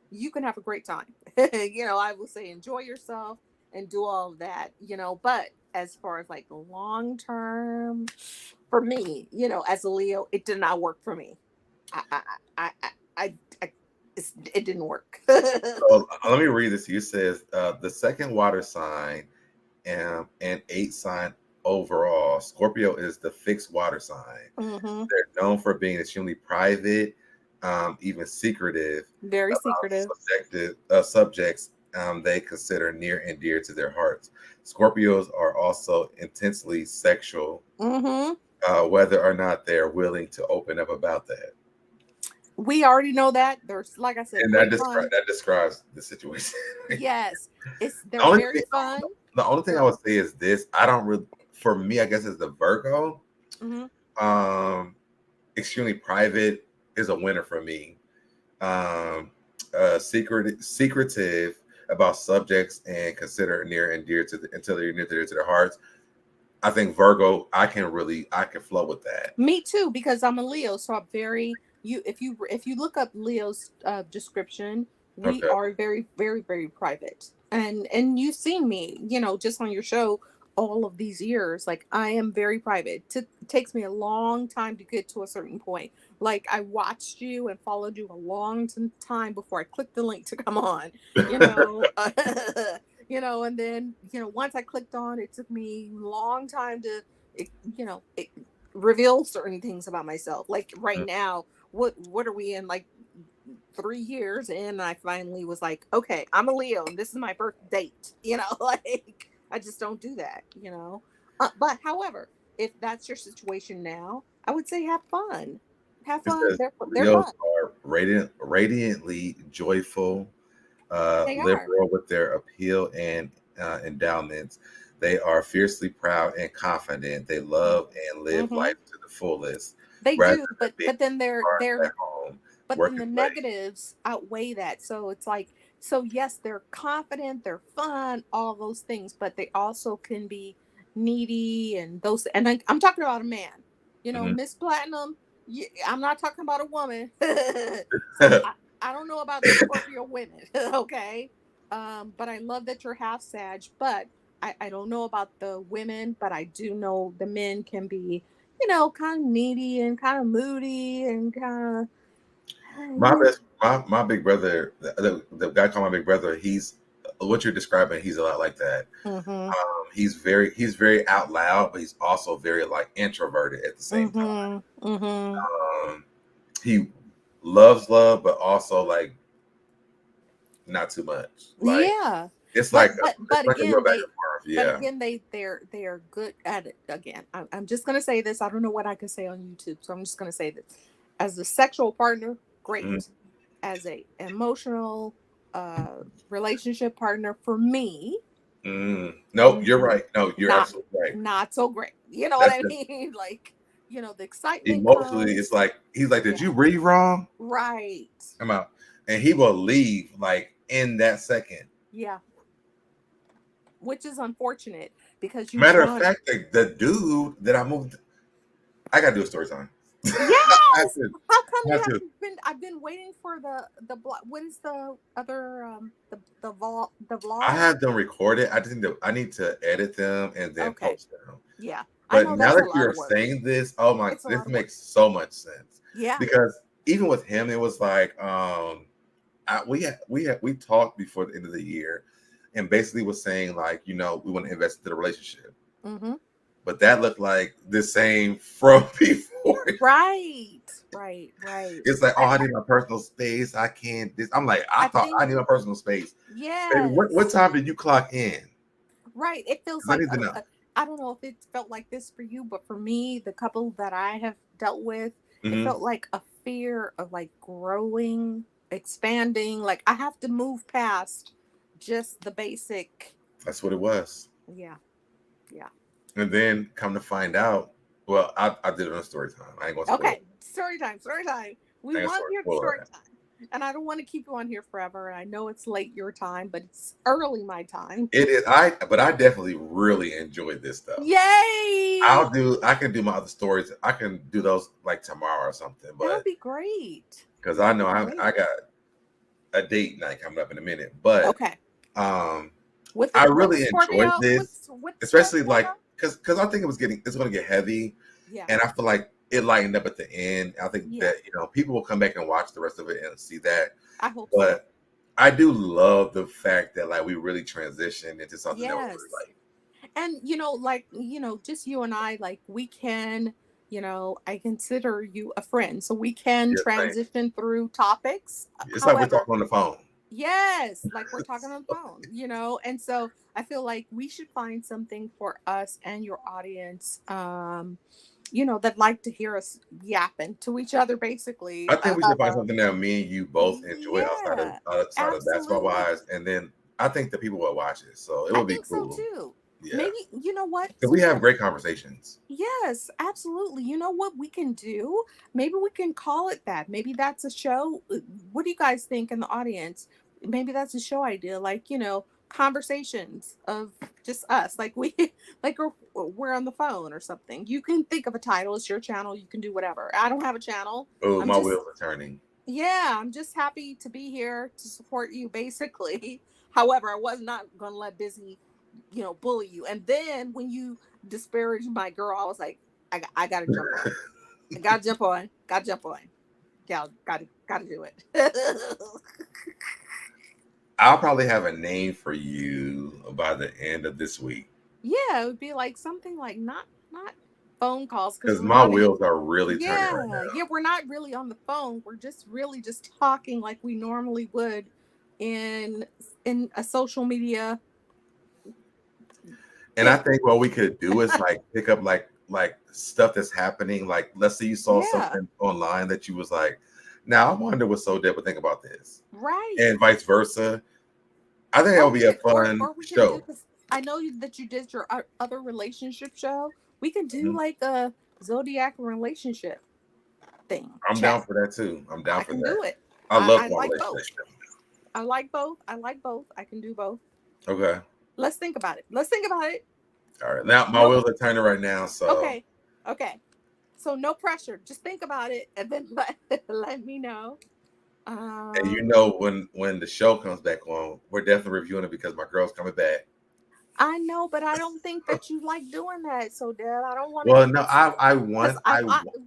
you can have a great time. I will say enjoy yourself and do all of that, but as far as long term, for me, as a Leo, it did not work for me. It didn't work. So, let me read this. It says the second water sign and 8th sign overall, Scorpio is the fixed water sign. Mm-hmm. They're known for being extremely private, even secretive, very secretive subjects they consider near and dear to their hearts. Scorpios are also intensely sexual, whether or not they're willing to open up about that. We already know that. There's, like I said, and that describes the situation. Yes, they're very fun. The only thing I would say is this: I don't really, for me, I guess, is the Virgo. Extremely private is a winner for me. Secretive about subjects and consider near and dear to until they're near to their hearts. I think Virgo, I can flow with that. Me too, because I'm a Leo, so I'm very. If you look up Leo's description, we are very, very, very private, and you've seen me, just on your show all of these years. I am very private. It takes me a long time to get to a certain point. I watched you and followed you a long time before I clicked the link to come on. And then once I clicked on, it took me a long time to, reveal certain things about myself. Right now. What are we in 3 years in? And I finally was like, okay, I'm a Leo and this is my birth date. I just don't do that, but however, if that's your situation now, I would say have fun. Have fun. They're Leos fun. are radiantly joyful, liberal with their appeal and endowments. They are fiercely proud and confident. They love and live life to the fullest. They do, but then they're at home. but Work then the and play. negatives outweigh that. So it's like, so yes, they're confident, they're fun, all those things, but they also can be needy and those. And I'm talking about a man, you know, Mhm. Miss Platinum. I'm not talking about a woman. So I don't know about the Scorpio women. Okay. But I love that you're half Sag, but I don't know about the women, but I do know the men can be, you know, kind of needy and kind of moody and kind of, my big brother, the guy called my big brother. He's what you're describing. He's a lot like that. mm-hmm, He's very out loud, but he's also very like introverted at the same time. mm-hmm, mm-hmm. He loves love, but also like not too much. Like Yeah. it's But like but it's but like a real again, back and forth. but Yeah. again, they're good at it. Again, I'm just gonna say this. I don't know what I can say on YouTube, so I'm just gonna say this. As a sexual partner, Mhm. great. As a emotional relationship partner for me, No, you're right. No, you're not absolutely right. not so great. You know what That's I just mean? Like, you know, the excitement emotionally. It's comes. like he's like, "Did Yeah. you read wrong?" Right. I'm out, and he will leave like in that second. Yeah. Which is unfortunate because you Matter of want. fact, the dude that I moved, I gotta do a story time. I have Yes. to. How come I you have to. haven't been? I've been waiting for what is the other the I vlog? have them recorded. I just need to. I need to edit them and then Okay. post them. Yeah. I But know now that's a that lot you're of work. saying this, oh my, It's a this lot of work. makes so much sense. Yeah. Because even with him, it was like, we talked before the end of the year, and basically was saying like, you know, we want to invest into the relationship, Mm-hmm. but that looked like the same from before. Right. Right. Right. It's like, oh, I need my personal space. I can't. This. I'm like, I I thought think I need my personal space. Baby, what yes. time did you clock in? Right. It feels 'Cause I like need to know. I don't know if it felt like this for you, but for me, the couple that I have dealt with, it Hmm. felt like a fear of like growing, expanding. Like I have to move past just the basic. That's what it was. Yeah. Yeah. And then come to find out, well, I did it on story time. I ain't gonna spoil it. Okay. Story time. Story time. We I ain't gonna want to hear the spoil story it. time. And I don't want to keep you on here forever. And I know it's late your time, but it's early my time. It is. But I definitely really enjoyed this stuff. Yay! I can do my other stories. I can do those like tomorrow or something. That would But be great. because I That would know be I great. got a date night coming up in a minute. But Okay. um, With I with really enjoyed Scorpio, this, with especially Scorpio like though? because I think it's gonna get heavy, Yeah. and I feel like it lightened up at the end. I think Yeah. that people will come back and watch the rest of it and see that. I hope so. But I do love the fact that like we really transitioned into something that was Yes. really like And just you and I, like we can, I consider you a friend. So we can yeah, same. transition through topics. It's like we're However, talking on the phone. yes, like we're talking on the phone, and so I feel like we should find something for us and your audience, that like to hear us yapping to each other, basically. I think we should find something that me and you both enjoy Yeah, outside of basketball absolutely. wise, and then I think the people will watch it, so it I would be think so cool. too. Yeah, Maybe, you know what? because we have great conversations. Yes, absolutely. You know what we can do? Maybe we can call it that. Maybe that's a show. What do you guys think in the audience? Maybe that's a show idea, like, conversations of just us. Like like we're on the phone or something. You can think of a title. It's your channel. You can do whatever. I don't have a channel. Oh, I'm my just, wheels are turning. yeah, I'm just happy to be here to support you, basically. However, I was not going to let Busy, bully you. And then when you disparaged my girl, I was like, I got to jump on. I got to jump on. Got to jump on. Yeah, got to do it. I'll probably have a name for you by the end of this week. Yeah, it would be like something like not phone calls, because Because we're my not wheels are really turning right yeah, now. yeah, we're not really on the phone. We're just really just talking like we normally would in a social media. And I think what we could do is like pick up like stuff that's happening. Like, let's say you saw Yeah, something online that you was like, now I wonder what SoDeb would think about this, right. and vice versa. I think that would be a fun Or we can do, show. because I know that you did your other relationship show. We can do Mhm. like a zodiac relationship. thing. I'm Check. down for that too. I'm down I for can that. do it. I love I like both. relationship. I like both. I can do both. Okay. Let's think about it. All right. Now my wheels are turning right now. So Okay. So no pressure. Just think about it and then let me know. And you know when the show comes back on, we're definitely reviewing it because my girl's coming back. I know, but I don't think that you like doing that. So, Dad, I don't want to. Well, no, I want.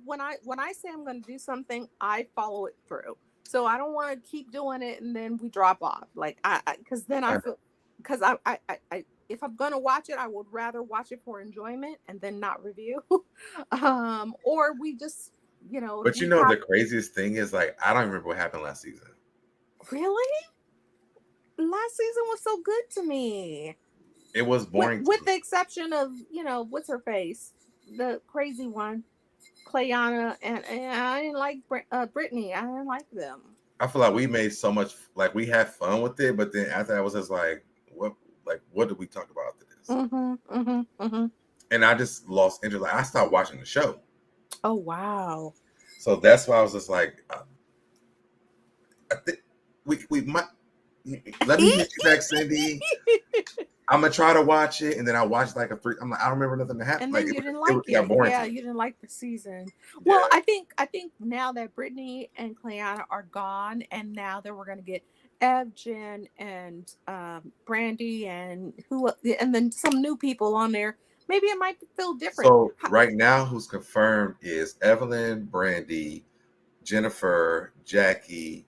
When I say I'm going to do something, I follow it through. So I don't want to keep doing it and then we drop off. Like because then I feel because I if I'm going to watch it, I would rather watch it for enjoyment and then not review. Or we just But the craziest thing is like I don't remember what happened last season. Really? Last season was so good to me. It was boring. With the exception of, what's her face? The crazy one. Clayana and I didn't like Brittany. I didn't like them. I feel like we made so much, like we had fun with it, but then after that was just like, what did we talk about after this? And I just lost interest. Like I stopped watching the show. Oh wow! So that's why I was just like, I think we might. Let me hit you back, Cindy. I'm gonna try to watch it, and then I watched like I'm like, I don't remember nothing that happened. And then like, you didn't like it. Yeah, you didn't like the season. Well, I think now that Brittany and Clayana are gone, and now that we're gonna get Ev, Jen, and Brandy, and then some new people on there, maybe it might feel different. So right now, who's confirmed is Evelyn, Brandy, Jennifer, Jackie.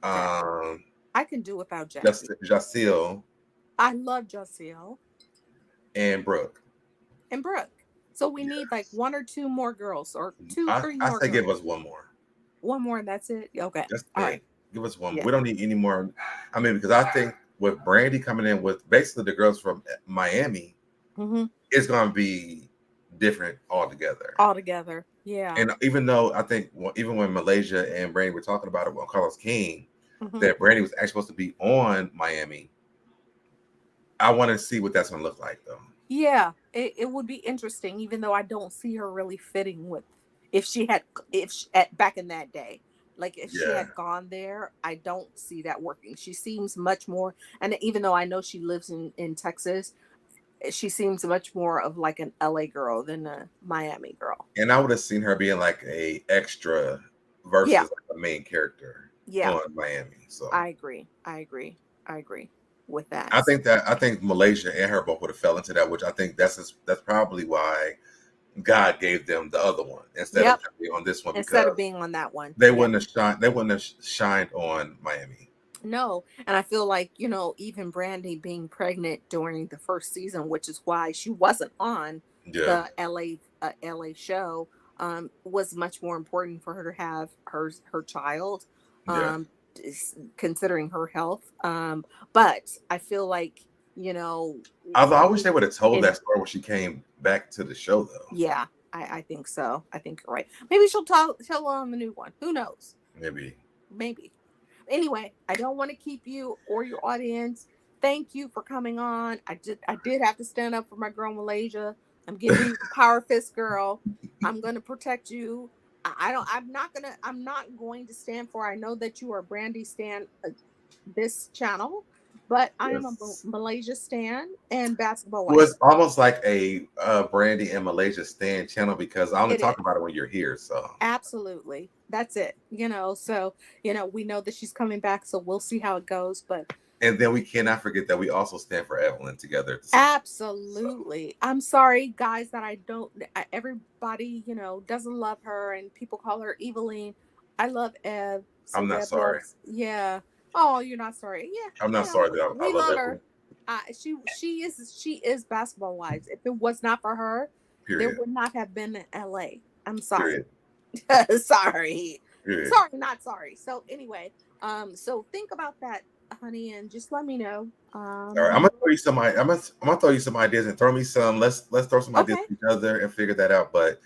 I can do without Jackie. Jacille. I love Jacille. And Brooke. So we need like one or two more girls, or three more. I say give us one more. One more, and that's it. Okay. All right. Give us one more. We don't need any more. I mean, because I think with Brandy coming in with basically the girls from Miami, it's going to be different altogether. Yeah. And even though I think even when Malaysia and Brandy were talking about it on Carlos King, that Brandy was actually supposed to be on Miami. I want to see what that's going to look like, though. Yeah, it would be interesting, even though I don't see her really fitting with if she back in that day. Like if she had gone there, I don't see that working. She seems much more, and even though I know she lives in Texas, she seems much more of like an LA girl than a Miami girl. And I would have seen her being like a extra versus like a main character on Miami. So I agree with that. I think Malaysia and her both would have fell into that, which I think that's probably why God gave them the other one instead of being on this one. Instead of being on that one, they wouldn't have shined. They wouldn't have shined on Miami. No, and I feel like even Brandy being pregnant during the first season, which is why she wasn't on the LA show, was much more important for her to have her child. Considering her health, but I feel like although I wish they would have told that story when she came back to the show, though. Yeah, I think so. I think you're right. Maybe she'll tell on the new one. Who knows? Maybe. Anyway, I don't want to keep you or your audience. Thank you for coming on. I did have to stand up for my girl Malaysia. I'm giving you the power fist, girl. I'm gonna protect you. I'm not going to stand for. I know that you are Brandy stan this channel, but I am a Malaysia stan and basketball wife. Well, it's almost like a Brandy and Malaysia stan channel because I only talk about it when you're here. So absolutely, that's it. So we know that she's coming back, so we'll see how it goes. And then we cannot forget that we also stand for Evelyn together. Absolutely. So. I'm sorry, guys, that everybody, doesn't love her and people call her Eveline. I love Ev. So I'm not sorry. Yeah. Oh, you're not sorry. Yeah. I'm not sorry that I love her. She is basketball wise. If it was not for her, there would not have been in LA. I'm sorry. Sorry. Sorry, not sorry. So anyway, so think about that, honey, and just let me know. All right, I'm gonna throw you some. I'm gonna throw you some ideas and throw me some. Let's throw some ideas at each other and figure that out. But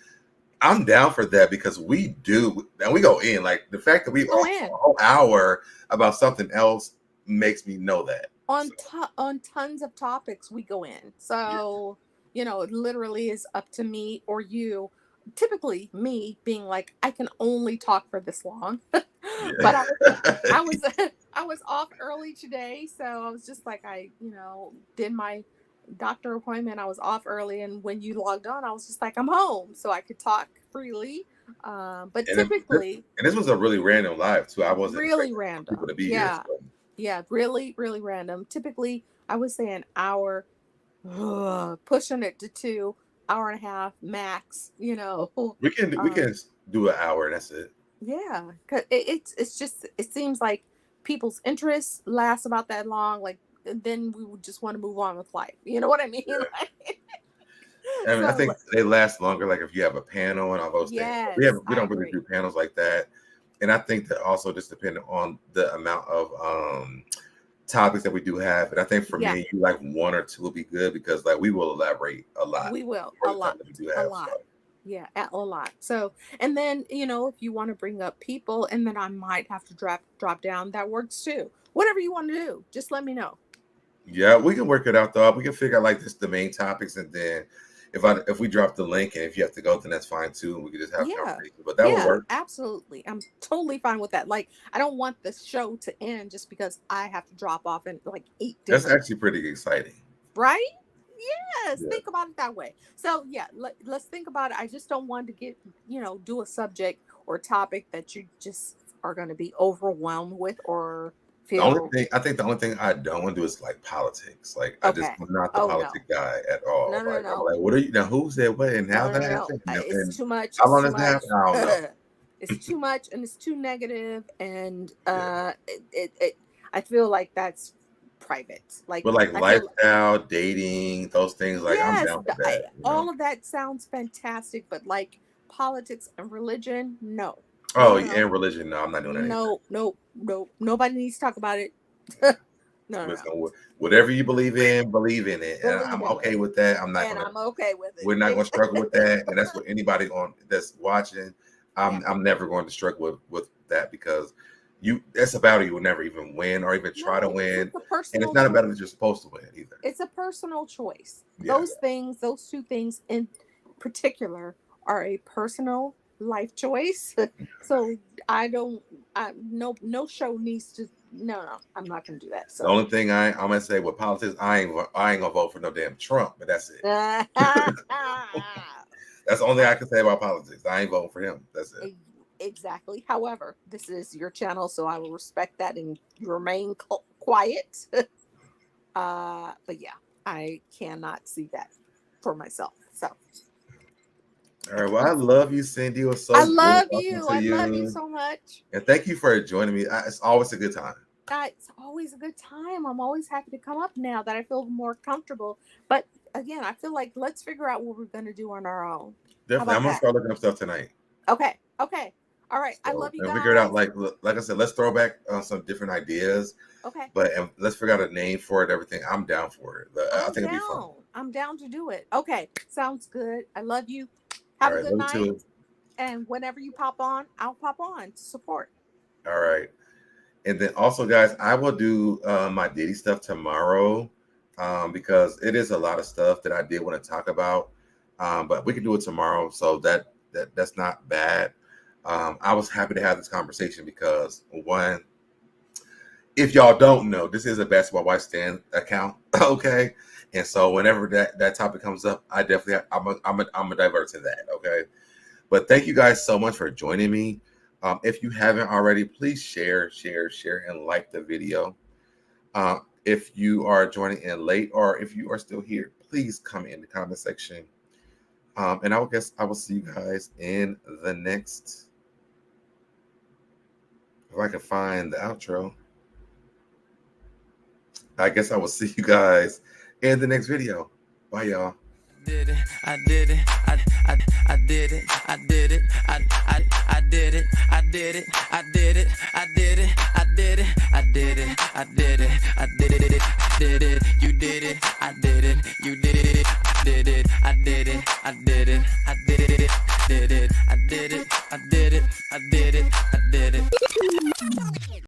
I'm down for that because we do, and we go in. Like the fact that we go a whole hour about something else makes me know that on tons of topics we go in. So it literally is up to me or you typically me being like, I can only talk for this long. Yeah. But I was off early today, so I was just like, I did my doctor appointment. I was off early, and when you logged on, I was just like, I'm home, so I could talk freely. But typically, and this was a really random live too. I wasn't really expecting random. people to be Yeah, here. So. yeah, really, really random. Typically, I would say an hour, pushing it to 2 hour and a half max. We can do an hour, and that's it. Yeah, cause it's just, it seems like people's interests last about that long. Like, then we would just want to move on with life. You know what I mean? Yeah. Like, I mean, I think they last longer. Like if you have a panel and all those yes, things. We don't really do panels like that. And I think that also just depending on the amount of topics that we do have. And I think for me, you like 1 or 2 will be good because like we will elaborate a lot. We will a lot. Yeah, a lot. So, and then, if you want to bring up people, and then I might have to drop down, that works too. Whatever you want to do, just let me know. Yeah, we can work it out though. We can figure out like the main topics, and then if we drop the link, and if you have to go, then that's fine too. And we can just have conversation. But that would work. Absolutely. I'm totally fine with that. Like, I don't want the show to end just because I have to drop off in like 8 different. That's actually pretty exciting. Right? Yes, think about it that way. So let's think about it. I just don't want to get, do a subject or topic that you just are going to be overwhelmed with or feel. I think the only thing I don't want to do is like politics. Like I'm not the politic guy at all. No. I'm like, what are you now? Who said what and how that happened? It's too much. How long does that happen? I don't know. It's too much and it's too negative, and I feel like that's private, but like lifestyle, dating, those things, like I'm down for that. All of that sounds fantastic, but like politics and religion, no. And religion, no, I'm not doing that. No. Nobody needs to talk about it. No. Whatever you believe in it, and I'm okay with that. I'm okay with it. We're not going to struggle with that, and that's what anybody that's watching. I'm never going to struggle with that because. That's a battle you will never even win or even try to win. And it's not a battle that you're supposed to win either. It's a personal choice. Yeah. Those 2 things in particular are a personal life choice. So no show needs to, no, I'm not going to do that. So the only thing I'm going to say with politics, I ain't going to vote for no damn Trump, but that's it. That's the only thing I can say about politics. I ain't voting for him. That's it. Exactly. However, this is your channel, so I will respect that and remain quiet. But yeah, I cannot see that for myself. So. All right. Well, I love you, Cindy. It was so I love you. I love you so much. And thank you for joining me. It's always a good time. It's always a good time. I'm always happy to come up now that I feel more comfortable. But again, I feel like let's figure out what we're going to do on our own. Definitely. I'm going to start looking up stuff tonight. Okay. All right. So, I love you guys. Figure it out. Like I said, let's throw back some different ideas. Okay. But let's figure out a name for it. Everything. I'm down for it. I think it'll be fun. I'm down to do it. Okay. Sounds good. I love you. Have a good night. Too. And whenever you pop on, I'll pop on to support. All right. And then also, guys, I will do my Diddy stuff tomorrow because it is a lot of stuff that I did want to talk about. But we can do it tomorrow. So that's not bad. I was happy to have this conversation because one, if y'all don't know, this is a Basketball Wife Stand account, okay? And so whenever that topic comes up, I'm a divert to that, okay? But thank you guys so much for joining me. If you haven't already, please share, and like the video. If you are joining in late or if you are still here, please comment in the comment section. And I will see you guys in the next. If I can find the outro, I guess I will see you guys in the next video. Bye, y'all. Did it, I did it, I did it, I did it, I did it, I did it, I did it, I did it, I did it, I did it, I did it, I did it, I did it.